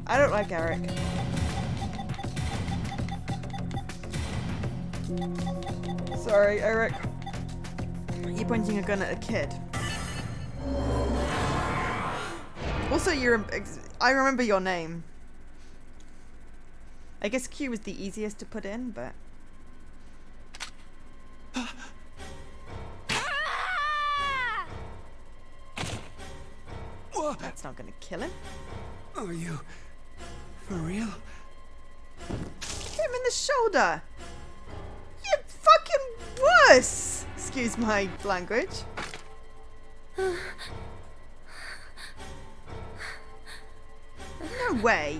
I don't like Eric. Sorry, Eric. You're pointing a gun at a kid. Also, I remember your name. I guess Q was the easiest to put in, but... That's not gonna kill him. Are you... for real? Hit him in the shoulder! You fucking wuss! Excuse my language. No way.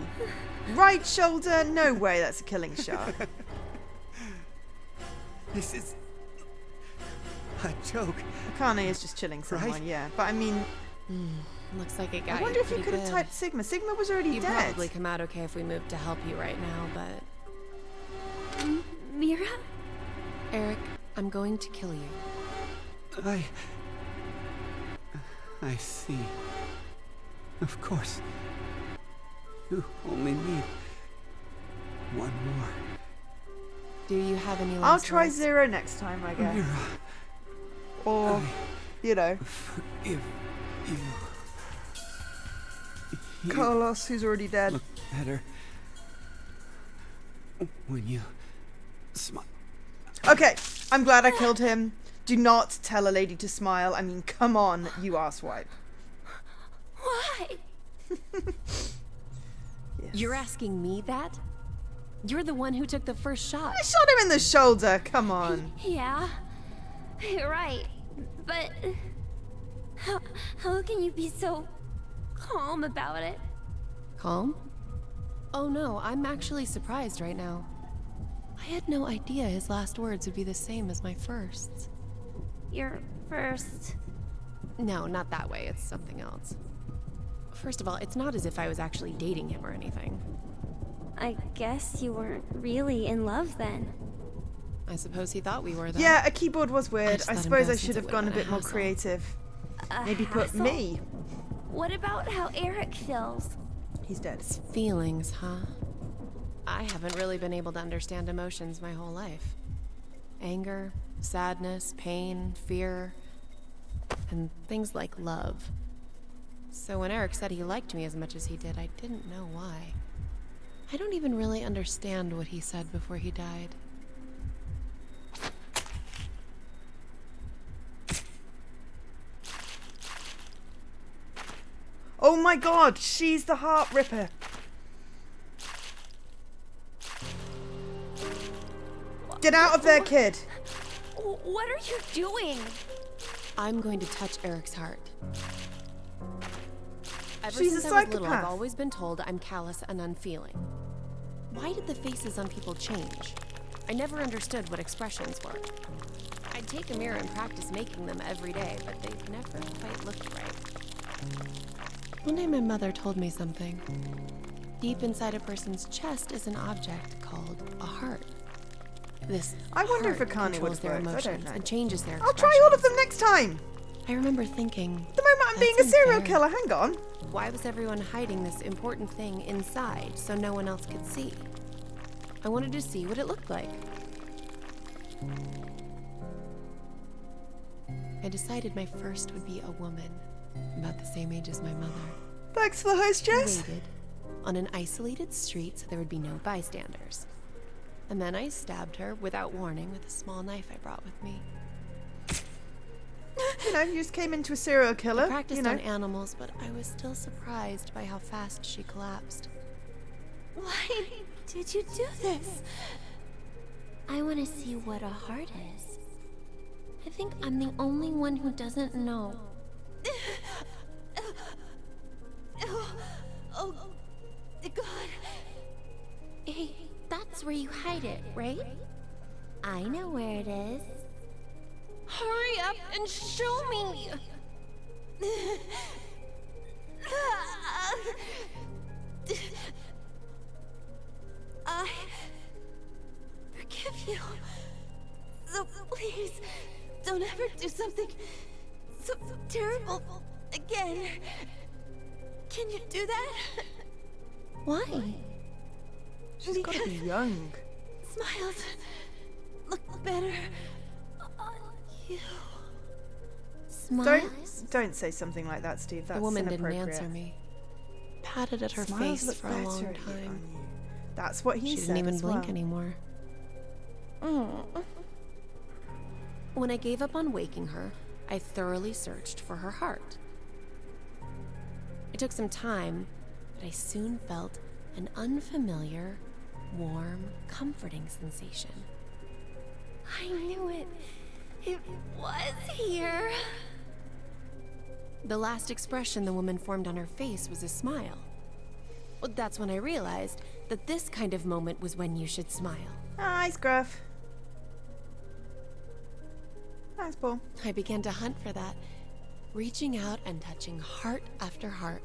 Right shoulder, no way that's a killing shot. This is... a joke. Akane is just chilling someone, Right? yeah. But I mean... Looks like it got I wonder if you pretty could have good. typed Sigma. Sigma was already You'd dead. probably come out okay if we moved to help you right now, but... Mira? Eric, I'm going to kill you. I see. Of course. You only need one more. Do you have any I'll last try words? 0 next time, I guess. Mira, Or, you know, forgive you. You Carlos, who's already dead. look better when you smile. Okay, I'm glad I killed him. Do not tell a lady to smile. I mean, come on, you asswipe. Why? Yes. You're asking me that? You're the one who took the first shot. I shot him in the shoulder, come on. Yeah. Right, but how can you be so calm about it? Calm? Oh no, I'm actually surprised right now. I had no idea his last words would be the same as my firsts. Your first... No, not that way, it's something else. First of all, it's not as if I was actually dating him or anything. I guess you weren't really in love then. I suppose he thought we were, though. Yeah, a keyboard was weird. I let him suppose go I since should it have would've gone a been a bit more hassle. creative. A Maybe put hassle? me. What about how Eric feels? He's dead. Feelings, huh? I haven't really been able to understand emotions my whole life. Anger, sadness, pain, fear, and things like love. So when Eric said he liked me as much as he did, I didn't know why. I don't even really understand what he said before he died. Oh my god, she's the heart ripper. Get out of there, kid. What are you doing? I'm going to touch Eric's heart. Ever She's a since I was little, I've psychopath. always been told I'm callous and unfeeling. Why did the faces on people change? I never understood what expressions were. I'd take a mirror and practice making them every day, but they never quite looked right. One day my mother told me something. Deep inside a person's chest is an object called a heart. This I wonder if heart Akane controls would their work. I don't emotions know. and changes their I'll try all of them expressions. next time. I remember thinking, The moment I'm being a "That's serial unfair. killer, hang on. Why was everyone hiding this important thing inside so no one else could see? I wanted to see what it looked like. I decided my first would be a woman, about the same age as my mother. Thanks for the host, I Jess. waited on an isolated street so there would be no bystanders. And then I stabbed her without warning with a small knife I brought with me. You know, you just came into a serial killer. I practiced you know. on animals, but I was still surprised by how fast she collapsed. Why did you do this? I want to see what a heart is. I think I'm the only one who doesn't know. Oh, God. Hey, that's where you hide it, right? I know where it is. Hurry up and show me! I forgive you. So please, don't ever do something so terrible again. Can you do that? Why? She's got to be young. Smiles look better on you. Smiles? Don't say something like that, Steve. That's The woman didn't inappropriate. answer me. Patted at her Smiles face look for a better long on you. time. That's what he She said didn't even as blink well. anymore. When I gave up on waking her, I thoroughly searched for her heart. It took some time, but I soon felt an unfamiliar, warm, comforting sensation. I knew it. It was here. The last expression the woman formed on her face was a smile. Well, that's when I realized that this kind of moment was when you should smile. Hi, Scruff. Thanks, Paul. I began to hunt for that, reaching out and touching heart after heart.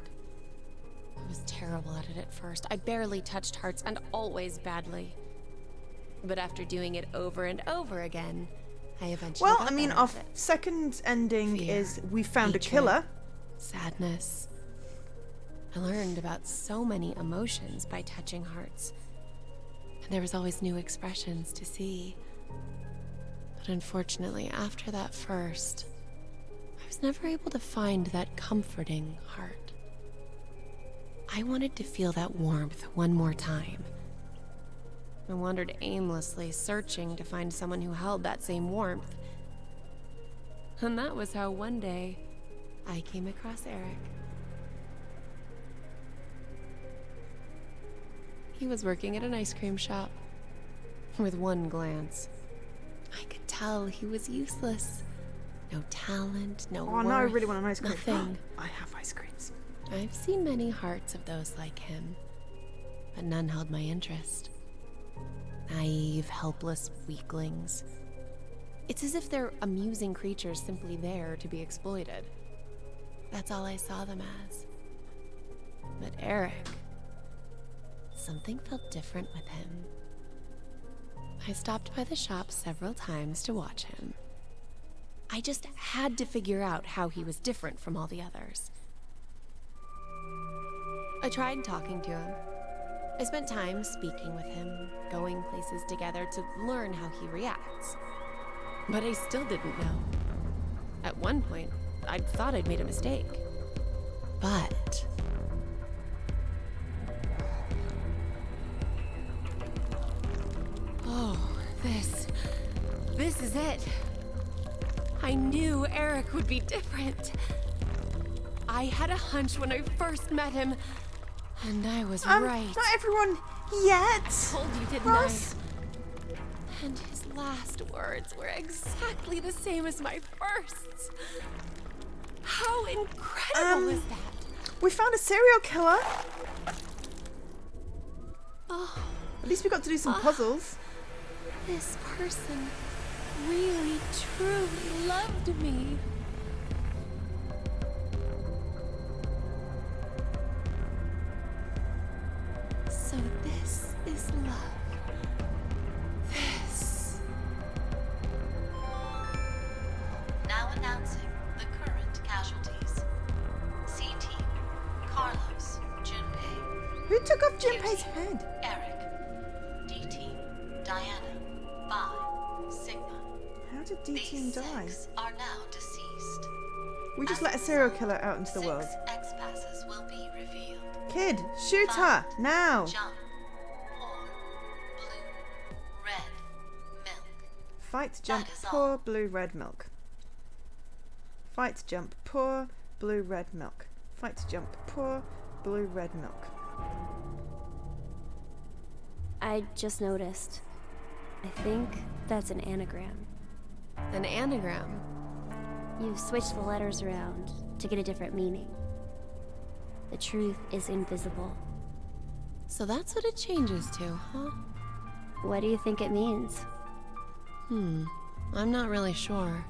I was terrible at it at first. I barely touched hearts and always badly. But after doing it over and over again, I eventually Well, got I mean, better our at it. second ending Fear, is we found hatred, a killer. Sadness. I learned about so many emotions by touching hearts. And there was always new expressions to see. But unfortunately, after that first, I was never able to find that comforting heart. I wanted to feel that warmth one more time. I wandered aimlessly, searching to find someone who held that same warmth. And that was how one day I came across Eric. He was working at an ice cream shop. With one glance, I could tell he was useless. No talent, no Oh worth, no, I really want an ice cream. nothing. I have ice creams. I've seen many hearts of those like him, but none held my interest. Naive, helpless weaklings. It's as if they're amusing creatures simply there to be exploited. That's all I saw them as. But Eric, something felt different with him. I stopped by the shop several times to watch him. I just had to figure out how he was different from all the others. I tried talking to him. I spent time speaking with him, going places together to learn how he reacts. But I still didn't know. At one point, I thought I'd made a mistake. But... oh, this is it. I knew Eric would be different. I had a hunch when I first met him, and I was right. Not everyone yet. Told you, didn't Ross. I? And his last words were exactly the same as my first. How incredible is that? We found a serial killer. Oh, At least we got to do some puzzles. this person really, truly loved me. So this is love. This. Now announcing the current casualties. C-Team, Carlos, Junpei. Who took off Junpei's Q-Team, head? Eric. D-Team, Diana, Phi, Sigma. How did D-Team These die? 6 are now deceased. We just As let a serial killer out into the 6 world. X-passes will be revealed. Kid, shoot her now. Jump, pour, blue, red, milk. Fight, jump, is pour, all. blue, red milk. Fight, jump, pour, blue, red milk. Fight, jump, pour, blue, red milk. I just noticed. I think that's an anagram. An anagram. You've switched the letters around to get a different meaning. The truth is invisible. So that's what it changes to, huh? What do you think it means? I'm not really sure.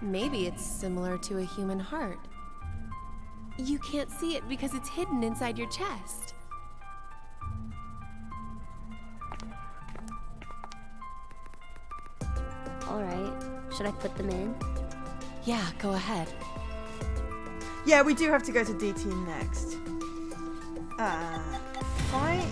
Maybe it's similar to a human heart. You can't see it because it's hidden inside your chest. Alright, should I put them in? Yeah, go ahead. Yeah, we do have to go to D-Team next. Fight.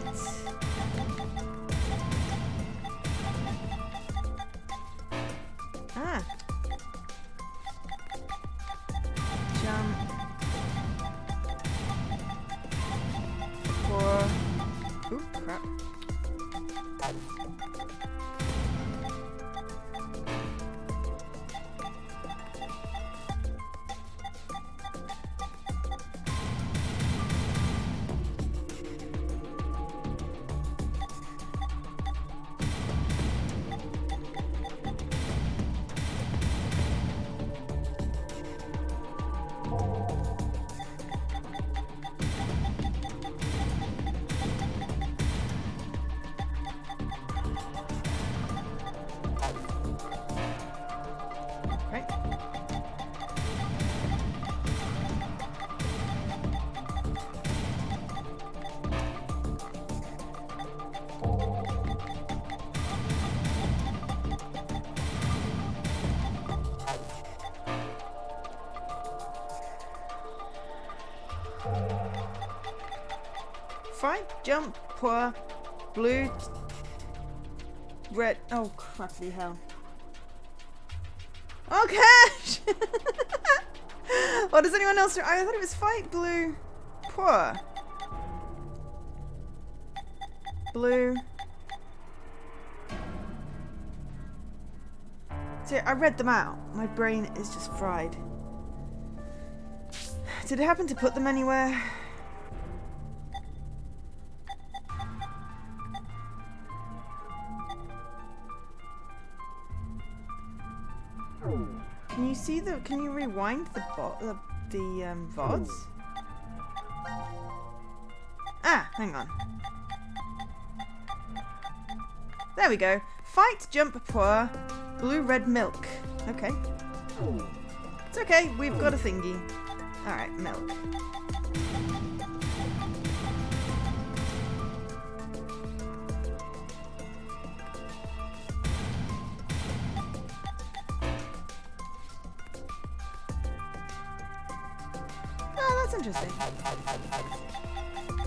Jump. Pour. Ooh, crap. Right. Fight, jump, pour, blue, red. Oh, crappy hell. Oh, gosh! What does anyone else do? I thought it was fight, blue, pour. Blue. See, I read them out. My brain is just fried. Did it happen to put them anywhere? Can you see the? Can you rewind the VODs? Ah, hang on. There we go. Fight, jump, pour, blue, red, milk. Okay. It's okay. We've got a thingy. All right, milk. Oh, that's interesting.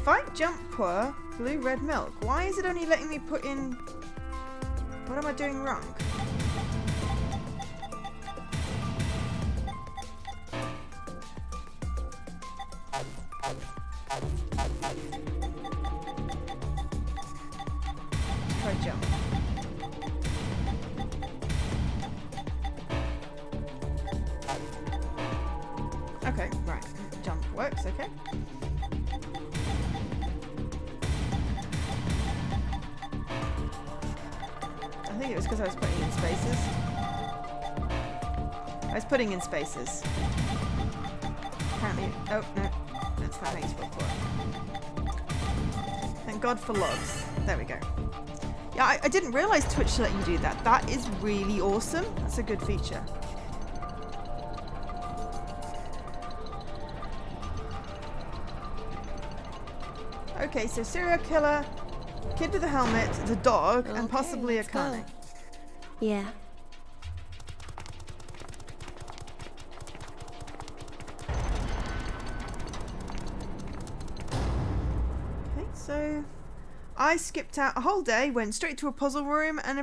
Fight, jump, pour, blue, red, milk. Why is it only letting me put in... What am I doing wrong? Try jump. Okay, right. Jump works, okay. I think it was because I was putting in spaces. I was putting in spaces. Apparently, oh no, that's not how you spell for. Thank God for logs. There we go. Yeah, I didn't realize Twitch let you do that. That is really awesome. That's a good feature. Okay, so serial killer, kid with a helmet, the dog, and possibly a Akane. Yeah. Okay, so I skipped out a whole day, went straight to a puzzle room, and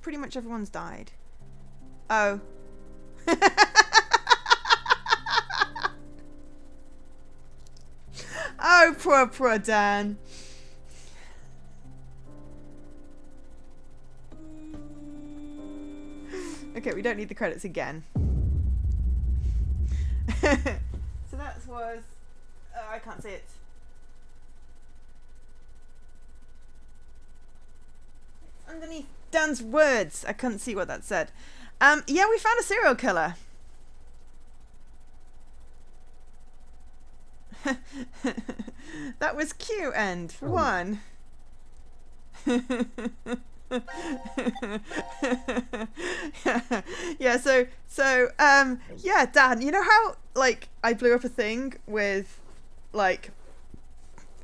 pretty much everyone's died. Oh. Oh, poor Dan. Okay, we don't need the credits again. So that was... I can't see it. Underneath Dan's words. I couldn't see what that said. Yeah, we found a serial killer. That was cute. End 1. Yeah, so yeah, Dan, you know how like I blew up a thing with like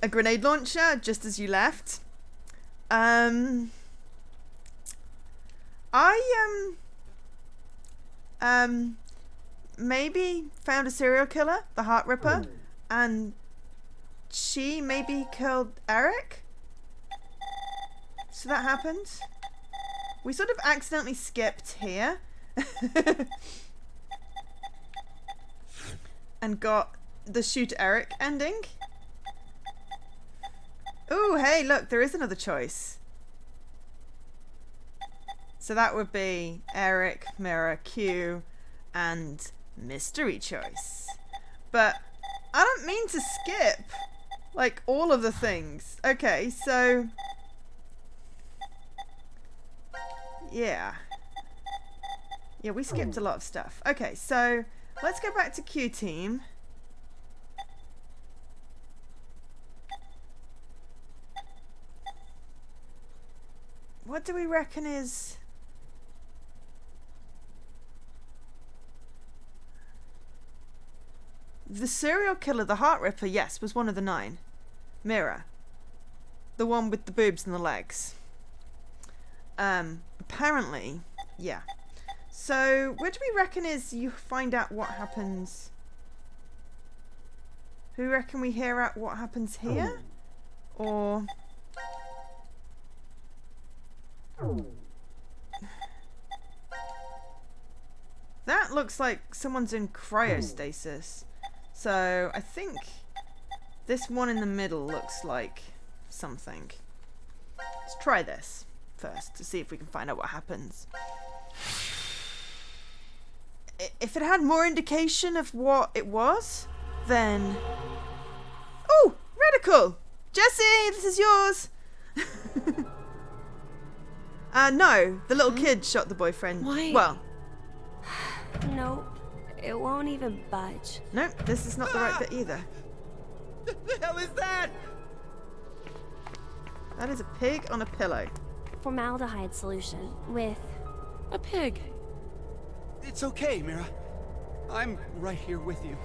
a grenade launcher just as you left? I maybe found a serial killer, the Heart Ripper, and she maybe killed Eric. So that happened. We sort of accidentally skipped here and got the shoot Eric ending. Ooh, hey, look, there is another choice. So that would be Eric, Mirror, Q, and mystery choice. But I don't mean to skip like all of the things. Okay, so yeah, we skipped a lot of stuff. Okay, so let's go back to Q team. What do we reckon is... The serial killer, the Heart Ripper, yes, was one of the 9. Mirror. The one with the boobs and the legs. Apparently, yeah. So, what do we reckon is you find out what happens... Who reckon we hear out what happens here? Or... That looks like someone's in cryostasis. So I think this one in the middle looks like something. Let's try this first to see if we can find out what happens. If it had more indication of what it was, then... Oh! Radical! Jesse, this is yours! No, the little kid shot the boyfriend. Why? Well... Nope. It won't even budge. Nope, this is not the right bit either. What the hell is that? That is a pig on a pillow. Formaldehyde solution with A pig. It's okay, Mira. I'm right here with you.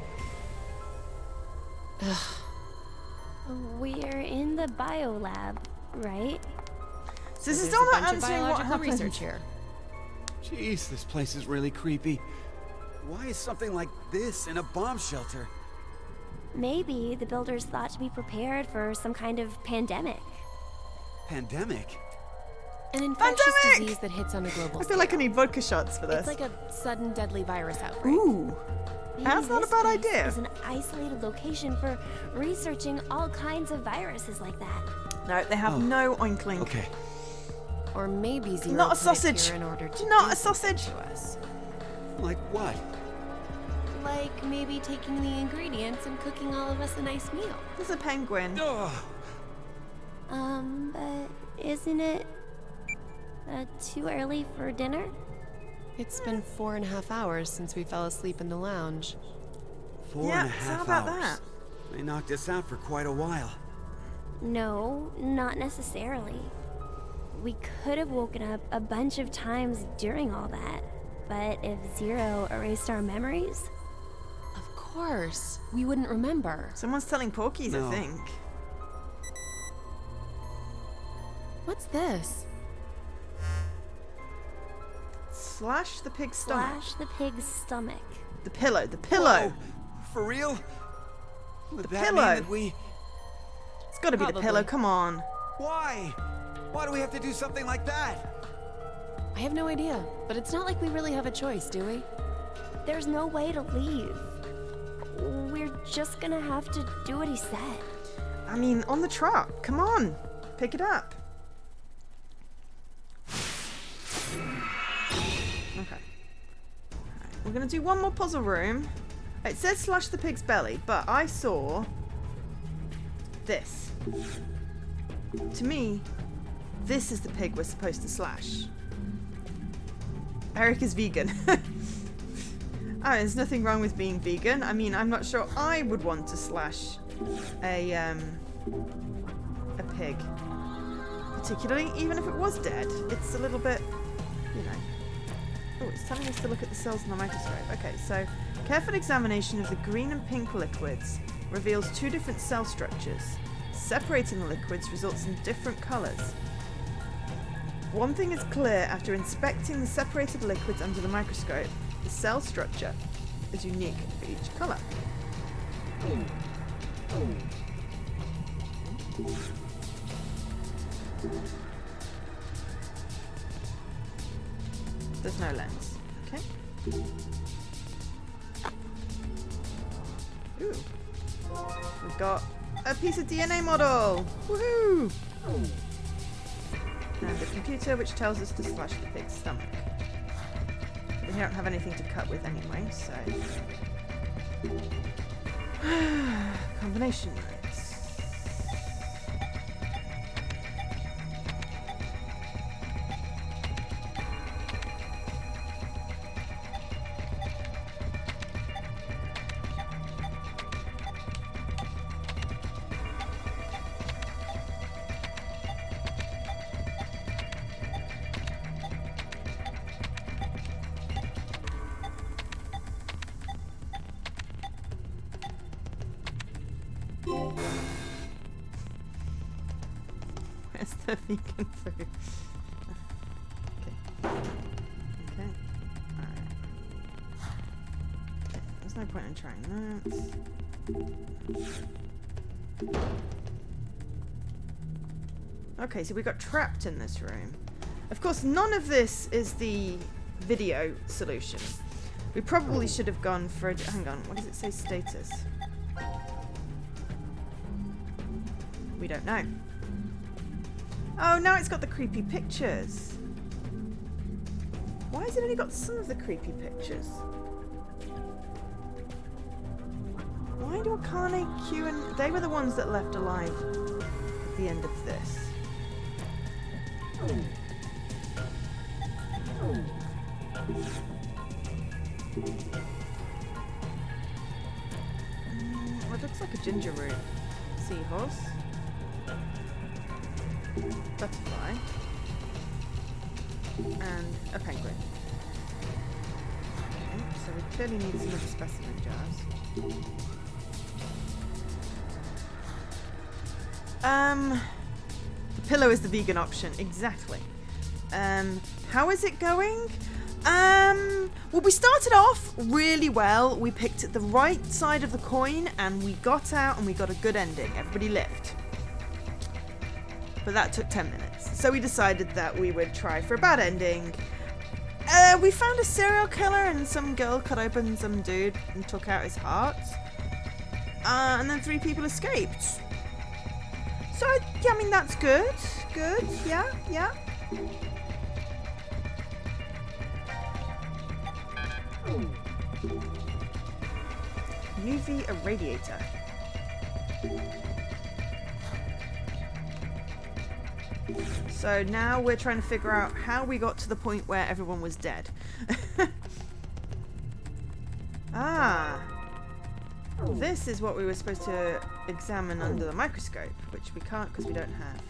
We're in the biolab, right? So this is There's still a not bunch of answering what biological happened. research here. Jeez, this place is really creepy. Why is something like this in a bomb shelter? Maybe the builders thought to be prepared for some kind of pandemic. Pandemic? An infectious Pandemic! disease that hits on a global I feel like I scale. need vodka shots for this. It's like a sudden deadly virus outbreak. Ooh. Maybe That's not a this bad place idea. is an isolated location for researching all kinds of viruses like that. No, they have no oinkling. Okay. Or maybe Zero Not a put it sausage. here in order to Not do a something sausage. to us. Like what? Like maybe taking the ingredients and cooking all of us a nice meal. There's a penguin. Ugh. But isn't it too early for dinner? It's been 4.5 hours since we fell asleep in the lounge. Four Yeah, and a so half how about hours. that? They knocked us out for quite a while. No, not necessarily. We could have woken up a bunch of times during all that, but if Zero erased our memories, Of course. We wouldn't remember. Someone's telling porkies, No. I think. What's this? Slash the pig's stomach. slash the pig's stomach. The pillow. The pillow. Whoa, for real? Would The that pillow. mean that we... It's got to be the Probably. pillow. Come on. Why? Why do we have to do something like that? I have no idea, but it's not like we really have a choice, do we? There's no way to leave. We're just gonna have to do what he said. I mean, on the truck. Come on. Pick it up. Okay. We're going to do one more puzzle room. It says slash the pig's belly, but I saw this. To me, this is the pig we're supposed to slash. Eric is vegan. Oh, there's nothing wrong with being vegan. I mean, I'm not sure I would want to slash a pig. Particularly, even if it was dead. It's a little bit, you know. Oh, it's telling us to look at the cells in the microscope. Okay, so careful examination of the green and pink liquids reveals two different cell structures. Separating the liquids results in different colours. One thing is clear after inspecting the separated liquids under the microscope. The cell structure is unique for each colour. There's no lens. Okay. Ooh. We've got a piece of DNA model! Woohoo! And a computer which tells us to slash the pig's stomach. We don't have anything to cut with anyway, so... Combination notes. Where's the vegan food? Okay. Okay. Alright. Okay. There's no point in trying that. Okay, so we got trapped in this room. Of course, none of this is the video solution. We probably should have gone for a... Hang on, what does it say status? We don't know. Oh, now it's got the creepy pictures. Why has it only got some of the creepy pictures? Why do Akane, Q, and... They were the ones that left alive at the end of this. Well, it looks like a ginger root. Seahorse. Butterfly. And a penguin. Okay, so we clearly need some of the specimen jars. The pillow is the vegan option. Exactly. How is it going? Well, we started off really well. We picked the right side of the coin and we got out and we got a good ending. Everybody lived. But that took 10 minutes. So we decided that we would try for a bad ending. We found a serial killer and some girl cut open some dude and took out his heart. And then 3 people escaped. So, yeah, I mean, that's good. Good, yeah, yeah. UV irradiator. So now we're trying to figure out how we got to the point where everyone was dead. Ah. This is what we were supposed to examine under the microscope, which we can't because we don't have.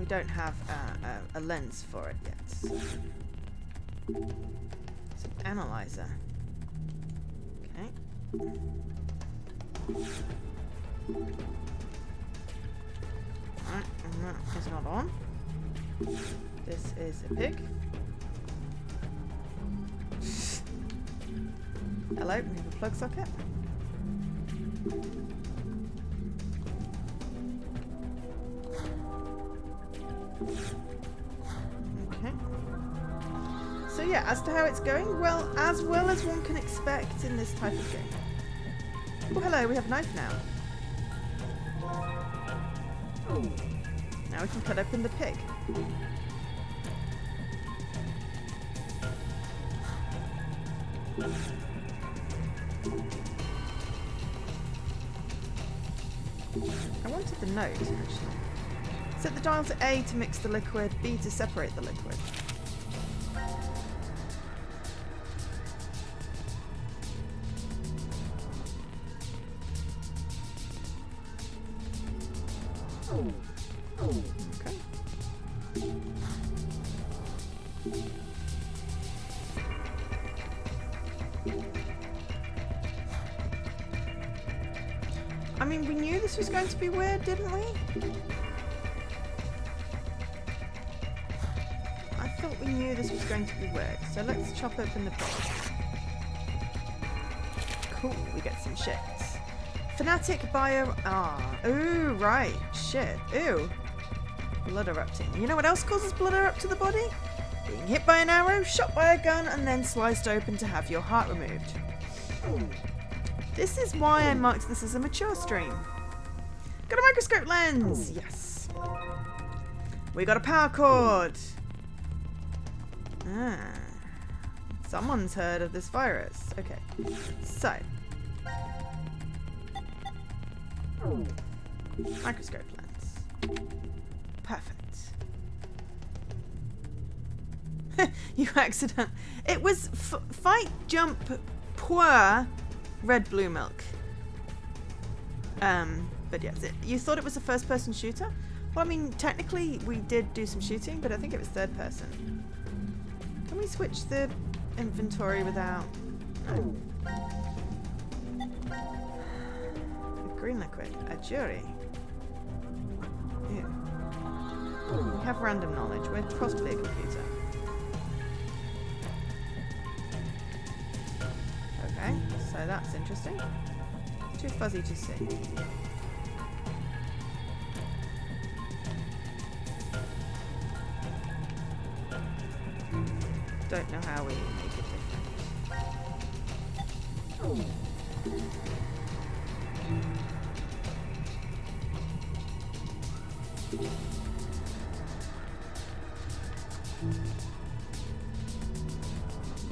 We don't have a lens for it yet. It's an analyzer. Okay. Alright, and that is not on. This is a pig. Hello, we have a plug socket. Okay. So yeah, as to how it's going, well as one can expect in this type of game. Oh, hello, we have a knife now. Now we can cut open the pig. I wanted the note, actually. Set the dial to A to mix the liquid, B to separate the liquid. Okay. I mean, we knew this was going to be weird, didn't we? I thought we knew this was going to be weird. So let's chop open the pig. Cool, we get some shits. Fanatic bio... Ah. Ooh, right. Shit. Ooh. Blood erupting. You know what else causes blood erupt to the body? Being hit by an arrow, shot by a gun, and then sliced open to have your heart removed. This is why I marked this as a mature stream. Got a microscope lens! Yes. We got a power cord! Ah. Someone's heard of this virus. Okay. So. Microscope lens. Perfect. You accident. It was fight, jump, pour, red, blue milk. But yes, you thought it was a first-person shooter? Well, I mean, technically we did do some shooting, but I think it was third person. Can we switch the inventory without... No. The green liquid. A jury. Ew. We have random knowledge. We're possibly a computer. Okay, so that's interesting. Too fuzzy to see. Don't know how we make it different.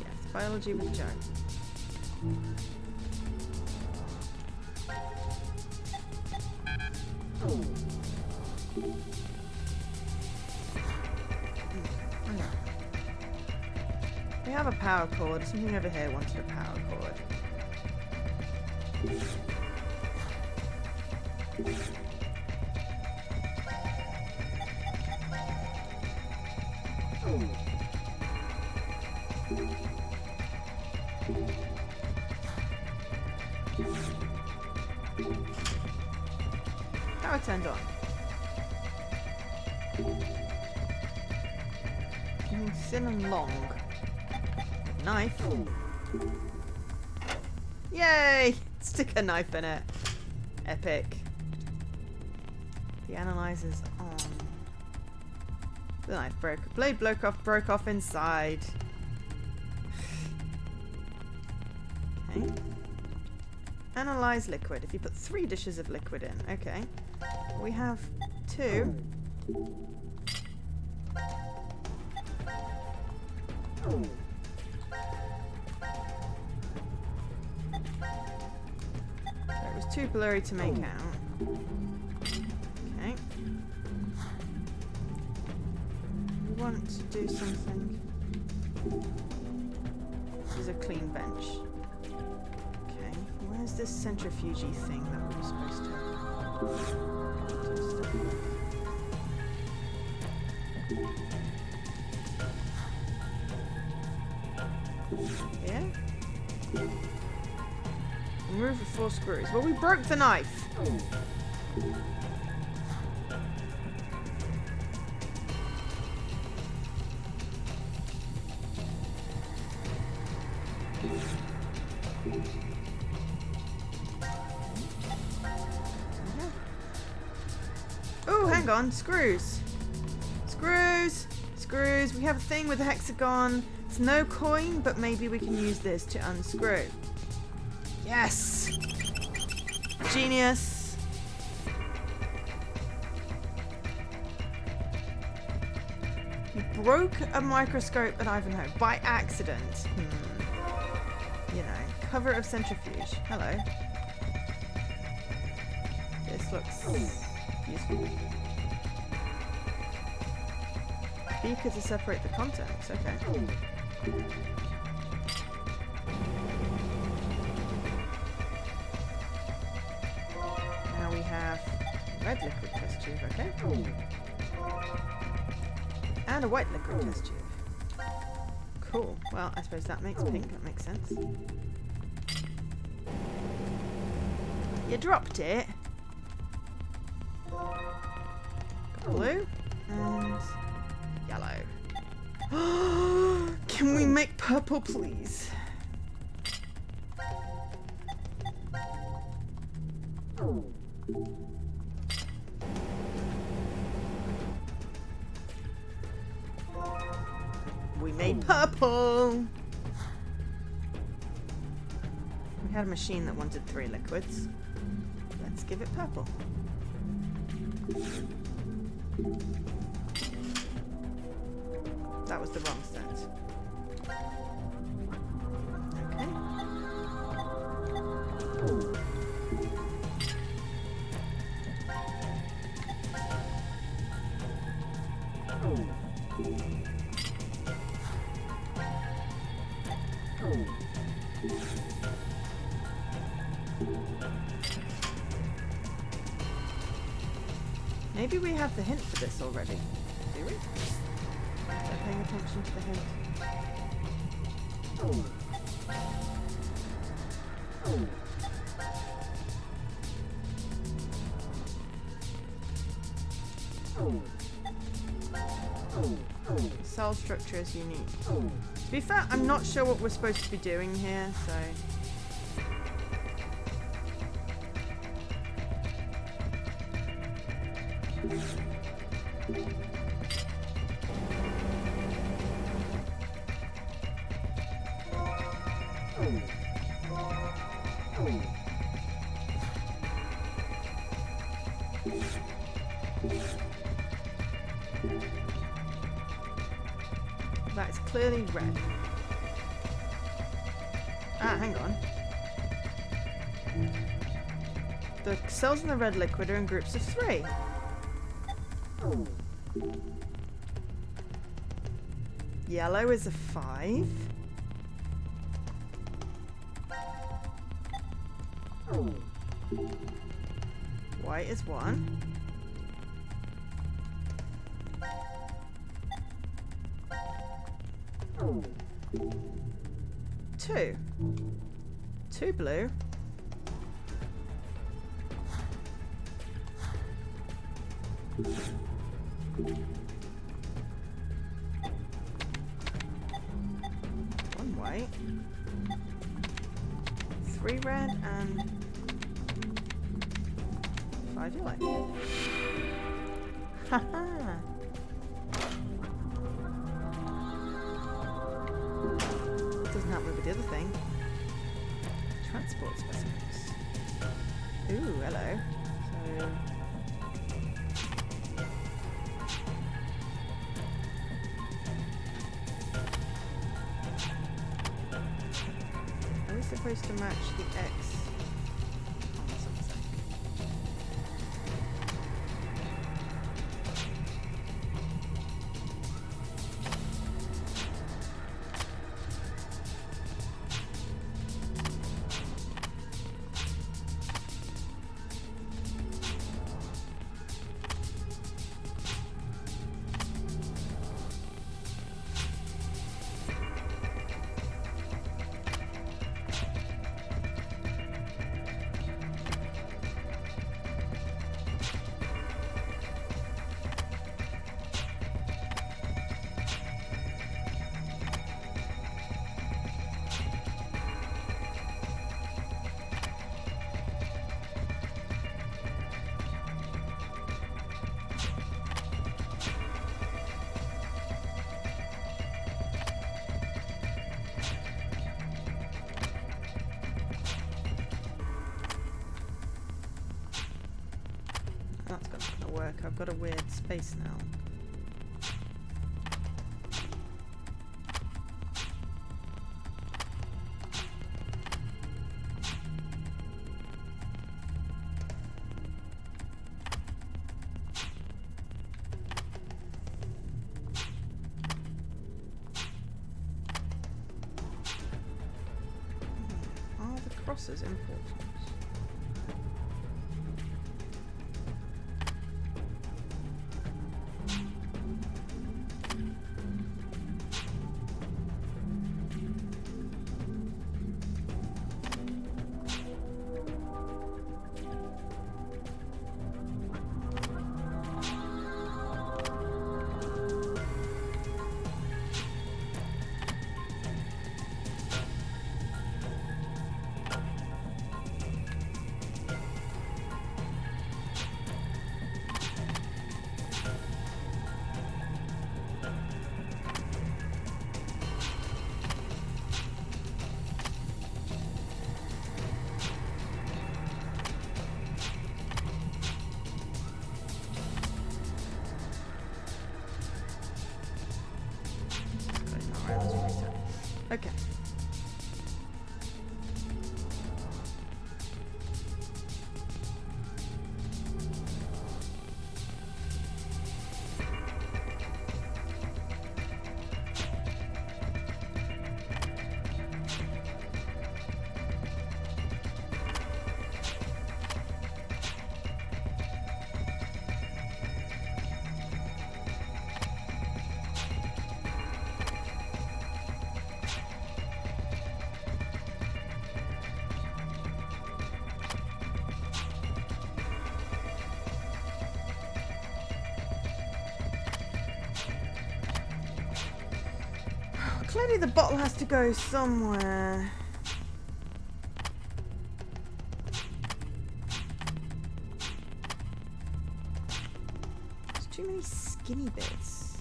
Yes, biology with Joe. have a power cord. Something over here wanted a power cord. Power turned on. Thin and long. Knife. Yay! Stick a knife in it. Epic. The analyzer's on. The knife broke. Blade broke off inside. Okay. Analyze liquid. If you put 3 dishes of liquid in. Okay. We have 2. So it was too blurry to make out. Okay. We want to do something. This is a clean bench. Okay. Where's this centrifugey thing that we were supposed to do stuff with? Here? Remove the 4 screws. Well, we broke the knife. Oh, hang on. Screws. Screws. Screws. We have a thing with a hexagon. It's no coin, but maybe we can use this to unscrew. Yes! Genius! You broke a microscope at Ivanhoe by accident. You know, cover of centrifuge. Hello. This looks useful. Beaker to separate the contents. Okay. Now we have red liquid test tube, okay? And a white liquid test tube. Cool. Well, I suppose that makes pink. That makes sense. You dropped it. Blue and yellow. Can we make purple, please? We made purple! We had a machine that wanted 3 liquids. Let's give it purple. That was the wrong set. Okay. Maybe we have the hint for this already. Do we? They're paying attention to the hint. Cell structure is unique. To be fair, I'm not sure what we're supposed to be doing here, so... That's clearly red. Ah, hang on. The cells in the red liquid are in groups of 3. Yellow is a 5. White is 1. Two. 2 blue. One white. 3 red and 5 yellow. Haha. Doesn't happen with the other thing. Transport specimens. Ooh, hello. So are we supposed to match the X? Oh, that's what I'm saying. That's not gonna work. I've got a weird space now. Are the crosses important? Okay. Clearly the bottle has to go somewhere. There's too many skinny bits.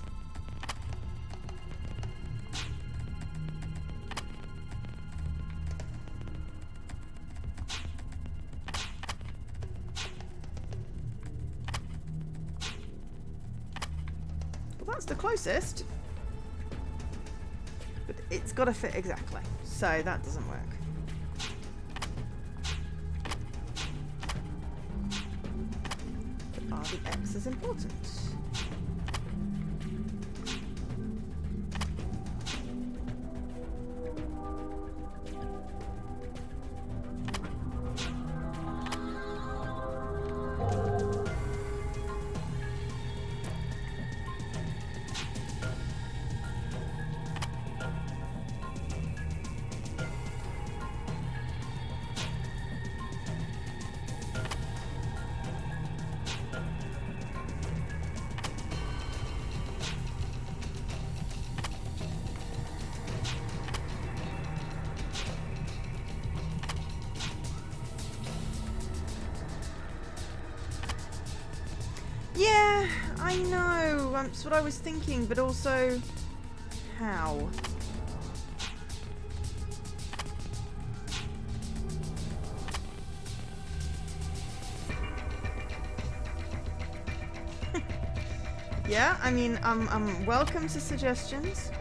Well, that's the closest. But it's got to fit exactly, so that doesn't work. But are the X's important? I know, that's what I was thinking, but also... how? Yeah, I mean, I'm welcome to suggestions.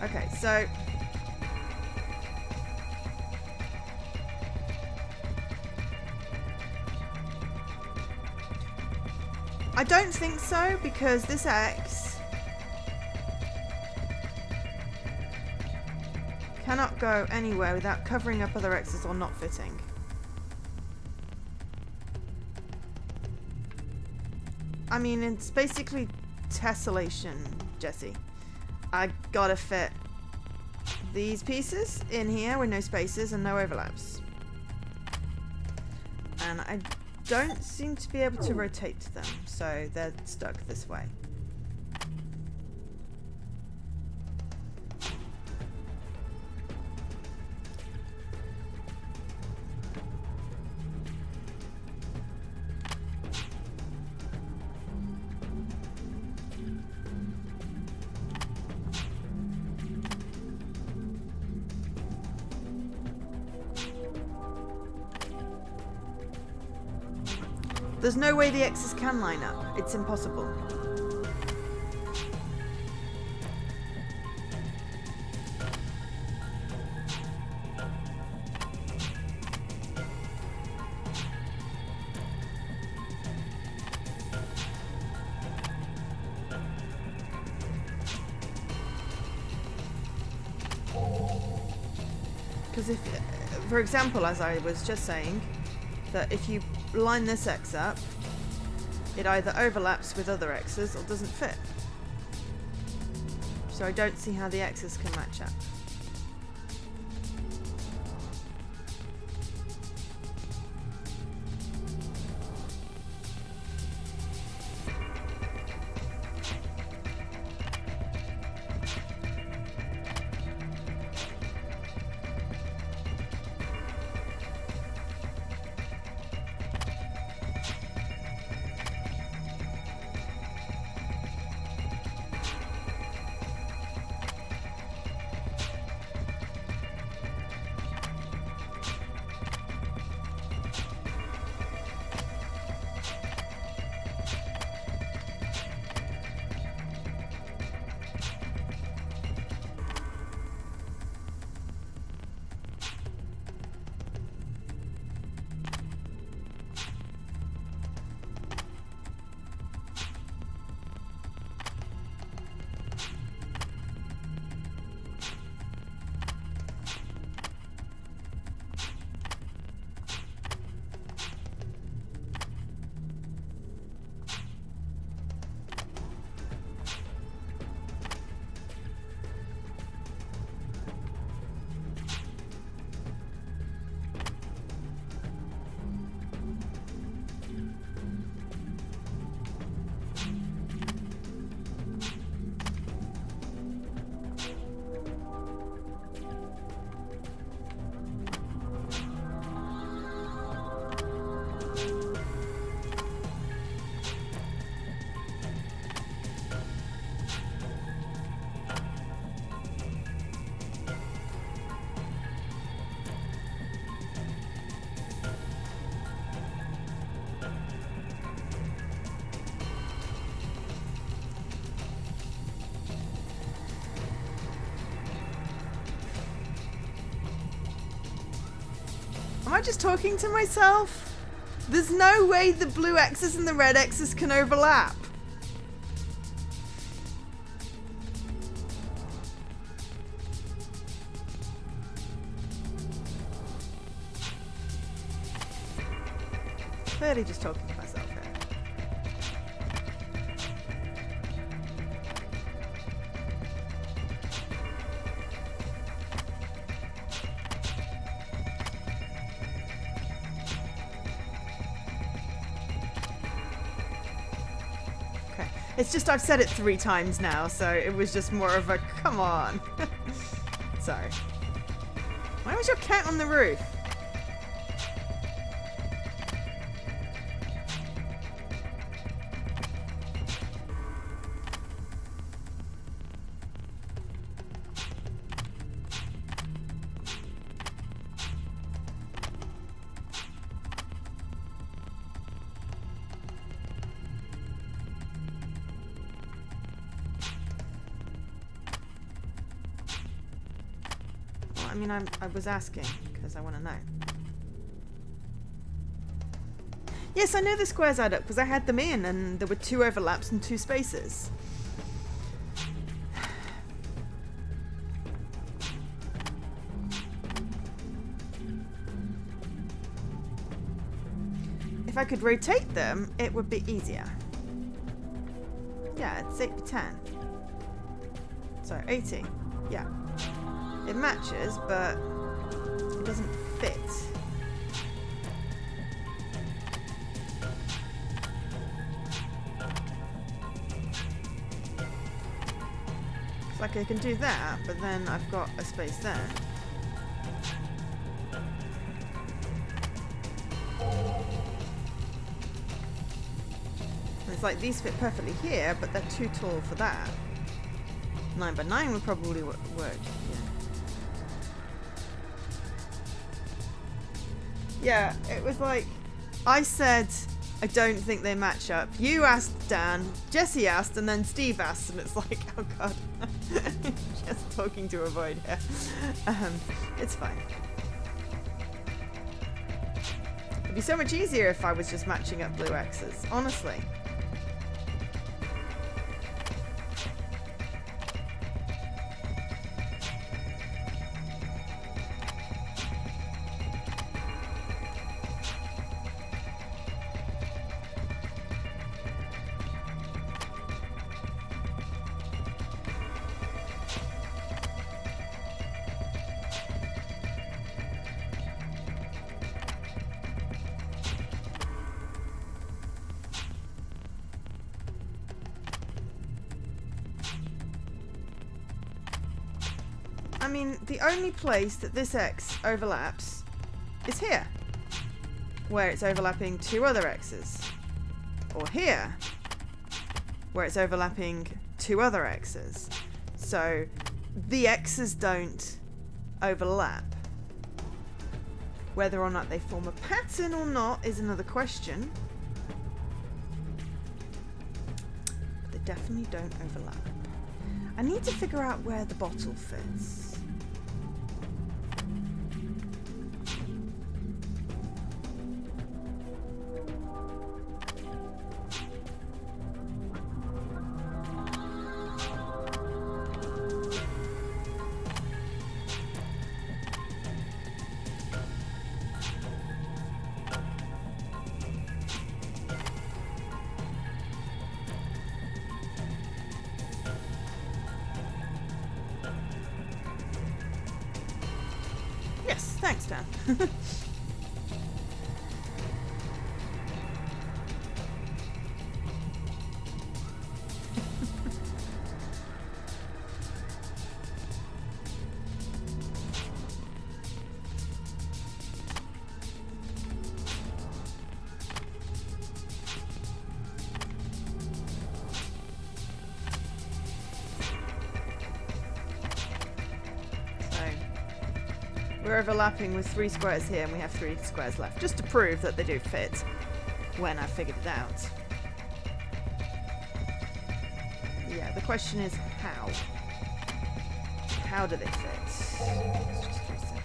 Okay, so... I don't think so, because this X cannot go anywhere without covering up other X's or not fitting. I mean, it's basically tessellation, Jesse. I gotta fit these pieces in here with no spaces and no overlaps. And I don't seem to be able to rotate them, so they're stuck this way. There's no way the X's can line up. It's impossible. Because if, for example, as I was just saying, that if you line this X up, it either overlaps with other X's or doesn't fit. So I don't see how the X's can match up. Am I just talking to myself? There's no way the blue X's and the red X's can overlap. Clearly just talking to myself here. It's just I've said it 3 times now, so it was just more of a come on. Sorry. Why was your cat on the roof? I mean, I was asking because I want to know. Yes, I know the squares add up because I had them in and there were 2 overlaps and 2 spaces. If I could rotate them, it would be easier. Yeah, it's 8×10. So 80. Yeah. It matches, but it doesn't fit. It's like I can do that, but then I've got a space there. And it's like these fit perfectly here, but they're too tall for that. 9×9 would probably work. Yeah, it was like, I said, I don't think they match up. You asked Dan, Jesse asked, and then Steve asked, and it's like, oh god. Just talking to a void here. It's fine. It'd be so much easier if I was just matching up blue X's, honestly. I mean, the only place that this X overlaps is here, where it's overlapping 2 other X's. Or here, where it's overlapping 2 other X's. So, the X's don't overlap. Whether or not they form a pattern or not is another question. But they definitely don't overlap. I need to figure out where the bottle fits. Yes, thanks, Dan. We're overlapping with 3 squares here and we have 3 squares left, just to prove that they do fit when I figured it out. Yeah, the question is how? How do they fit? Let's just reset.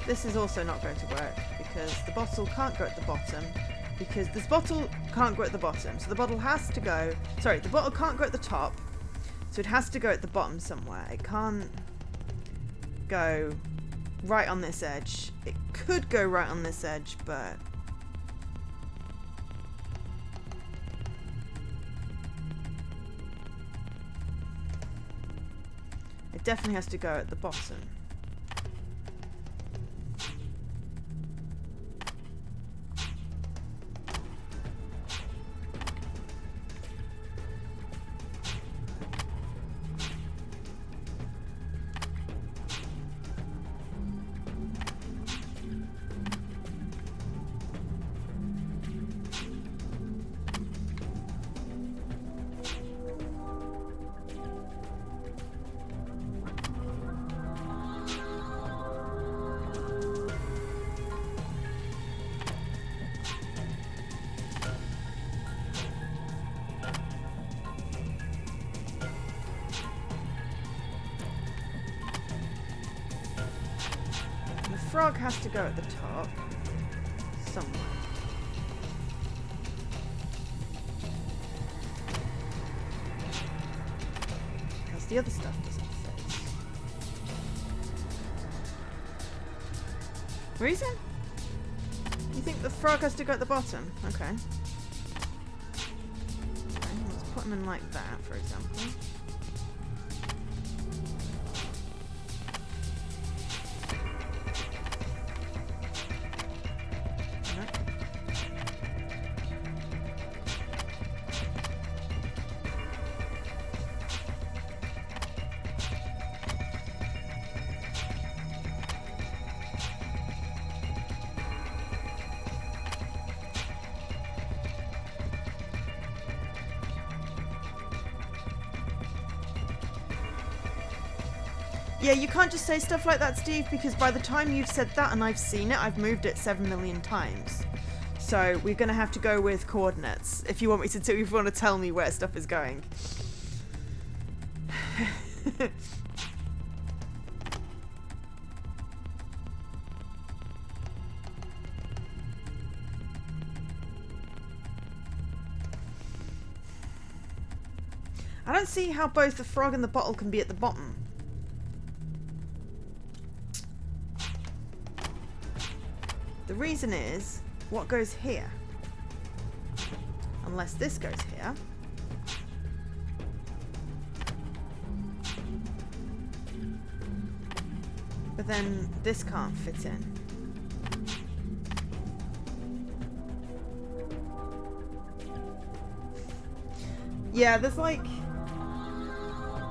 This is also not going to work because the bottle can't go at the bottom. Because this bottle can't go at the bottom, so the bottle has to go... Sorry, the bottle can't go at the top, so it has to go at the bottom somewhere. It can't go right on this edge. It could go right on this edge, but... it definitely has to go at the bottom. frog has to go at the top. Somewhere. Because the other stuff doesn't fit. Reason? You think the frog has to go at the bottom? Okay. Okay, let's put him in like that, for example. Yeah, you can't just say stuff like that, Steve, because by the time you've said that and I've seen it, I've moved it 7 million times. So we're going to have to go with coordinates if you want me to if you want to tell me where stuff is going. I don't see how both the frog and the bottle can be at the bottom. The reason is, what goes here? Unless this goes here. But then this can't fit in. Yeah, there's like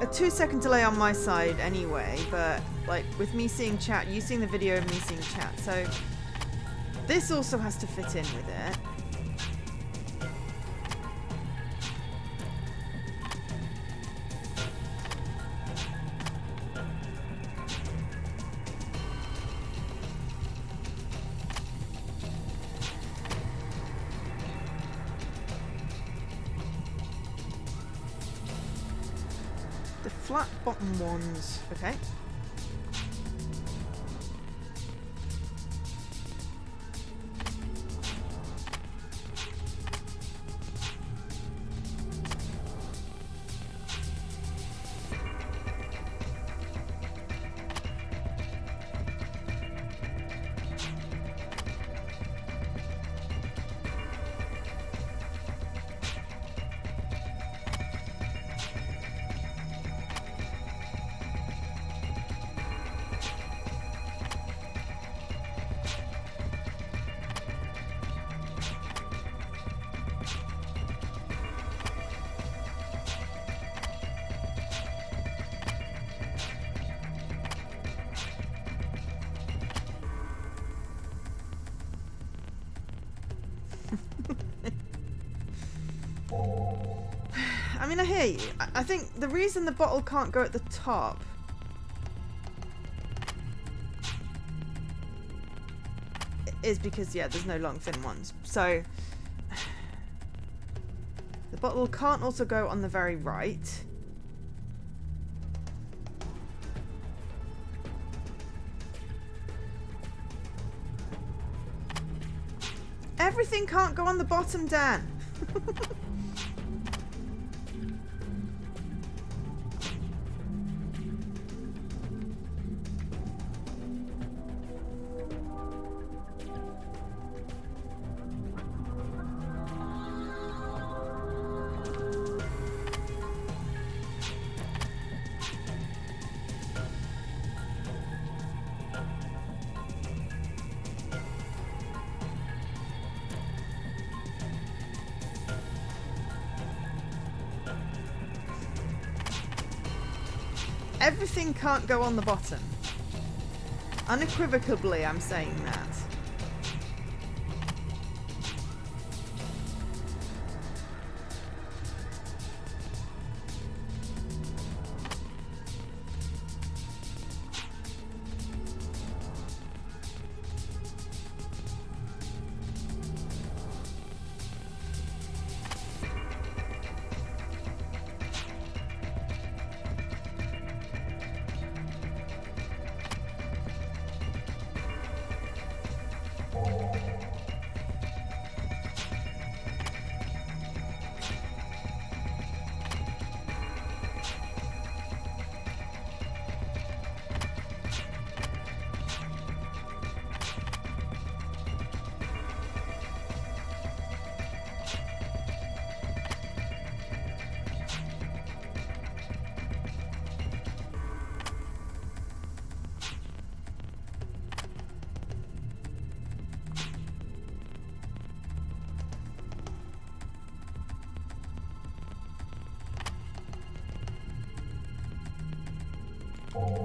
a 2-second delay on my side anyway, but like with me seeing chat, you seeing the video and me seeing chat, so this also has to fit in with it. The flat bottom ones, okay. I mean, I hear you. I think the reason the bottle can't go at the top is because, yeah, there's no long, thin ones. So, the bottle can't also go on the very right. Everything can't go on the bottom, Dan. Everything can't go on the bottom. Unequivocally, I'm saying that.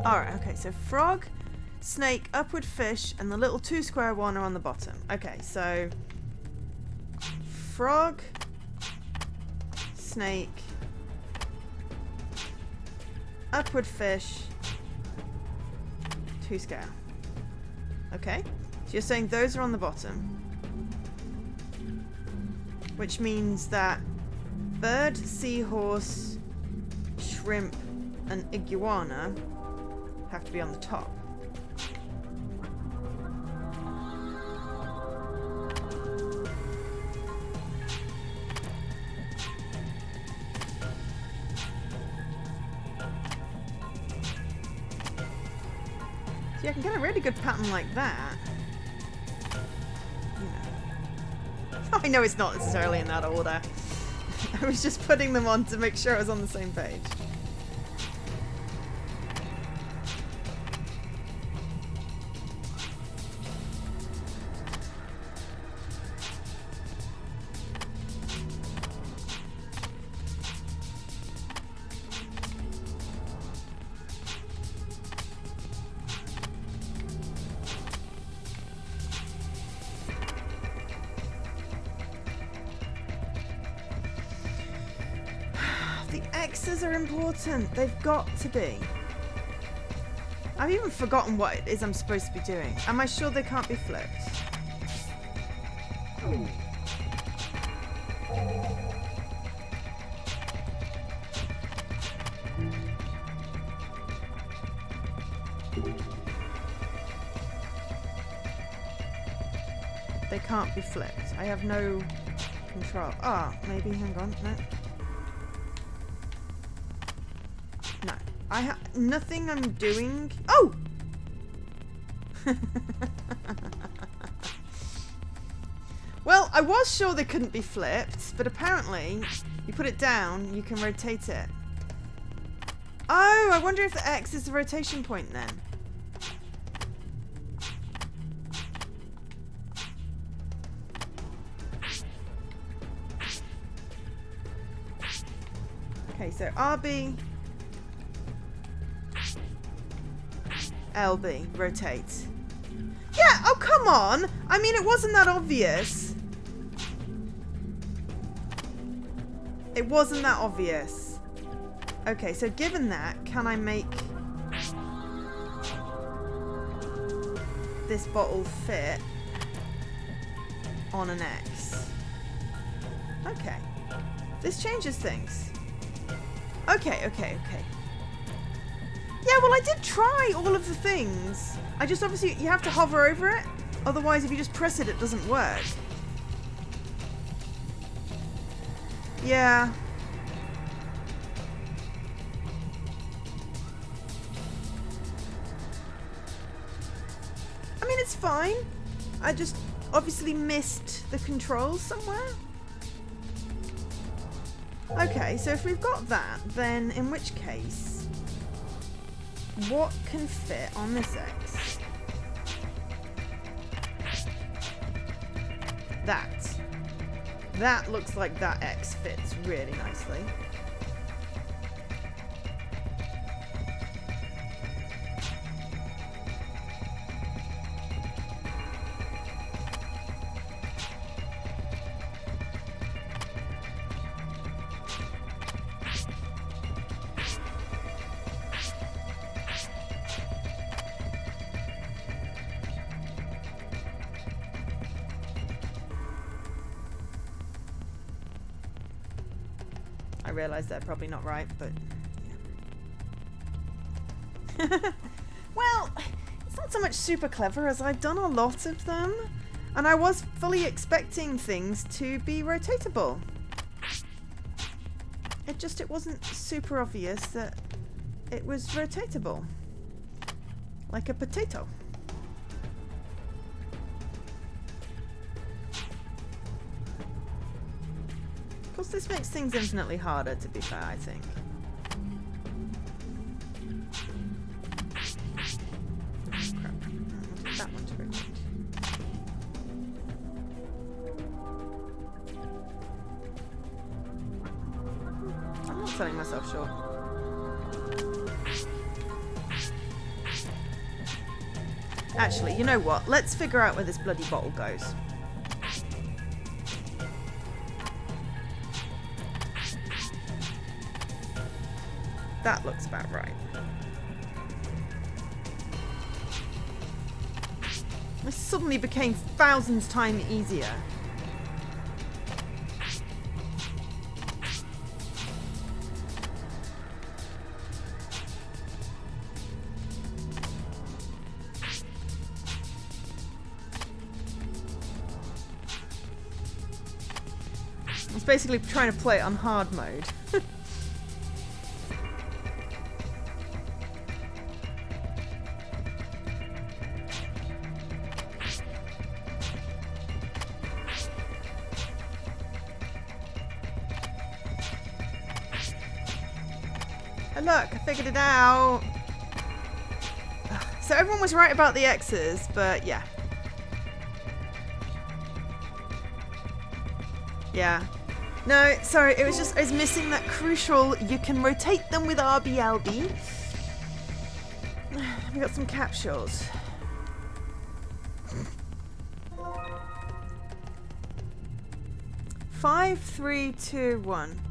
Alright, okay, so frog, snake, upward fish, and the little 2 square one are on the bottom. Okay, so frog, snake, upward fish, 2 scale. Okay, so you're saying those are on the bottom, which means that bird, seahorse, shrimp, and iguana have to be on the top. See, I can get a really good pattern like that. You know. I know it's not necessarily in that order. I was just putting them on to make sure I was on the same page. X's are important. They've got to be. I've even forgotten what it is I'm supposed to be doing. Am I sure they can't be flipped? They can't be flipped. I have no control. Ah, maybe. Hang on. No. No. I have nothing I'm doing. Oh! Well, I was sure they couldn't be flipped, but apparently you put it down, you can rotate it. Oh, I wonder if the X is the rotation point then. Okay, so RB, LB, rotate. Yeah, oh come on! I mean, it wasn't that obvious. It wasn't that obvious. Okay, so given that, can I make this bottle fit on an X? Okay. This changes things. Okay. Yeah, well, I did try all of the things. I just obviously, you have to hover over it. Otherwise, if you just press it, it doesn't work. Yeah. I mean, it's fine. I just obviously missed the controls somewhere. Okay, so if we've got that, then in which case, what can fit on this X? That. That looks like that X fits really nicely. I realise they're probably not right, but yeah. Well, it's not so much super clever as I've done a lot of them, and I was fully expecting things to be rotatable. It wasn't super obvious that it was rotatable. Like a potato. Of course, this makes things infinitely harder, to be fair, I think. Crap. I wanted that one to rotate. I'm not selling myself short. Actually, you know what? Let's figure out where this bloody bottle goes. That looks about right. This suddenly became thousands times easier. I was basically trying to play it on hard mode. Look, I figured it out. So everyone was right about the X's, but yeah. Yeah. No, sorry, it was just, I was missing that crucial, you can rotate them with RBLB. We got some capsules. Five, 3, 2, 1.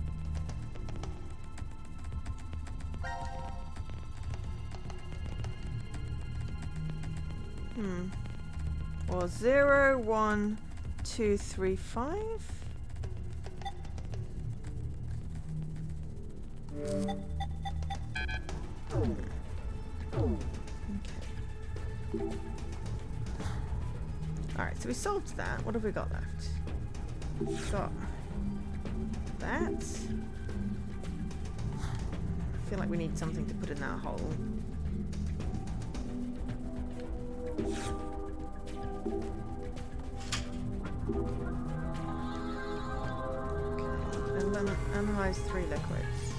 Or 0, 1, 2, 3, 5. Okay. Alright, so we solved that. What have we got left? We've got that. I feel like we need something to put in that hole. Okay, and then analyze 3 liquids.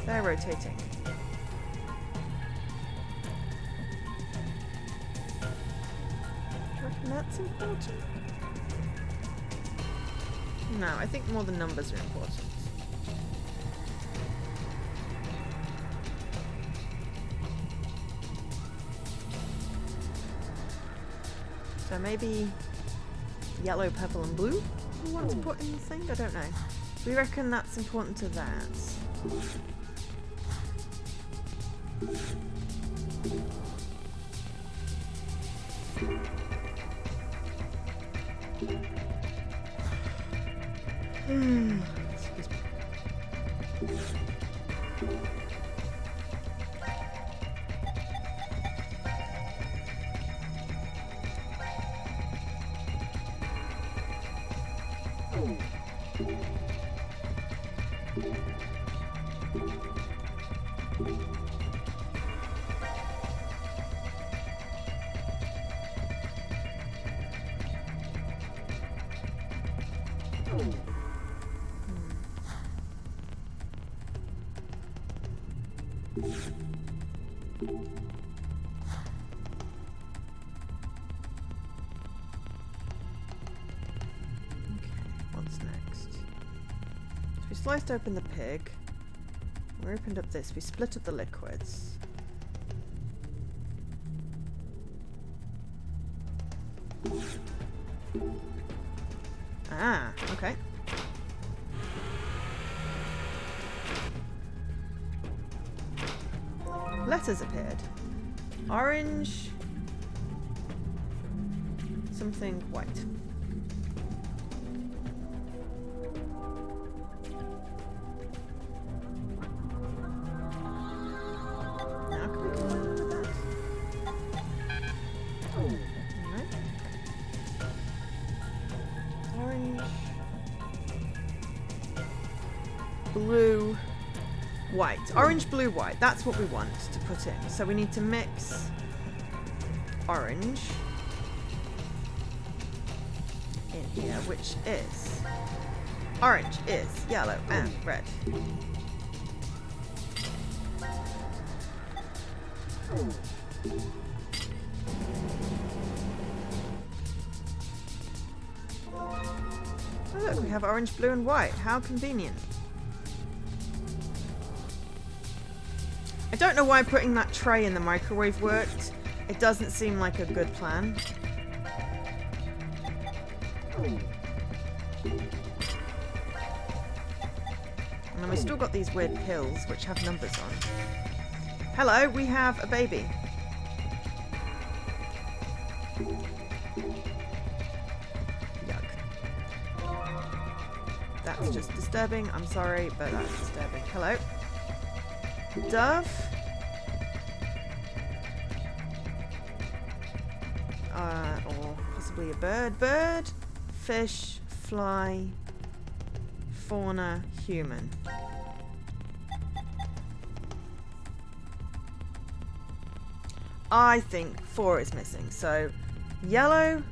They're rotating. Do you reckon that's important? No, I think more the numbers are important. So maybe yellow, purple and blue we want to put in the thing? I don't know. We reckon that's important to that. Excuse me. We sliced open the pig. We opened up this. We split up the liquids. Ah, okay. Letters appeared. Orange. Something white. Blue, white. Orange, blue, white. That's what we want to put in. So we need to mix orange in here, which is orange is yellow and red. Oh look, we have orange, blue and white. How convenient. I don't know why putting that tray in the microwave worked. It doesn't seem like a good plan. And then we still got these weird pills which have numbers on. Hello, we have a baby. Yuck. That's just disturbing. I'm sorry, but that's disturbing. Hello. Dove. Or possibly a bird. Bird, fish, fly, fauna, human. I think 4 is missing. So, yellow.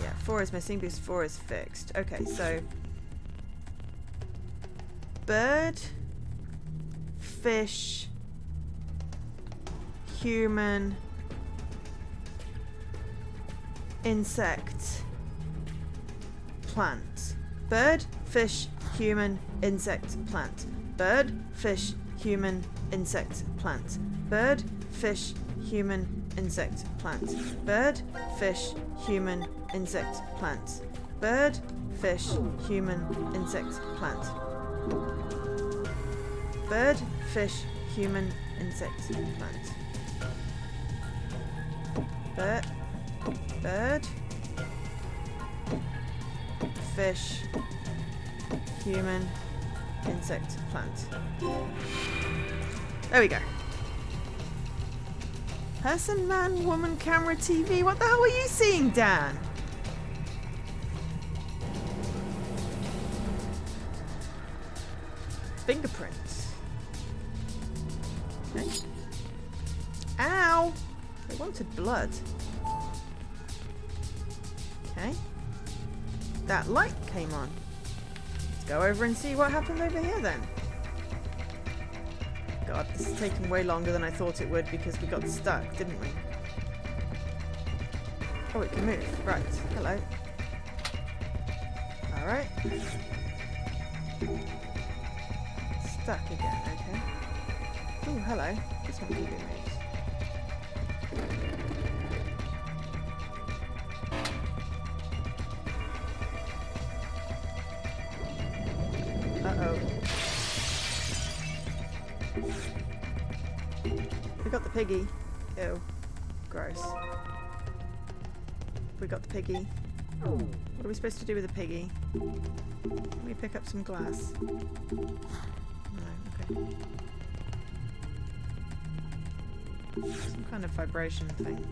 Yeah, 4 is missing because 4 is fixed. Okay, so bird, fish, human, insect, plant. Bird, fish, human, insect, plant. Bird, fish, human, insect, plant. Bird, fish, human, insect, plant. Bird, fish, human, insect, plant. Bird, fish, human, insect, plant. Bird, fish, human, insect, plant. Bird, fish, human, insect, plant. There we go. Person, man, woman, camera, TV. What the hell are you seeing, Dan? Fingerprints. Okay. Ow! They wanted blood. Okay. That light came on. Let's go over and see what happened over here then. God, this is taking way longer than I thought it would because we got stuck, didn't we? Oh, it can move. Right. Hello. Alright. Stuck again, okay. Oh, hello. This one can be moved. Uh-oh. We got the piggy. Ew. Gross. We got the piggy. What are we supposed to do with the piggy? Let me pick up some glass. No, okay. Some kind of vibration thing.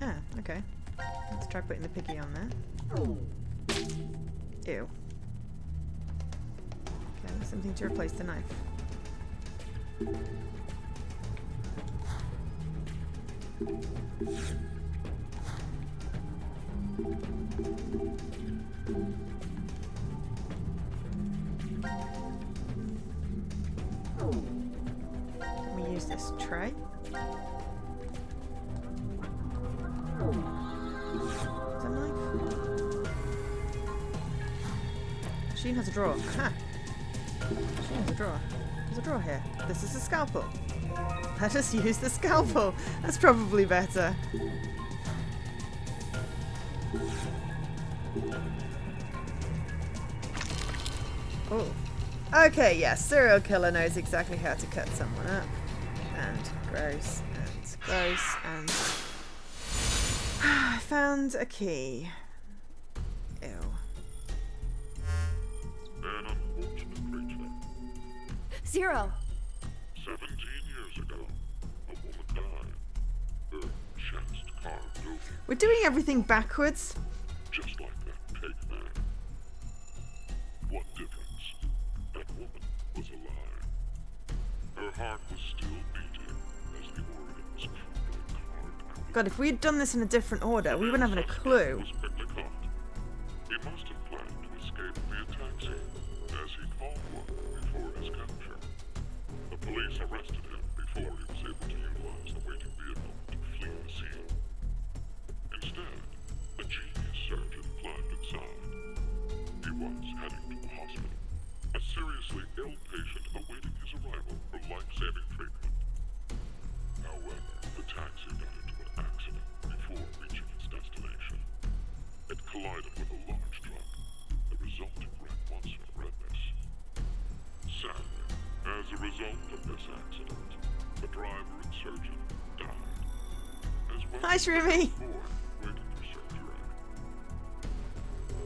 Ah, okay. Let's try putting the piggy on there. Ew. Okay, something to replace the knife. Can we use this tray? Is that a knife? Machine has a drawer. Aha! Machine has a drawer. There's a drawer here. This is a scalpel. Let us use the scalpel. That's probably better. Oh. Okay, yes. Serial killer knows exactly how to cut someone up. And gross. And gross. And... I found a key. Ew. An unfortunate creature. Zero. 17 years ago, a woman died. Her chest carved open, We're doing everything backwards. just like that pig man. What difference? That woman was alive. Her heart was still beating as the organs were carved out. God, if we had done this in a different order, we wouldn't have a clue. Was quickly caught. He must have planned to escape via taxi, as he called one before his capture. The police arrested him before he was able to utilize the waiting vehicle to flee the scene. Instead, a genius surgeon climbed inside. He was heading to the hospital. A seriously ill patient awaiting his arrival As a result of this accident, the driver and surgeon died. As well Hi, as the Shroomy. boy waiting for surgery.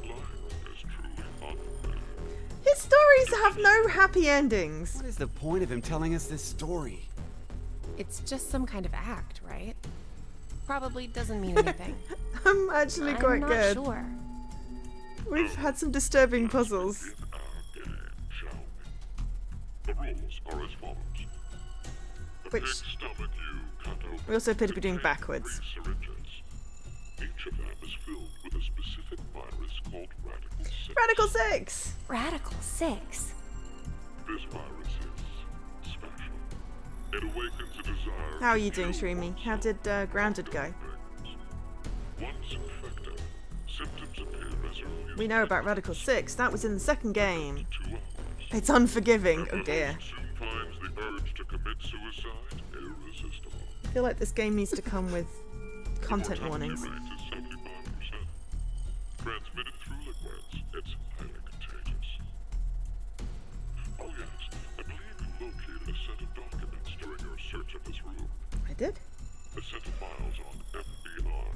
Life is truly unfair. His stories have no happy endings. What is the point of him telling us this story? It's just some kind of act, right? Probably doesn't mean anything. I'm actually quite I'm not good. sure. We've had some disturbing puzzles. In our game, shall we? The rules are as follows. The Which- pig's stomach you cut open We also appear to be doing contains backwards. 3 syringes. Each of them is filled with a specific virus called Radical 6. Radical 6! Radical 6. This virus is special. It awakens a desire. How are you to doing, kill Shroomy? oneself How did Grounded go? things. Once infected, symptoms appear as early as We know about Radical 6. That was in the second game. 2 hours. It's unforgiving. Oh dear. Soon finds the urge to commit suicide irresistible. I feel like this game needs to come with content Mortality warnings. rate is 75%. Transmitted through liquids, it's highly contagious. Oh yes, I believe you located a set of documents during your search of this room. I did? A set of files on FBR,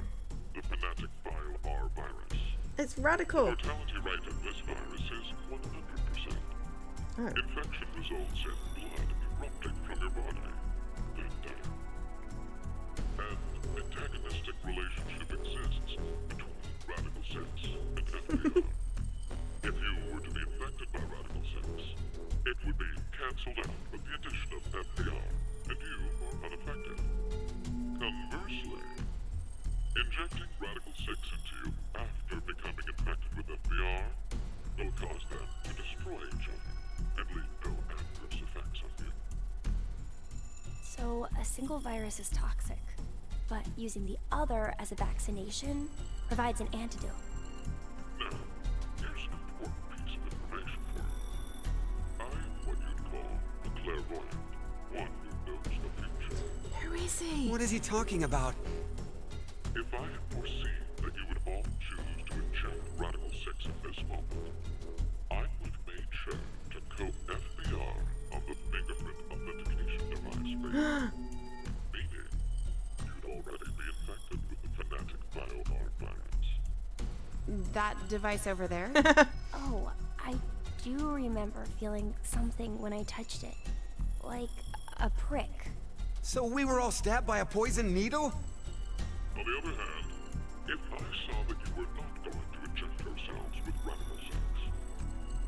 the phonetic file R virus. It's radical. Mortality rate of this virus is 100%. Oh. Infection results in blood erupting from your body. Then death. An antagonistic relationship exists between Radical 6 and FBR. If you were to be infected by Radical 6, it would be cancelled out with the addition of FBR, and you are unaffected. Conversely, injecting Radical 6 into you after becoming infected with FBR will cause them to destroy each other and leave no adverse effects on you. So a single virus is toxic, but using the other as a vaccination provides an antidote. Now, here's an important piece of information for you. I am what you'd call a clairvoyant, one who knows the future. Who is he? What is he talking about? If I had foreseen that you would all choose to inject Radical 6 at this moment, I would have made sure to coat FBR on the fingerprint authentication device for you. Meaning, you'd already be infected with the phonetic BioR virus. That device over there? Oh, I do remember feeling something when I touched it. Like a prick. So we were all stabbed by a poison needle? On the other hand, if I saw that you were not going to inject yourselves with Radical 6,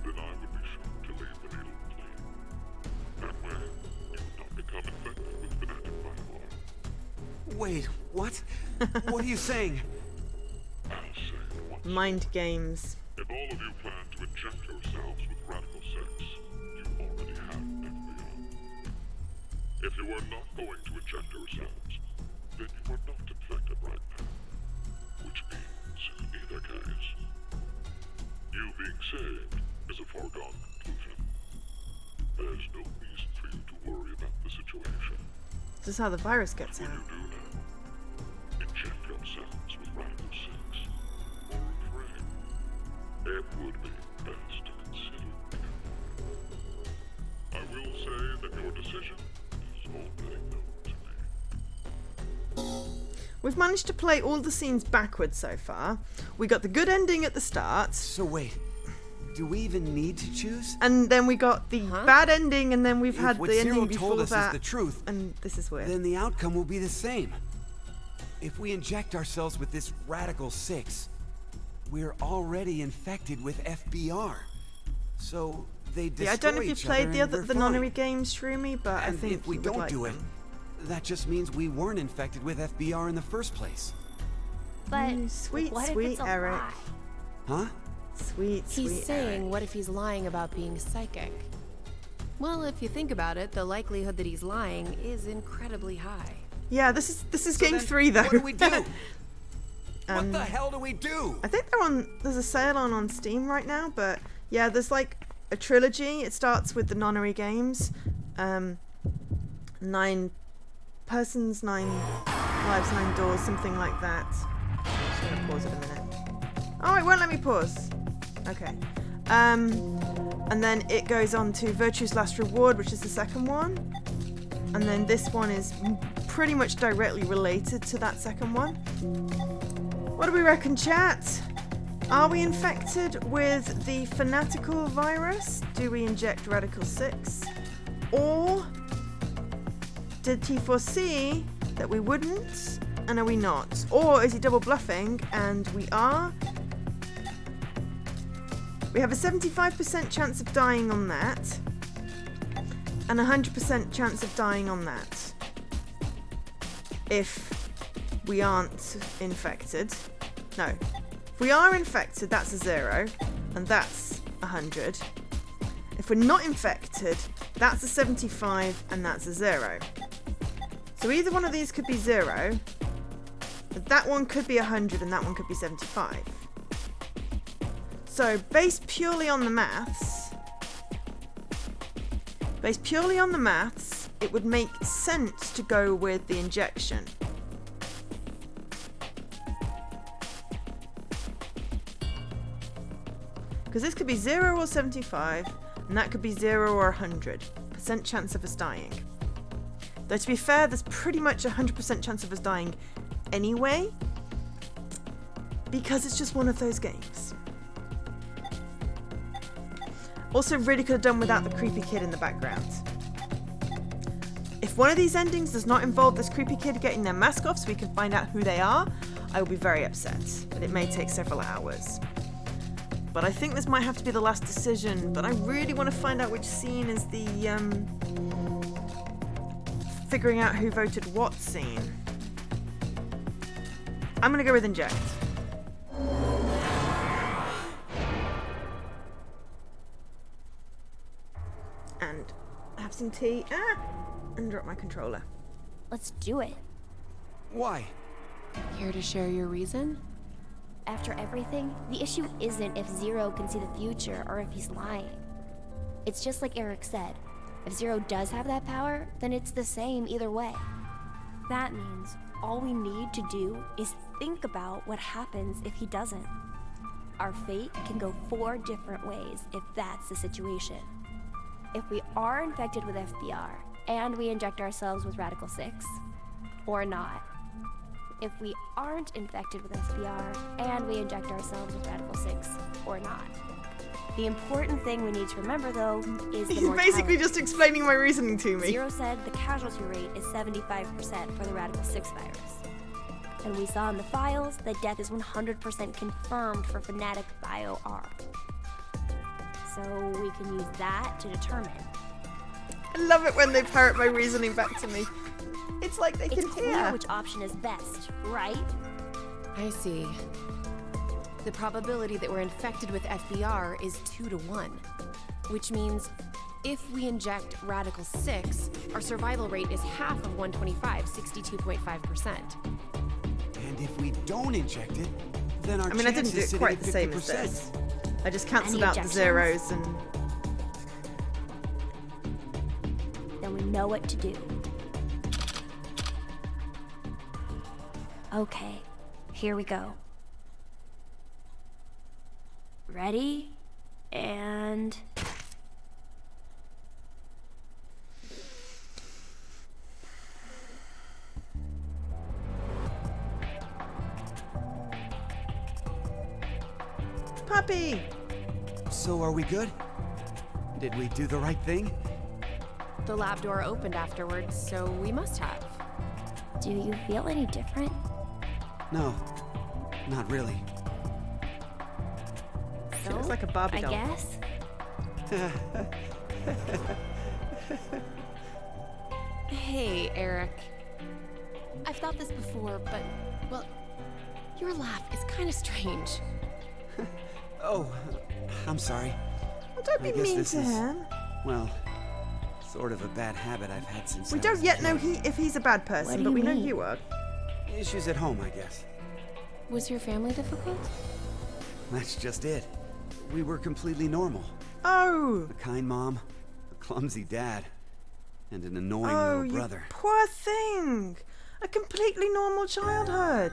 then I would be sure to leave the needle clean. That way, you would not become infected with phonetic BioR. Wait, what? What are you saying? I'll say it once. Mind games. If all of you plan to inject yourselves with Radical 6, you already have FBR. If you are not going to inject yourselves, then you are not infected right now. Which means, in either case, you being saved is a foregone conclusion. There's no reason for you to worry about the situation. This is how the virus gets What out. you do now, inject yourselves with Radical 6, or refrain. It would be best to consider carefully. I will say that your decision is already known to me. We've managed to play all the scenes backwards so far. We got the good ending at the start, So wait, do we even need to choose? and then we got the bad ending, and then we've If had what the Zero ending before told us that. is the truth, And this is weird. then the outcome will be the same. If we inject ourselves with this Radical 6, we're already infected with FBR. So they destroy Yeah, I don't know if you each played other the and the we're fine. Nonary games, Shroomy, but I And think if we you would don't like do it, them. that just means we weren't infected with FBR in the first place. But Sweet, what if sweet it's a Eric. lie? Huh? Sweet, He's sweet saying, Eric. what if he's lying about being psychic? Well, if you think about it, the likelihood that he's lying is incredibly high. Yeah, this is So game then 3 though. What do we do? What the hell do we do? I think there's a sale on Steam right now, but yeah, there's like a trilogy. It starts with the Nonary games. 9 persons, 9 lives, 9 doors, something like that. Just gonna pause it a minute. Oh, it won't let me pause. Okay. And then it goes on to Virtue's Last Reward, which is the second one. And then this one is pretty much directly related to that second one. What do we reckon, chat? Are we infected with the fanatical virus? Do we inject Radical 6? Or did he foresee that we wouldn't, and are we not? Or is he double bluffing and we are? We have a 75% chance of dying on that, and a 100% chance of dying on that. If we aren't infected. No. If we are infected, that's a 0, and that's 100. If we're not infected, that's a 75, and that's a 0. So either one of these could be 0, but that one could be 100, and that one could be 75. So, based purely on the maths, it would make sense to go with the injection. Because this could be 0 or 75, and that could be 0 or 100% chance of us dying. Though to be fair, there's pretty much a 100% chance of us dying anyway, because it's just one of those games. Also, really could have done without the creepy kid in the background. If one of these endings does not involve this creepy kid getting their mask off so we can find out who they are, I will be very upset, but it may take several hours. But I think this might have to be the last decision, but I really want to find out which scene is the figuring out who voted what scene. I'm going to go with inject. And have some tea. And drop my controller. Let's do it. Why? Care to share your reason? After everything, the issue isn't if Zero can see the future or if he's lying. It's just like Eric said. If Zero does have that power, then it's the same either way. That means all we need to do is think about what happens if he doesn't. Our fate can go 4 different ways if that's the situation. If we are infected with FBR and we inject ourselves with Radical 6, or not. If we aren't infected with FBR and we inject ourselves with Radical 6, or not. The important thing we need to remember, though, is the He's mortality. basically just explaining my reasoning to me. Zero said the casualty rate is 75% for the Radical 6 virus. And we saw in the files that death is 100% confirmed for Fanatic Bio-R. So we can use that to determine. I love it when they parrot my reasoning back to me. It's like they can It's clear hear. which option is best, right? I see. The probability that we're infected with FBR is 2 to 1, which means if we inject Radical 6, our survival rate is half of 125, 62.5%. And if we don't inject it, then our I mean, I didn't chance do is it sitting quite at the same as 50%. this. I just cancelled Any out the objections? zeros and... Then we know what to do. Okay, here we go. Ready? And... Puppy! So are we good? Did we do the right thing? The lab door opened afterwards, so we must have. Do you feel any different? No, not really. She looks like a Barbie I doll. guess. Hey, Eric. I've thought this before, but, well, your laugh is kind of strange. Oh, I'm sorry. Well, don't I be guess mean this to is, him. well, sort of a bad habit I've had since We I don't was a yet know kid. if he's a bad What person, do but you we know mean? you are. Issues at home, I guess. Was your family difficult? That's just it. We were completely normal. Oh! A kind mom, a clumsy dad, and an annoying Oh, little you brother. poor thing! A completely normal childhood.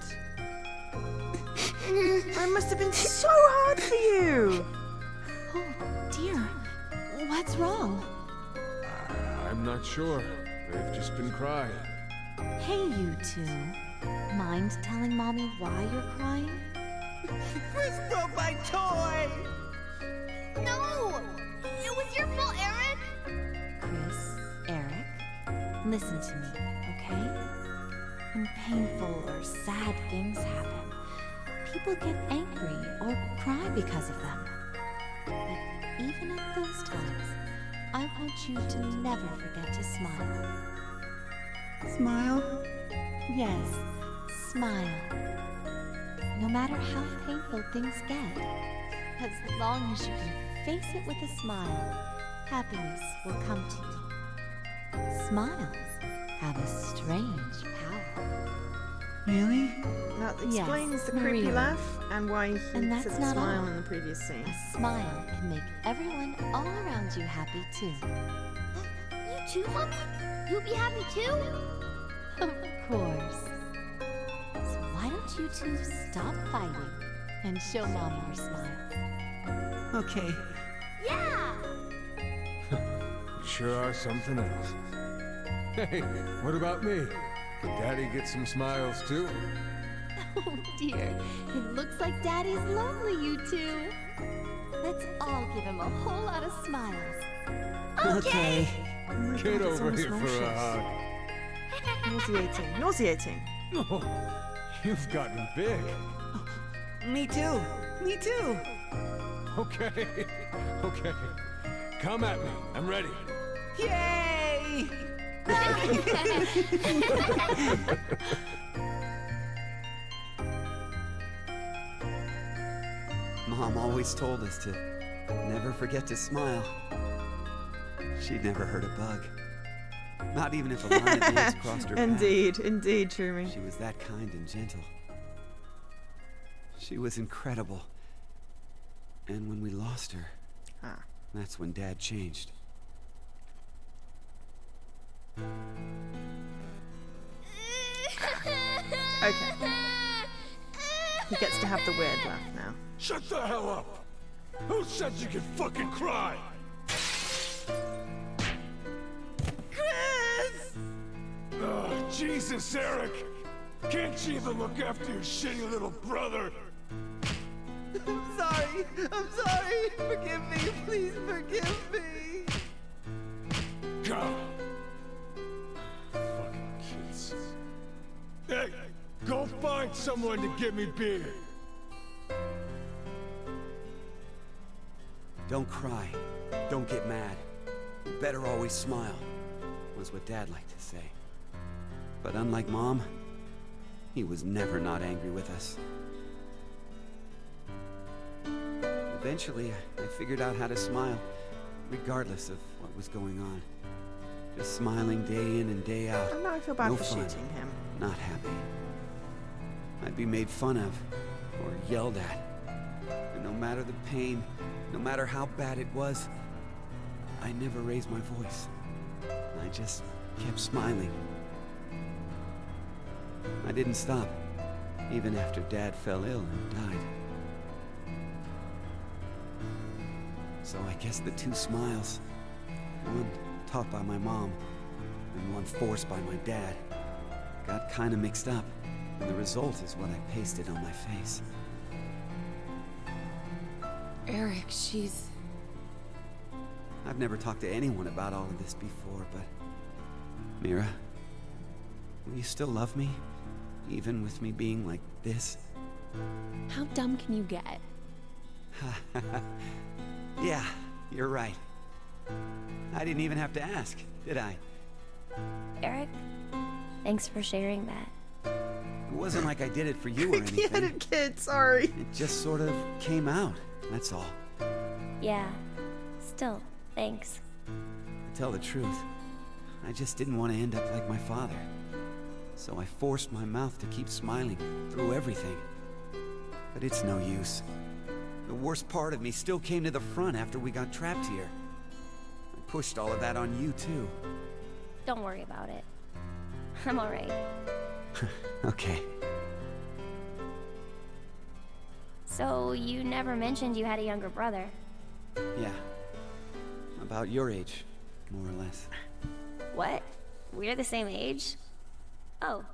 It must have been so hard for you. Oh, dear. What's wrong? I'm not sure. They've just been crying. Hey, you two. Mind telling Mommy why you're crying? Chris broke my toy! No! It was your fault, Eric! Chris, Eric, listen to me, okay? When painful or sad things happen, people get angry or cry because of them. But even at those times, I want you to never forget to smile. Smile? Yes, smile. No matter how painful things get, as long as you can face it with a smile, happiness will come to you. Smiles have a strange power. Really? That explains Yes, the creepy really. laugh and why he And said that's the not smile all. in the previous scene. A smile can make everyone all around you happy too. You too, Mommy? You'll be happy too? Of course. So why don't you two stop fighting and show Mommy your smiles? Okay. Yeah! You sure are something else. Hey, what about me? Can Daddy get some smiles too? Oh dear, it looks like Daddy's lonely, you two. Let's all give him a whole lot of smiles. Okay. Get it's over almost here for a nauseous. hug. Nauseating. Nauseating. Oh, you've gotten big. Me too. Me too. Okay, okay. Come at me. I'm ready. Yay! Mom always told us to never forget to smile. She'd never hurt a bug. Not even if a line of ants crossed her path. Indeed, indeed, Trumi. She was that kind and gentle. She was incredible. And when we lost her, that's when Dad changed. Okay. He gets to have the weird laugh now. Shut the hell up! Who said you could fucking cry? Chris! Oh, Jesus, Eric! Can't you even look after your shitty little brother? I'm sorry. I'm sorry. Forgive me. Please forgive me. God. Fucking kids. Hey, go find someone to get me beer. Don't cry. Don't get mad. You better always smile, was what Dad liked to say. But unlike Mom, he was never not angry with us. Eventually, I figured out how to smile, regardless of what was going on. Just smiling day in and day out. And now I feel bad No for fun. shooting him. Not happy. I'd be made fun of, or yelled at. And no matter the pain, no matter how bad it was, I never raised my voice. I just kept smiling. I didn't stop, even after Dad fell ill and died. So I guess the two smiles, one taught by my mom, and one forced by my dad, got kinda mixed up, and the result is what I pasted on my face. Eric, she's... I've never talked to anyone about all of this before, but... Mira, will you still love me? Even with me being like this? How dumb can you get? Yeah, you're right. I didn't even have to ask, did I? Eric, thanks for sharing that. It wasn't like I did it for you or anything. He had a kid, sorry. It just sort of came out, that's all. Yeah, still, thanks. To tell the truth, I just didn't want to end up like my father. So I forced my mouth to keep smiling through everything. But it's no use. The worst part of me still came to the front after we got trapped here. I pushed all of that on you, too. Don't worry about it. I'm alright. Okay. So, you never mentioned you had a younger brother. Yeah. A About your age, more or less. What? We're the same age? Oh,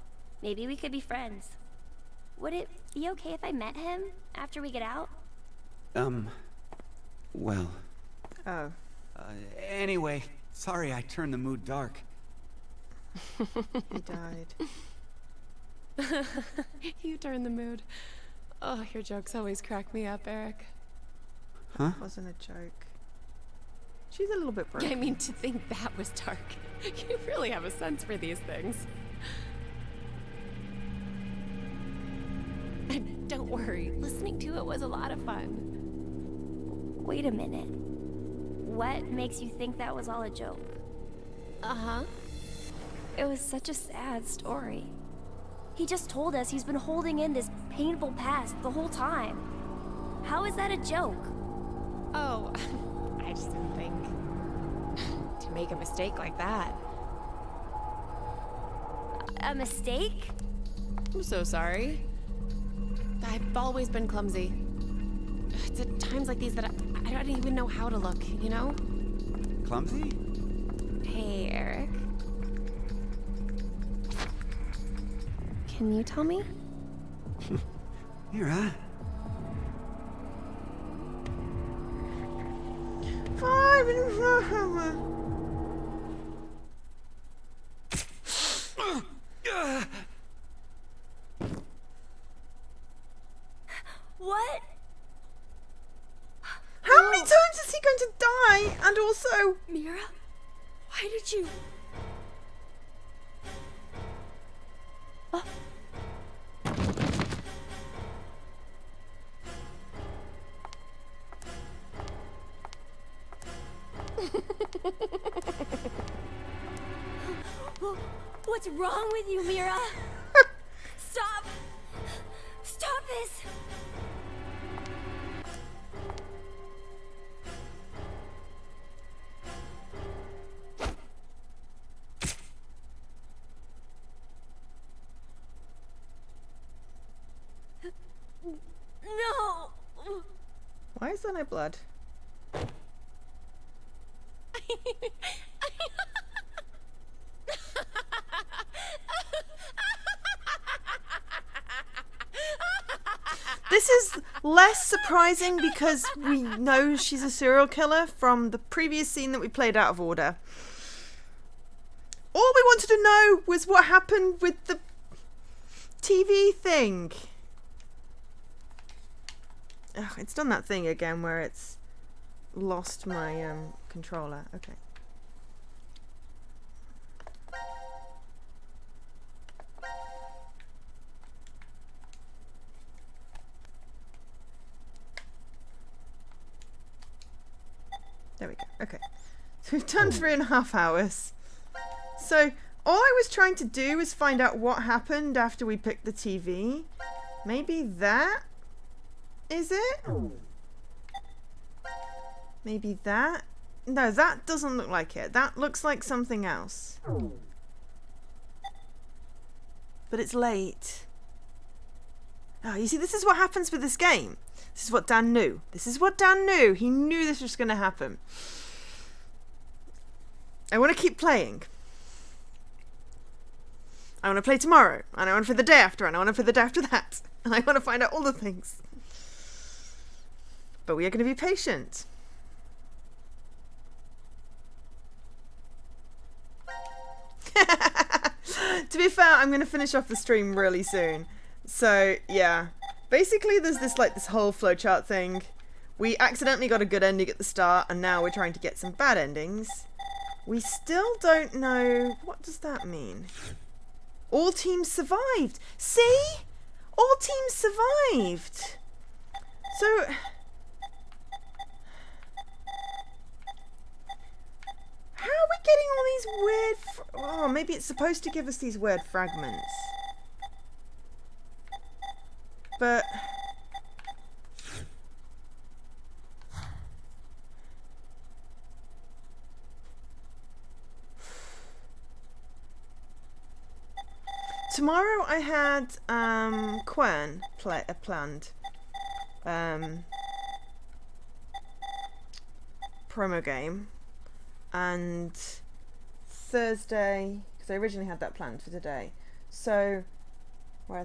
maybe we could be friends. Would it be okay if I met him after we get out? Well. Oh. Anyway, sorry I turned the mood dark. He died. You turn the mood. Oh, your jokes always crack me up, Eric. Huh? It wasn't a joke. She's a little bit broken. I mean, to think that was dark. You really have a sense for these things. And don't worry, listening to it was a lot of fun. Wait a minute. What makes you think that was all a joke? Uh-huh. It was such a sad story. He just told us he's been holding in this painful past the whole time. How is that a joke? Oh, I just didn't think to make a mistake like that. A mistake? I'm so sorry. I've always been clumsy. It's at times like these that I don't even know how to look, you know? Clumsy? Hey, Eric. Can you tell me? Mira. What? How many times is he going to die? And also... Mira? Why did you... What's wrong with you, Mira? Stop! Stop this! No! Why is there no blood? This is less surprising because we know she's a serial killer from the previous scene that we played out of order. All we wanted to know was what happened with the TV thing. Ugh, it's done that thing again where it's lost my controller. Okay. There we go. Okay. So we've done 3.5 hours. So all I was trying to do was find out what happened after we picked the TV. Maybe that is it? Maybe that? No, that doesn't look like it. That looks like something else. But it's late. Oh, you see, this is what happens with this game. This is what Dan knew. This is what Dan knew. He knew this was going to happen. I want to keep playing. I want to play tomorrow. And I want to play the day after. And I want to play the day after that. And I want to find out all the things. But we are going to be patient. To be fair, I'm going to finish off the stream really soon. So, yeah. Basically, there's this whole flowchart thing. We accidentally got a good ending at the start, and now we're trying to get some bad endings. We still don't know... What does that mean? All teams survived. See? All teams survived. So... How are we getting all these weird... Oh, maybe it's supposed to give us these weird fragments. But... Tomorrow I had Quern planned. Promo game. and Thursday, because I originally had that planned for today. So, I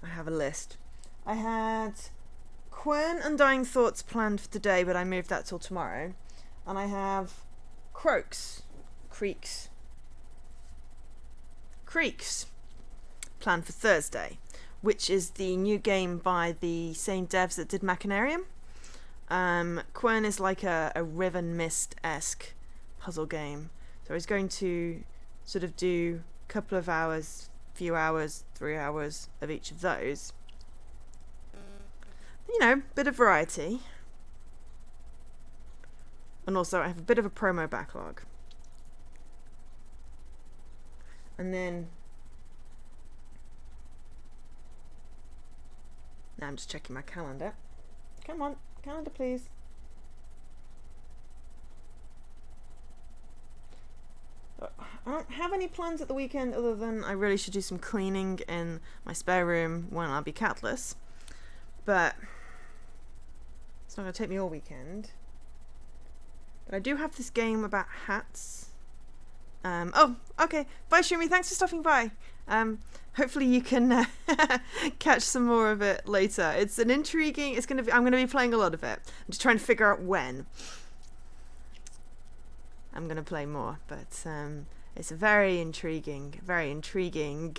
have a list. I had Quern Undying Thoughts planned for today, but I moved that till tomorrow. And I have Creeks planned for Thursday, which is the new game by the same devs that did Machinarium. Quern is like a River and Mist-esque puzzle game. So I was going to sort of do a couple of hours, few hours, 3 hours of each of those. You know, bit of variety. And also I have a bit of a promo backlog. And then now I'm just checking my calendar. Come on, calendar please. I don't have any plans at the weekend other than I really should do some cleaning in my spare room when I'll be catless. But it's not going to take me all weekend. But I do have this game about hats. Oh, okay. Bye, Shumi. Thanks for stopping by. Hopefully you can catch some more of it later. It's an intriguing. I'm going to be playing a lot of it. I'm just trying to figure out when I'm going to play more. But it's very intriguing. Very intriguing.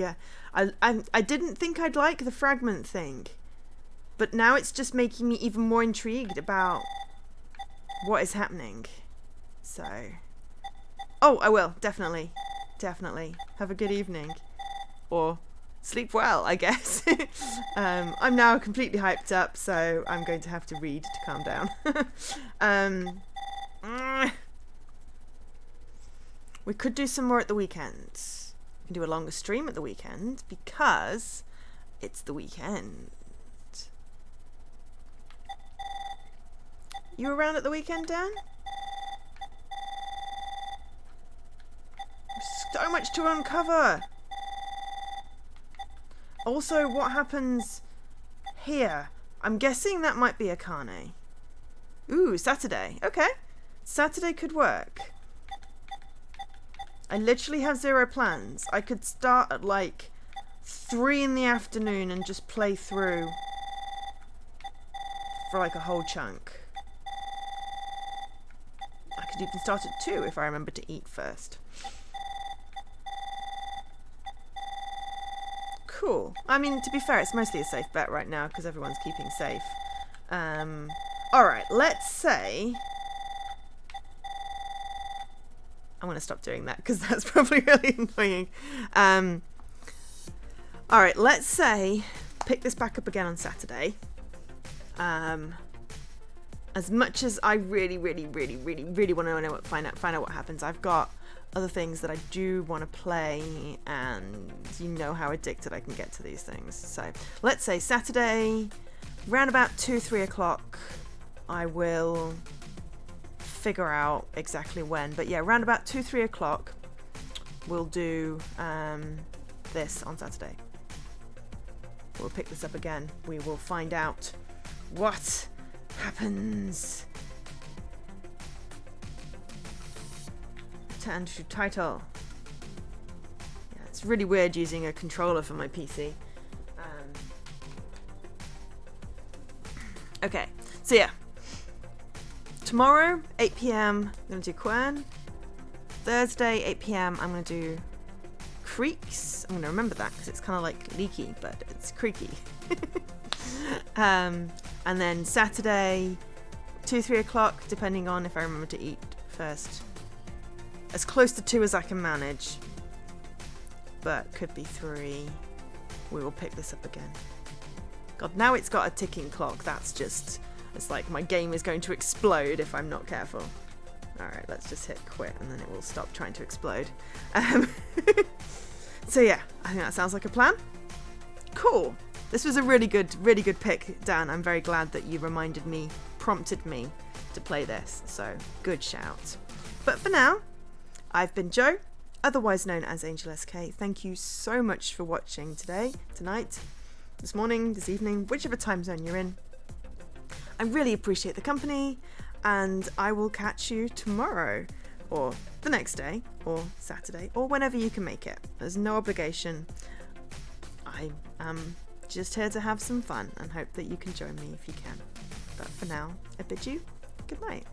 I didn't think I'd like the fragment thing, but now it's just making me even more intrigued about what is happening. So, oh, I will definitely have a good evening, or sleep well, I guess. I'm now completely hyped up, so I'm going to have to read to calm down. We could do some more at the weekend. We can do a longer stream at the weekend because it's the weekend. You around at the weekend, Dan? So much to uncover. Also, what happens here? I'm guessing that might be a Akane. Ooh, Saturday. Okay. Saturday could work. I literally have 0 plans. I could start at like 3 in the afternoon and just play through for like a whole chunk. I could even start at 2 if I remember to eat first. Cool. I mean, to be fair, it's mostly a safe bet right now because everyone's keeping safe. Alright, let's say... I'm going to stop doing that because that's probably really annoying. Alright, let's say pick this back up again on Saturday. As much as I really want to find out what happens, I've got other things that I do want to play, and you know how addicted I can get to these things. So let's say Saturday, round about 2-3 o'clock, I will figure out exactly when, but yeah, round about 2-3 o'clock we'll do this on Saturday. We'll pick this up again. We will find out what happens. Return to title. Yeah, it's really weird using a controller for my PC. Okay, so yeah. Tomorrow, 8 PM, I'm going to do Quern. Thursday, 8 PM, I'm going to do Creeks. I'm going to remember that because it's kind of like leaky, but it's creaky. And then Saturday, 2-3 o'clock, depending on if I remember to eat first. As close to 2 as I can manage, but could be 3. We will pick this up again. God, now it's got a ticking clock. That's just, it's like my game is going to explode if I'm not careful. Alright, let's just hit quit and then it will stop trying to explode. So yeah, I think that sounds like a plan. Cool. This was a really good pick, Dan. I'm very glad that you prompted me to play this. So, good shout. But for now, I've been Jo, otherwise known as Angel SK. Thank you so much for watching today, tonight, this morning, this evening, whichever time zone you're in. I really appreciate the company, and I will catch you tomorrow or the next day, or Saturday, or whenever you can make it. There's no obligation. I am just here to have some fun and hope that you can join me if you can. But for now, I bid you good night.